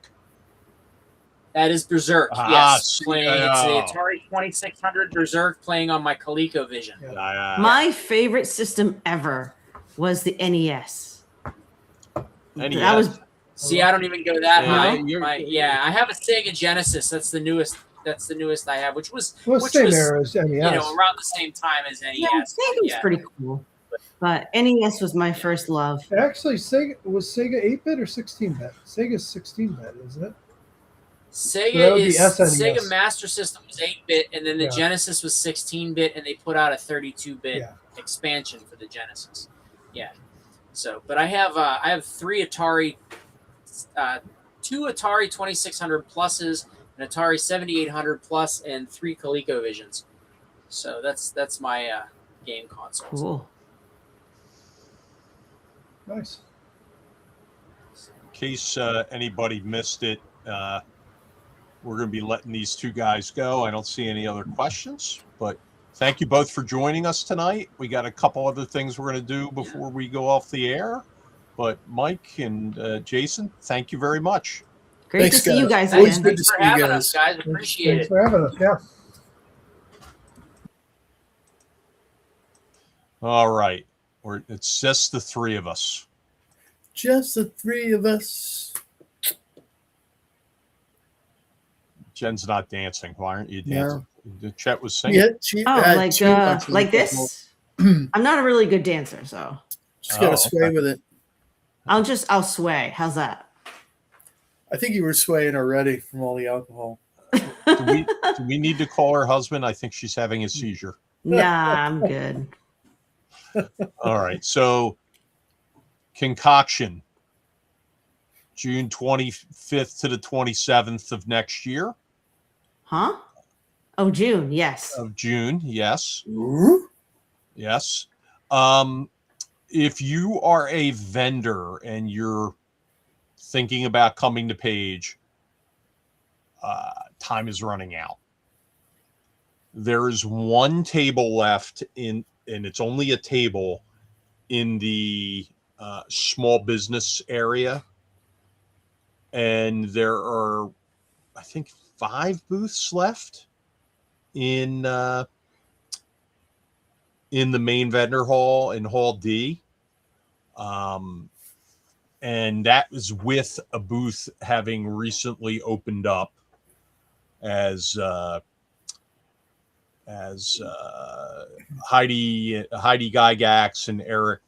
That is Berserk. Ah, Yes, playing. It's the Atari 2600 Berserk playing on my ColecoVision. Yeah. My favorite system ever was the NES. That was See, I don't even go that Yeah, high. I have a Sega Genesis. That's the newest I have, which was Same era as NES. around the same time as NES. Sega was pretty cool. But NES was my first love. Actually, Sega 8-bit or 16-bit? Sega's 16-bit, isn't it? That would be SNES. Sega Master System was 8-bit, and then the Genesis was 16-bit, and they put out a 32-bit expansion for the Genesis. Yeah. So, but I have three Atari, two Atari 2600 pluses, an Atari 7800 plus, and three ColecoVisions. So that's my game consoles. Cool. Nice. case anybody missed it, we're going to be letting these two guys go. I don't see any other questions, but thank you both for joining us tonight. We got a couple other things we're going to do before we go off the air. But Mike and Jason, thank you very much. Great Thanks, to see you guys Always again. good Thanks to for see you having guys. us, guys. Appreciate Thanks it. for having us. Yeah. All right. It's just the three of us. Just the three of us. Jen's not dancing. Why aren't you No. dancing? Chet was singing. Yeah, she Oh, had like two bunches like of people. this? I'm not a really good dancer, so Just got to sway okay. with it. I'll sway. How's that? I think you were swaying already from all the alcohol. Do we need to call her husband? I think she's having a seizure. Nah, I'm good. All right. So concoction, June 25th to the 27th of next year. Huh? Oh, June. Yes. Of June. Yes. Ooh. Yes. If you are a vendor and you're thinking about coming to Page, time is running out. There is one table left and it's only a table in the small business area. And there are, I think, 5 booths left in the main vendor hall in Hall D. And that is with a booth having recently opened up as Heidi Gygax and Eric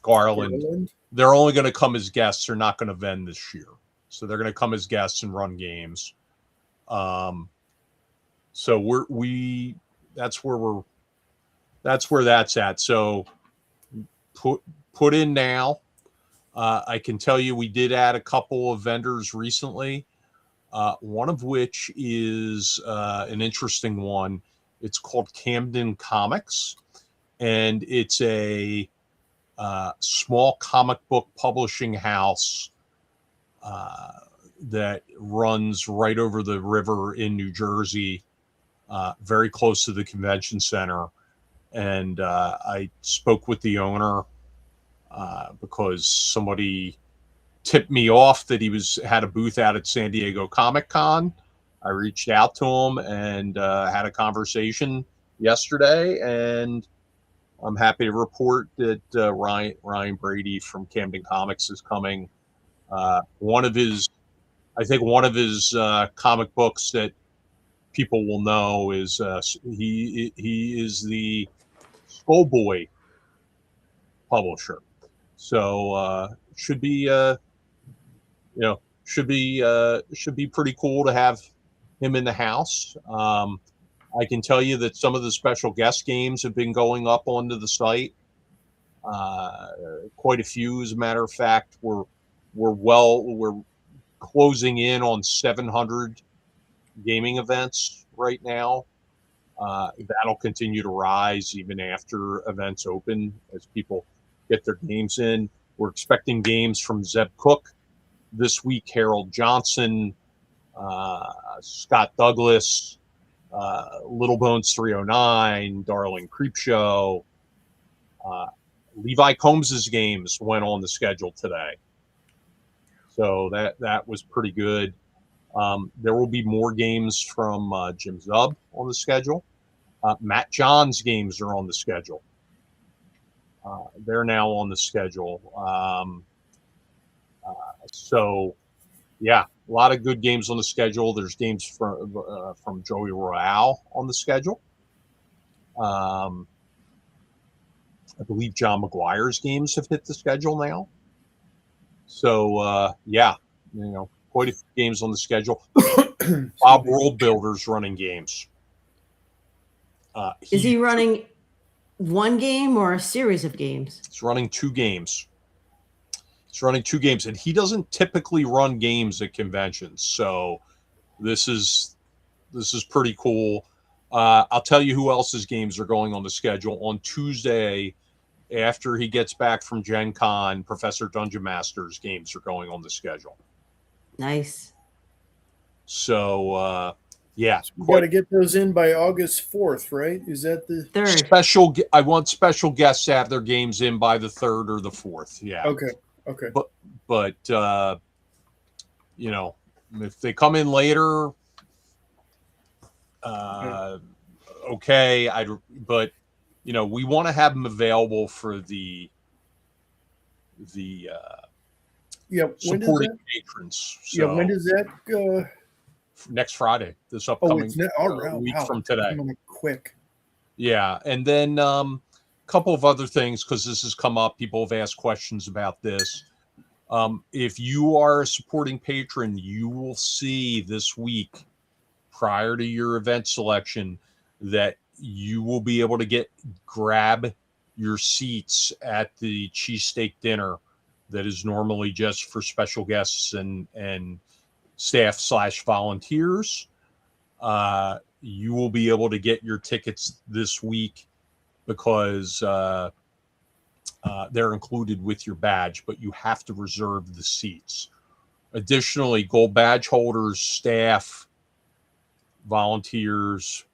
Garland. They're only going to come as guests. They're not going to vend this year. So they're going to come as guests and run games. So that's where that's at. So put in now. I can tell you we did add a couple of vendors recently. One of which is an interesting one. It's called Camden Comics, and it's a small comic book publishing house that runs right over the river in New Jersey, very close to the convention center. And I spoke with the owner because somebody tipped me off that he had a booth out at San Diego Comic-Con. I reached out to him and had a conversation yesterday, and I'm happy to report that Ryan Brady from Camden Comics is coming. One of his comic books that people will know is he is the Skullboy publisher. So should be pretty cool to have him in the house. I can tell you that some of the special guest games have been going up onto the site. Quite a few, as a matter of fact. We're closing in on 700 gaming events right now. That'll continue to rise even after events open as people get their games in. We're expecting games from Zeb Cook this week, Harold Johnson, Scott Douglas, Little Bones 309, Darling Creepshow. Levi Combs's games went on the schedule today. So that was pretty good. There will be more games from Jim Zub on the schedule. Matt John's games are on the schedule. They're now on the schedule. So, yeah, a lot of good games on the schedule. There's games from Joey Royale on the schedule. I believe John McGuire's games have hit the schedule now. So, yeah, quite a few games on the schedule. Bob World Builder's running games. Is he running one game or a series of games? He's running 2 games. And he doesn't typically run games at conventions. So this is pretty cool. I'll tell you who else's games are going on the schedule. On Tuesday, after he gets back from Gen Con, Professor Dungeon Master's games are going on the schedule. Nice. So, yeah. So we got to get those in by August 4th, right? Is that the Third. I want special guests to have their games in by the 3rd or the 4th. Yeah. okay? Okay. But if they come in later, okay. But we want to have them available for the Yeah. When does supporting that? patrons. Yeah. So When does that go? next Friday, this Oh, upcoming all right. week Wow. from today. Coming up quick. Yeah, and then a couple of other things, because this has come up. People have asked questions about this. If you are a supporting patron, you will see this week, prior to your event selection, that you will be able to grab your seats at the cheesesteak dinner that is normally just for special guests and staff/volunteers. You will be able to get your tickets this week because they're included with your badge, but you have to reserve the seats. Additionally, gold badge holders, staff, volunteers,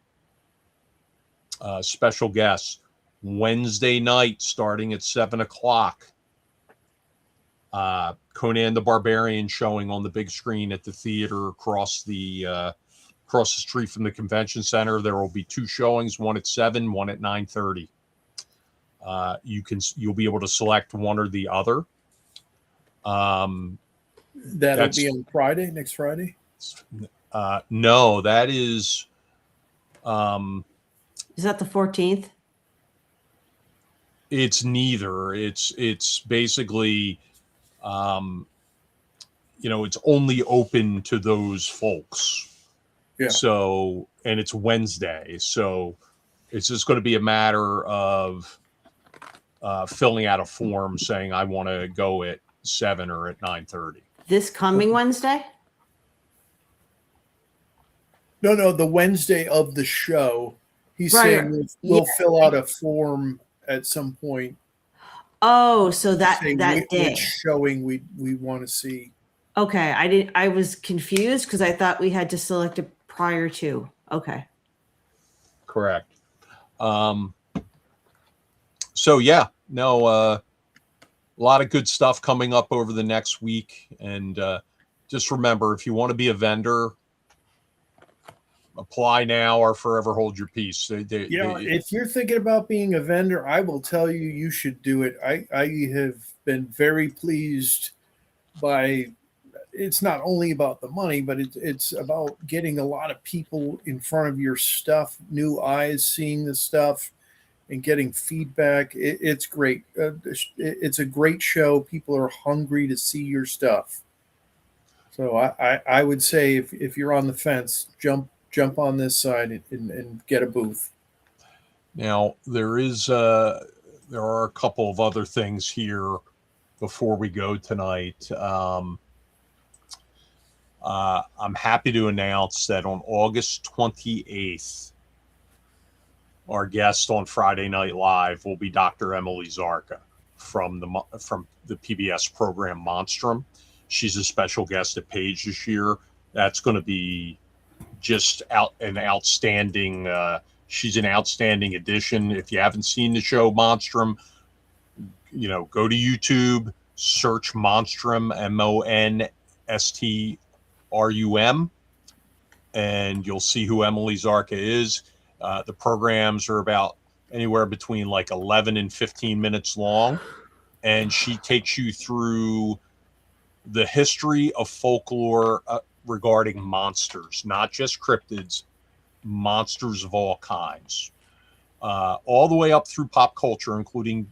special guests, Wednesday night starting at 7:00. Conan the Barbarian showing on the big screen at the theater across the street from the convention center. There will be 2 showings, one at 7, one at 9:30. You'll be able to select one or the other. That'll be on Friday, next Friday. No, that is. Is that the 14th? It's neither. It's basically, it's only open to those folks. Yeah. So, and it's Wednesday, so it's just going to be a matter of filling out a form saying I want to go at 7 or at 9:30. This coming Wednesday? No, the Wednesday of the show. He's Right. saying we'll Yeah. fill out a form at some point. Oh, so that saying day. which showing we want to see. Okay, I was confused because I thought we had to select it prior to. Okay. Correct. So yeah, no, a lot of good stuff coming up over the next week. And just remember, if you want to be a vendor, apply now or forever hold your peace. If you're thinking about being a vendor, I will tell you, you should do it. I have been very pleased by. It's not only about the money, but it's about getting a lot of people in front of your stuff, new eyes seeing the stuff, and getting feedback. It's great. It's a great show. People are hungry to see your stuff. So I would say if you're on the fence, jump on this side and get a booth. Now there are a couple of other things here before we go tonight. I'm happy to announce that on August 28th, our guest on Friday Night Live will be Dr. Emily Zarka from the PBS program Monstrum. She's a special guest at Page this year. That's going to be just an outstanding. She's an outstanding addition. If you haven't seen the show Monstrum, go to YouTube, search Monstrum, MONSTRUM, and you'll see who Emily Zarka is. The programs are about anywhere between like 11 and 15 minutes long, and she takes you through the history of folklore regarding monsters, not just cryptids, monsters of all kinds, all the way up through pop culture, including,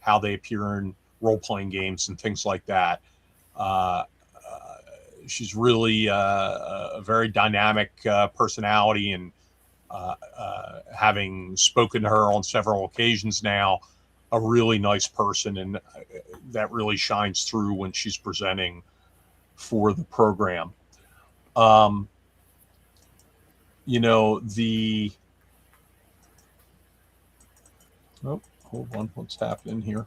how they appear in role-playing games and things like that. She's really a very dynamic personality, and having spoken to her on several occasions now, a really nice person, and that really shines through when she's presenting for the program. Hold on, what's happening here?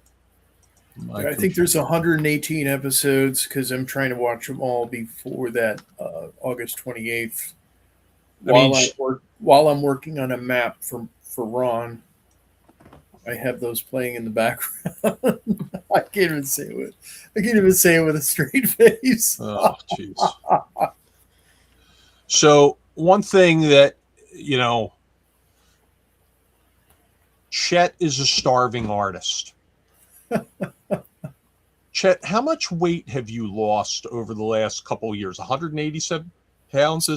I think there's 118 episodes because I'm trying to watch them all before that August 28th. While I'm working on a map for Ron, I have those playing in the background. I can't even say it. I can't even say it with a straight face. Oh, jeez. So one thing that, Chet is a starving artist. Chet, how much weight have you lost over the last couple of years? 187 pounds?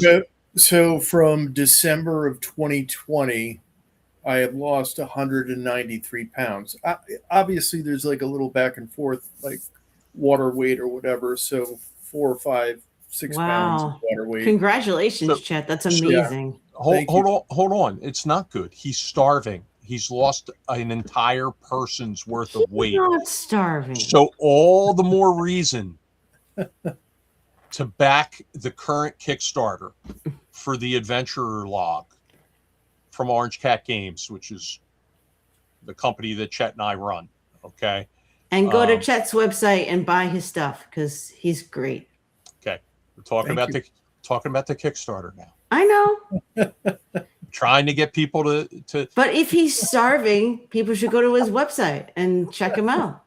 So from December of 2020, I have lost 193 pounds. Obviously, there's like a little back and forth, like water weight or whatever. So 4 or 5, 6 pounds of water weight. Congratulations, Chet. That's amazing. Hold on. It's not good. He's starving. He's lost an entire person's worth of weight. He's not starving. So all the more reason to back the current Kickstarter for the Adventurer Log from Orange Cat Games, which is the company that Chet and I run. Okay. And go to Chet's website and buy his stuff because he's great. Okay. We're talking about the Kickstarter now. I know. Trying to get people to. But if he's starving, people should go to his website and check him out.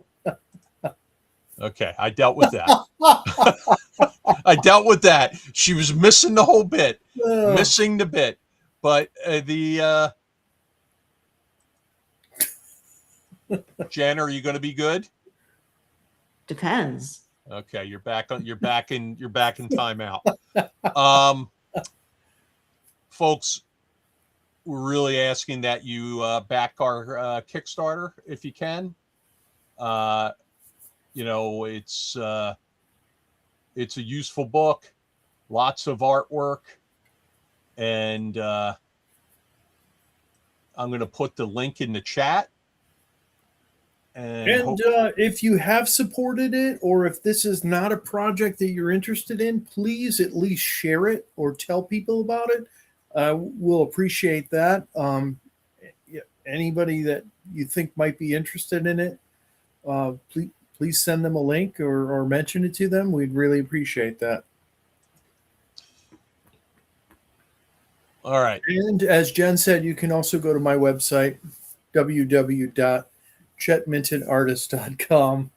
Okay, I dealt with that. I dealt with that. She was missing the whole bit, missing the bit. But Jen, are you going to be good? Depends. Okay, you're back in timeout. Folks, we're really asking that you back our Kickstarter if you can. It's a useful book, lots of artwork, and I'm going to put the link in the chat. And if you have supported it, or if this is not a project that you're interested in, please at least share it or tell people about it. We'll appreciate that. Anybody that you think might be interested in it, please send them a link or mention it to them. We'd really appreciate that. All right. And as Jen said, you can also go to my website, www.chetmintonartist.com,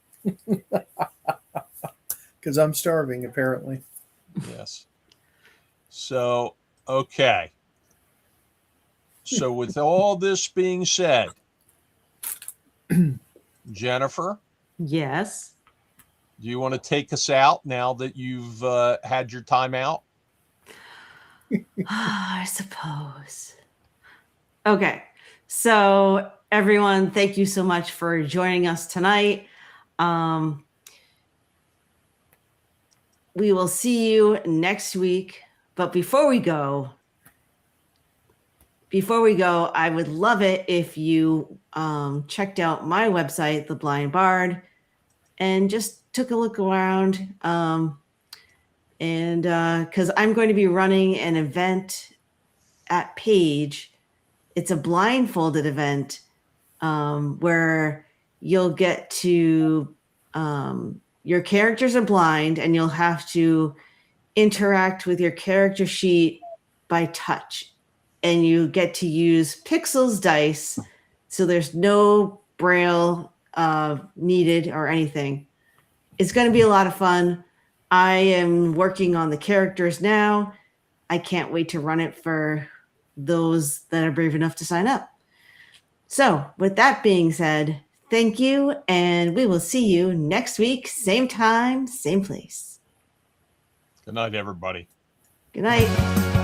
because I'm starving, apparently. Yes. So, okay. So with all this being said, Jennifer? Yes. Do you want to take us out now that you've had your time out? I suppose. Okay. So everyone, thank you so much for joining us tonight. We will see you next week. But before we go, I would love it if you checked out my website, The Blind Bard, and just took a look around. And because I'm going to be running an event at Page. It's a blindfolded event where you'll get to, your characters are blind and you'll have to interact with your character sheet by touch. And you get to use Pixels dice, so there's no braille needed or anything. It's going to be a lot of fun. I am working on the characters now. I can't wait to run it for those that are brave enough to sign up. So with that being said, thank you, and we will see you next week, same time, same place. Good night, everybody. Good night.